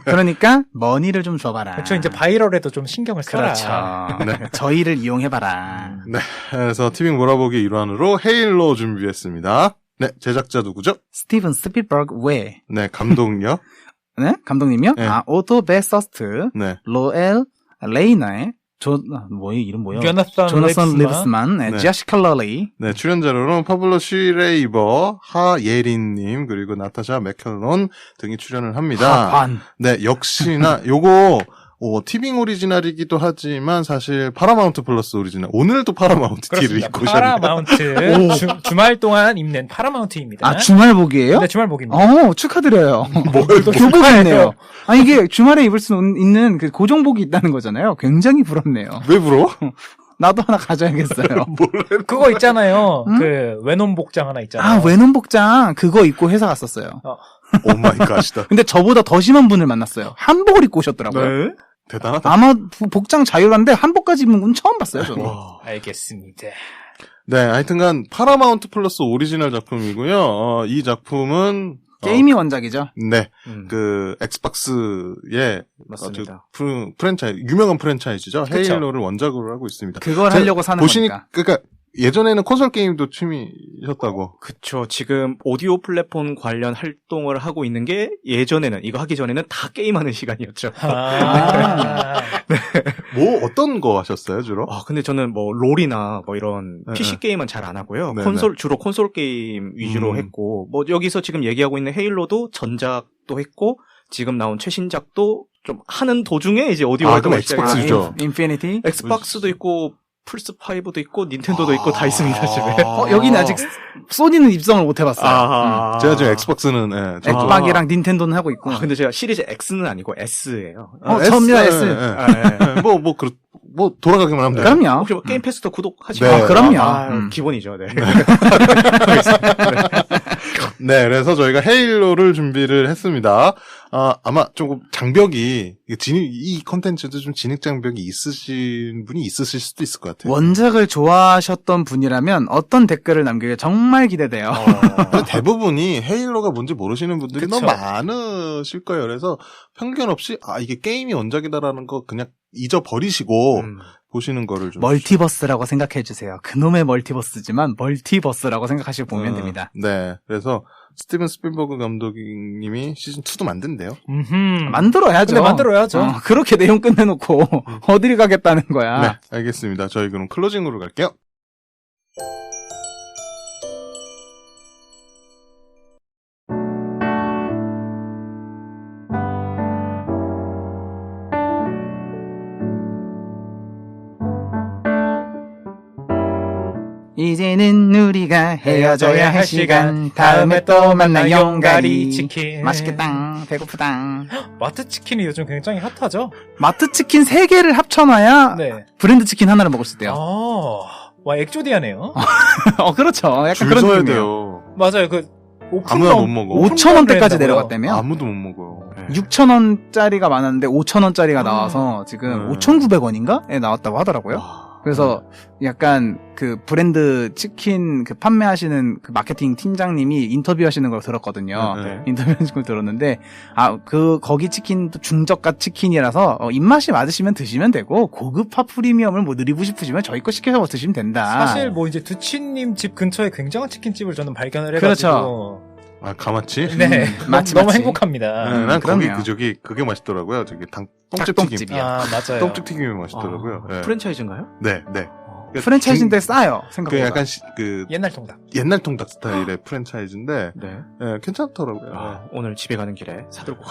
그러니까 머니를 좀 줘봐라. 그렇죠. 이제 바이럴에도 좀 신경을 써라. 그렇죠. 네. 저희를 이용해봐라. 네. 그래서 티빙 몰아보기 일환으로 헤일로 준비했습니다. 네. 제작자 누구죠? 스티븐 스필버그 왜? 네. 감독요. 네? 감독님이요? 네. 오토 베서스트, 네. 로엘 레이나의 이름 뭐야? 조나선 리브스만, 네. 제시카 럴리. 네. 출연자로는 파블로 쉬레이버, 하예린님, 그리고 나타샤 맥켈론 등이 출연을 합니다. 하관. 네. 역시나 요거 티빙 오리지널이기도 하지만 사실 파라마운트 플러스 오리지널. 오늘도 파라마운트 티를 그렇습니다. 입고 오셨네요. 파라마운트 주말 동안 입는 파라마운트입니다. 주말복이에요? 네, 주말복입니다. 축하드려요. 또 교복이 있네요. 이게 주말에 입을 수 있는 그 고정복이 있다는 거잖아요. 굉장히 부럽네요. 왜 부러워? 나도 하나 가져야겠어요. 그거 있잖아요. 응? 그 외놈 복장 하나 있잖아요. 외놈 복장 그거 입고 회사 갔었어요. 오 마이 갓이다. 근데 저보다 더 심한 분을 만났어요. 한복을 입고 오셨더라고요. 네. 대단하다. 아마 복장 자유한데 한복까지 입는 건 처음 봤어요, 저는. 알겠습니다. 네, 하여튼간 파라마운트 플러스 오리지널 작품이고요. 이 작품은 게임이 원작이죠. 네, 음. 엑스박스의 맞습니다. 프랜차이즈, 유명한 프랜차이즈죠. 그쵸. 헤일로를 원작으로 하고 있습니다. 그걸 하려고 사는 거니까. 그러니까 예전에는 콘솔 게임도 취미셨다고. 그쵸. 지금 오디오 플랫폼 관련 활동을 하고 있는 게 예전에는, 이거 하기 전에는 다 게임하는 시간이었죠. 뭐 어떤 거 하셨어요, 주로? 근데 저는 뭐 롤이나 뭐 이런 네, PC 게임은 잘 안 하고요. 네, 주로 콘솔 게임 위주로 했고, 뭐 여기서 지금 얘기하고 있는 헤일로도 전작도 했고, 지금 나온 최신작도 좀 하는 도중에 이제 오디오 활동을 그럼 엑스박스죠. 인피니티. 엑스박스도 있고, 플스5도 있고, 닌텐도도 있고, 다 있습니다, 집에. 여기는 아직 소니는 입성을 못 해봤어요. 제가 지금 엑스박스는 저도 엑박이랑 닌텐도는 하고 있고. 근데 제가 시리즈 X는 아니고 S예요. 처음이야, S. 뭐 돌아가기만 하면 돼요. 그럼요. 혹시 뭐 게임 패스도 구독하시고? 네. 그럼요. 기본이죠, 네. 네, 그래서 저희가 헤일로를 준비를 했습니다. 아마 조금 장벽이, 이 컨텐츠도 좀 진입 장벽이 있으신 분이 있으실 수도 있을 것 같아요. 원작을 좋아하셨던 분이라면 어떤 댓글을 남기게 정말 기대돼요. 근데 대부분이 헤일로가 뭔지 모르시는 분들이 그쵸. 너무 많으실 거예요. 그래서 편견 없이, 이게 게임이 원작이다라는 거 그냥 잊어버리시고, 보시는 거를 좀. 멀티버스라고 생각해 주세요. 그놈의 멀티버스지만 멀티버스라고 생각하시고 보면 됩니다. 네. 그래서 스티븐 스필버그 감독님이 시즌2도 만든대요. 만들어야죠. 근데 만들어야죠. 그렇게 내용 끝내놓고 어디를 가겠다는 거야. 네. 알겠습니다. 저희 그럼 클로징으로 갈게요. 이제는 우리가 헤어져야 할 시간. 다음에 또 만나 용가리 치킨. 맛있겠다. 배고프다. 마트 치킨이 요즘 굉장히 핫하죠? 마트 치킨 3개를 합쳐놔야 네. 브랜드 치킨 하나를 먹을 수 있대요. 와, 엑조디아네요. 그렇죠. 약간 줄 그런 서야 느낌이에요. 돼요. 맞아요. 그 아무나 못 먹어. 5,000원대까지 내려갔다며? 아무도 못 먹어요. 6,000원짜리가 많았는데 5,000원짜리가 나와서 지금 네. 5,900원인가?에 나왔다고 하더라고요. 그래서 약간 그 브랜드 치킨 그 판매하시는 그 마케팅 팀장님이 인터뷰하시는 걸 들었거든요. 네. 인터뷰하시는 걸 들었는데 거기 치킨도 중저가 치킨이라서 입맛이 맞으시면 드시면 되고 고급화 프리미엄을 뭐 누리고 싶으시면 저희 거 시켜서 드시면 된다. 사실 뭐 이제 두치님 집 근처에 굉장한 치킨집을 저는 발견을 해가지고 그렇죠. 아, 가마치? 네, 마치, 너무 마치. 행복합니다. 네, 난 거기 그럼요. 그게 맛있더라고요. 저기 똥집 닭똥집이요. 튀김. 아 맞아요. 똥집 튀김이 맛있더라고요. 네. 프랜차이즈인가요? 네, 네. 프랜차이즈인데 싸요. 그 생각보다. 약간 옛날 통닭. 옛날 통닭 스타일의 프랜차이즈인데 네. 예, 괜찮더라고요. 아, 오늘 집에 가는 길에 사들고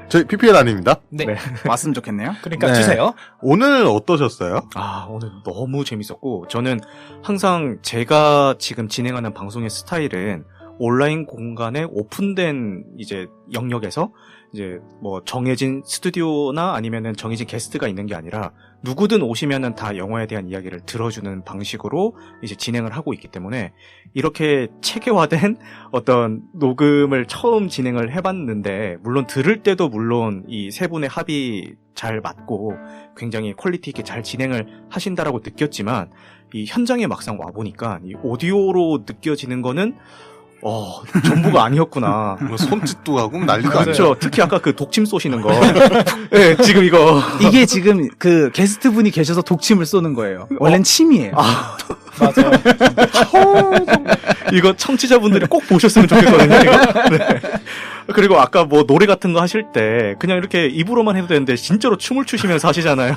저희 PPL 아닙니다. 네. 네. 왔으면 좋겠네요. 그러니까 네. 주세요. 오늘 어떠셨어요? 아, 오늘 너무 재밌었고, 저는 항상 제가 지금 진행하는 방송의 스타일은 온라인 공간에 오픈된 이제 영역에서 이제 뭐 정해진 스튜디오나 아니면은 정해진 게스트가 있는 게 아니라 누구든 오시면은 다 영화에 대한 이야기를 들어주는 방식으로 이제 진행을 하고 있기 때문에 이렇게 체계화된 어떤 녹음을 처음 진행을 해봤는데, 물론 들을 때도 물론 이 세 분의 합이 잘 맞고 굉장히 퀄리티 있게 잘 진행을 하신다라고 느꼈지만, 이 현장에 막상 와보니까 이 오디오로 느껴지는 거는 전부가 아니었구나. 뭐 손짓도 하고 난리도 맞아요. 아니죠. 그렇죠. 특히 아까 그 독침 쏘시는 거. 네, 지금 이거. 이게 지금 그 게스트분이 계셔서 독침을 쏘는 거예요. 원래는 침이에요. 맞아요. 이거 청취자분들이 꼭 보셨으면 좋겠거든요. 이거. 네. 그리고 아까 뭐 노래 같은 거 하실 때 그냥 이렇게 입으로만 해도 되는데 진짜로 춤을 추시면서 하시잖아요.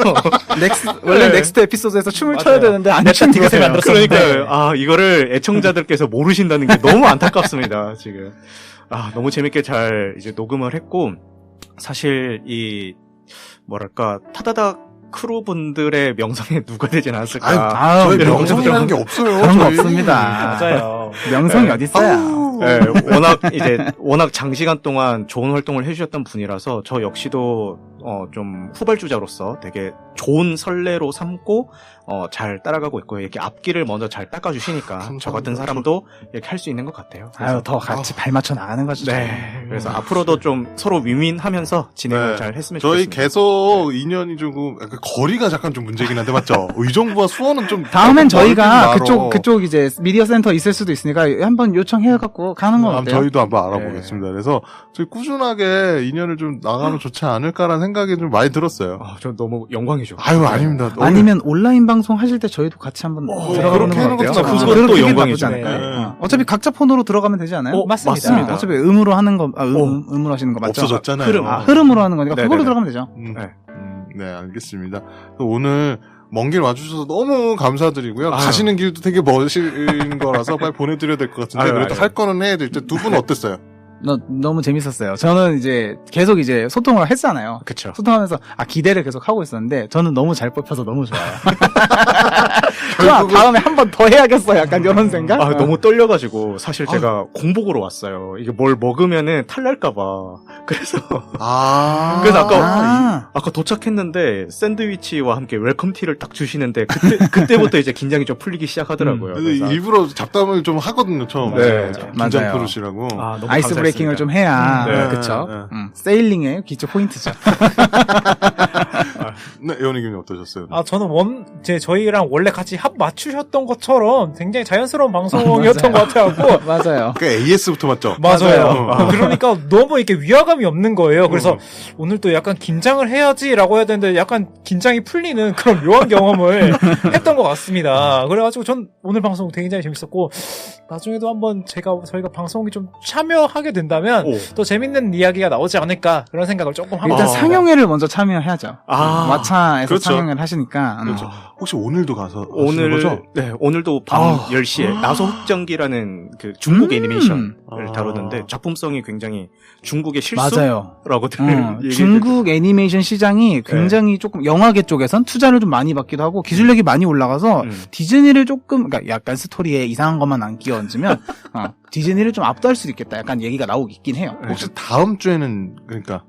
원래 네. 넥스트 에피소드에서 춤을 맞아요. 춰야 되는데 안 추는 네타티켓을 거예요. 만들었었는데. 그러니까요. 이거를 애청자들께서 모르신다는 게 너무 안타깝습니다, 지금. 너무 재밌게 잘 이제 녹음을 했고, 사실 뭐랄까, 타다닥 크루분들의 명성에 누가 되진 않았을까. 저희 그런 명성이라는 게 없어요. 그런 거 저희. 없습니다. 맞아요. 명성이 네. 어딨어요? 네, 워낙 장시간 동안 좋은 활동을 해주셨던 분이라서 저 역시도 좀 후발주자로서 되게 좋은 선례로 삼고 잘 따라가고 있고요. 이렇게 앞길을 먼저 잘 닦아주시니까 저 같은 사람도 이렇게 할 수 있는 것 같아요. 아유, 더 같이 발 맞춰 나가는 거죠. 네, 그래서 앞으로도 좀 서로 윈윈하면서 진행을 네. 잘 했으면 저희 좋겠습니다. 계속 인연이 조금 약간 거리가 잠깐 좀 문제긴 한데 맞죠? 의정부와 수원은 좀 다음엔 저희가 멀긴 그쪽 이제 미디어 센터 있을 수도 있으니까 한번 요청해갖고 가는 건 어때요? 저희도 한번 알아보겠습니다. 그래서 저희 꾸준하게 인연을 좀 나가면 좋지 않을까라는 생각이 좀 많이 들었어요. 저 너무 영광이죠. 아유, 아닙니다. 아니면 온라인 방송 하실 때 저희도 같이 한번 들어가보는 그렇게 건 하는 어때요? 것도 나쁘지 않아요. 그것도 그게 영광이죠. 나쁘지 않을까요? 네. 어차피 각자 폰으로 들어가면 되지 않아요? 맞습니다. 맞습니다. 어차피 음으로 하는 거, 음으로 하시는 거 맞죠? 없어졌잖아요. 흐름으로 하는 거니까 네네네. 그걸로 들어가면 되죠. 네. 네, 알겠습니다. 오늘 먼 길 와주셔서 너무 감사드리고요. 아유. 가시는 길도 되게 멋진 거라서 빨리 보내드려야 될 것 같은데 아유, 그래도 아유. 할 거는 해야 될 때 두 분 어땠어요? 너무 재밌었어요. 저는 이제 계속 이제 소통을 했잖아요. 그쵸. 소통하면서 기대를 계속 하고 있었는데 저는 너무 잘 뽑혀서 너무 좋아요. 좋아, 다음에 한 번 더 해야겠어. 약간 이런 생각? 너무 떨려가지고 사실 제가 공복으로 왔어요. 이게 뭘 먹으면은 탈날까봐. 그래서 그래서 아까 도착했는데 샌드위치와 함께 웰컴티를 딱 주시는데 그때부터 이제 긴장이 좀 풀리기 시작하더라고요. 근데 그래서 일부러 잡담을 좀 하거든요, 처음에. 네, 긴장 맞아요. 풀으시라고. 너무 아이스 브레이킹을 좀 해야 네. 그쵸? 네. 세일링의 기초 포인트죠. 네, 예원이님이 어떠셨어요? 저는 저희랑 원래 같이 합 맞추셨던 것처럼 굉장히 자연스러운 방송이었던 것 같아요. 맞아요. 그 AS부터 맞죠? 맞아요. 맞아요. 그러니까 너무 이렇게 위화감이 없는 거예요. 그래서 오늘 또 약간 긴장을 해야지라고 해야 되는데 약간 긴장이 풀리는 그런 묘한 경험을 했던 것 같습니다. 그래가지고 전 오늘 방송 굉장히 재밌었고 나중에도 한번 저희가 방송이 좀 참여하게 된다면 또 재밌는 이야기가 나오지 않을까 그런 생각을 조금 하고 일단 있습니다. 상영회를 먼저 참여해야죠. 마차에서 그렇죠. 상영회를 하시니까. 그렇죠. 혹시 오늘도 가서 하시는 거죠? 오늘도 밤 10시에 나소 흑정기라는 그 중국 애니메이션을 아. 다루는데 작품성이 굉장히 중국의 맞아요. 실수라고 중국 애니메이션 시장이 굉장히 조금 영화계 쪽에선 투자를 좀 많이 받기도 하고 기술력이 많이 올라가서 디즈니를 조금 그러니까 약간 스토리에 이상한 것만 안 끼워 얹으면 디즈니를 좀 압도할 수도 있겠다. 약간 얘기가 나오고 있긴 해요. 혹시 다음 주에는 그러니까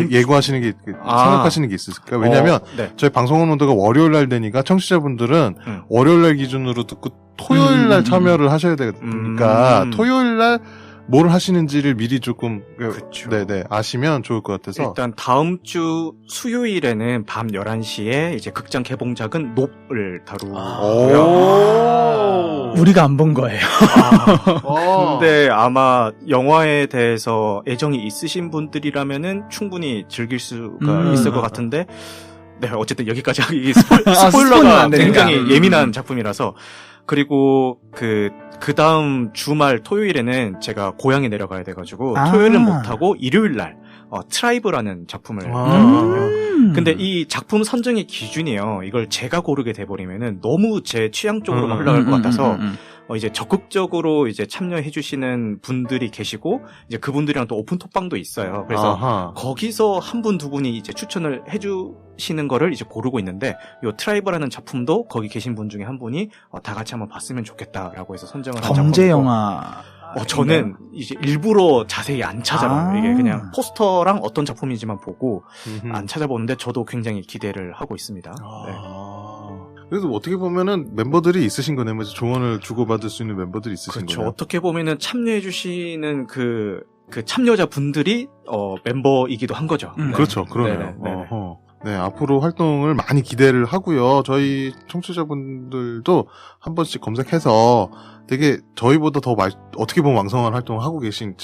예고하시는 게 생각하시는 게 있을까요? 왜냐하면 저희 방송은 온도가 월요일 날 되니까 청취자분들은 월요일 날 기준으로 듣고 토요일 날 참여를 하셔야 되니까 토요일 날 뭘 하시는지를 미리 조금 그쵸. 네네 아시면 좋을 것 같아서 일단 다음 주 수요일에는 밤 11시에 이제 극장 개봉작은 높을 다루고요. 오. 우리가 안 본 거예요. 근데 아마 영화에 대해서 애정이 있으신 분들이라면은 충분히 즐길 수가 있을 것 같은데 네, 어쨌든 여기까지 하기 스포일러는 스포일러가 안 되니까. 굉장히 예민한 작품이라서 그리고 그 다음 주말 토요일에는 제가 고향에 내려가야 돼가지고 토요일은 못하고 일요일날 트라이브라는 작품을 근데 이 작품 선정의 기준이요. 이걸 제가 고르게 돼버리면은 너무 제 취향 쪽으로만 흘러갈 것 같아서 이제 적극적으로 이제 참여해주시는 분들이 계시고 이제 그분들이랑 또 오픈 톡방도 있어요. 그래서 아하. 거기서 한 분 두 분이 이제 추천을 해주시는 거를 이제 고르고 있는데 요 트라이브라는 작품도 거기 계신 분 중에 한 분이 다 같이 한번 봤으면 좋겠다라고 해서 선정을 한 범죄 작품이고 영화. 저는 이제 일부러 자세히 안 찾아봐요. 이게 그냥 포스터랑 어떤 작품인지만 보고 안 찾아보는데 저도 굉장히 기대를 하고 있습니다. 네. 그래서 어떻게 보면은 멤버들이 있으신 거네요. 조언을 주고받을 수 있는 멤버들이 있으신 그렇죠. 거네요. 어떻게 보면은 참여해주시는 그 참여자 분들이 멤버이기도 한 거죠. 네. 그렇죠. 그러네요. 네네. 네, 앞으로 활동을 많이 기대를 하고요. 저희 청취자분들도 한 번씩 검색해서 되게 저희보다 더 어떻게 보면 왕성한 활동을 하고 계신,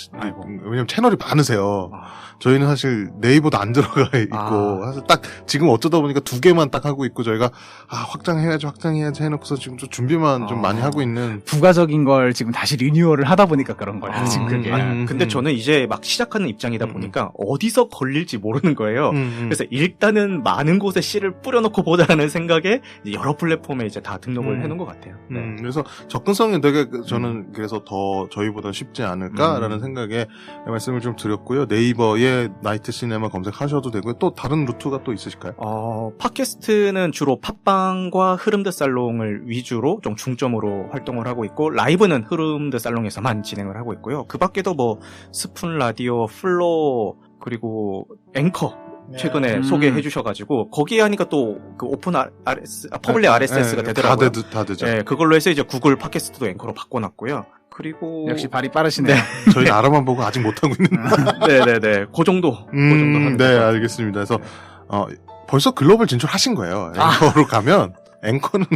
왜냐면 채널이 많으세요. 저희는 사실 네이버도 안 들어가 있고, 사실 딱 지금 어쩌다 보니까 2개만 딱 하고 있고, 저희가 확장해야지 해놓고서 지금 좀 준비만 좀 많이 하고 있는. 부가적인 걸 지금 다시 리뉴얼을 하다 보니까 그런 거예요. 지금 그게. 근데 저는 이제 막 시작하는 입장이다 보니까 어디서 걸릴지 모르는 거예요. 그래서 일단은 많은 곳에 씨를 뿌려놓고 보자라는 생각에 이제 여러 플랫폼에 이제 다 등록을 해놓은 것 같아요. 그래서 접근성이 되게 저는 그래서 더 저희보다 쉽지 않을까라는 생각에 말씀을 좀 드렸고요. 네이버에 나이트 시네마 검색하셔도 되고요. 또 다른 루트가 또 있으실까요? 팟캐스트는 주로 팟빵과 흐름드 살롱을 위주로 좀 중점으로 활동을 하고 있고 라이브는 흐름드 살롱에서만 진행을 하고 있고요. 그 밖에도 뭐 스푼 라디오, 플로 그리고 앵커 최근에 소개해 주셔가지고 거기에 하니까 또 그 오픈 퍼블릭 RSS가 되더라고요. 다 되죠. 네, 그걸로 해서 이제 구글 팟캐스트도 앵커로 바꿔놨고요. 그리고 역시 발이 빠르시네요. 저희는 알아만 보고 아직 못하고 있는. 네네네. 그 정도 하면 네, 알겠습니다. 그래서 벌써 글로벌 진출하신 거예요. 앵커로 가면 앵커는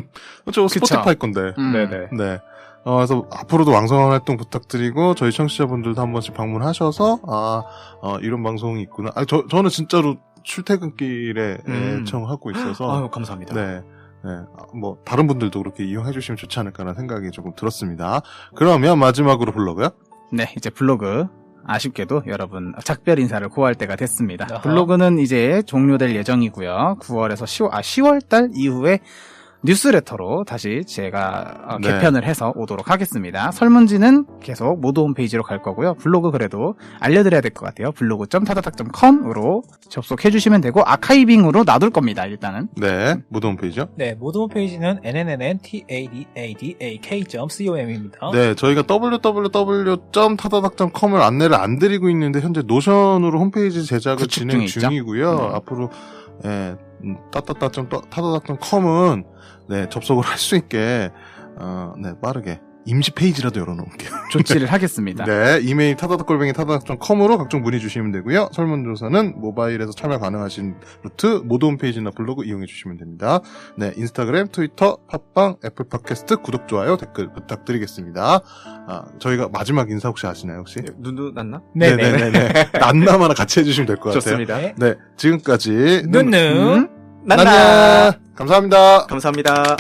스포티파이 건데. 네네. 네. 그래서 앞으로도 왕성한 활동 부탁드리고 저희 청취자분들도 한 번씩 방문하셔서 이런 방송이 있구나. 저는 진짜로 출퇴근길에 애청하고 있어서. 감사합니다. 네. 뭐 다른 분들도 그렇게 이용해 주시면 좋지 않을까라는 생각이 조금 들었습니다. 그러면 마지막으로 블로그요? 네, 이제 블로그. 아쉽게도 여러분 작별 인사를 고할 때가 됐습니다. 블로그는 이제 종료될 예정이고요. 9월에서 10월 달 이후에 뉴스레터로 다시 제가 개편을 해서 오도록 하겠습니다. 설문지는 계속 모두 홈페이지로 갈 거고요. 블로그 그래도 알려드려야 될 것 같아요. 블로그.타다닥.com으로 접속해주시면 되고 아카이빙으로 놔둘 겁니다. 일단은. 네, 모두 홈페이지요? 네, 모두 홈페이지는 nnntadak.com입니다. 네, 저희가 www.타다닥.com을 안내를 안 드리고 있는데 현재 노션으로 홈페이지 제작을 진행 중이고요. 앞으로 타다닥.com은 네, 접속을 할 수 있게 빠르게 임시 페이지라도 열어놓을게요. 조치를 하겠습니다. 네, 이메일 타다닥@타다닥.com으로 각종 문의 주시면 되고요. 설문조사는 모바일에서 참여 가능하신 루트 모두 홈페이지나 블로그 이용해 주시면 됩니다. 네, 인스타그램, 트위터, 팟빵, 애플 팟캐스트 구독, 좋아요, 댓글 부탁드리겠습니다. 저희가 마지막 인사 혹시 아시나요, 혹시? 눈 났나? 네네네. 난남 하나 같이 해주시면 될 것 같아요. 좋습니다. 네, 지금까지 눈 난나 감사합니다. 감사합니다.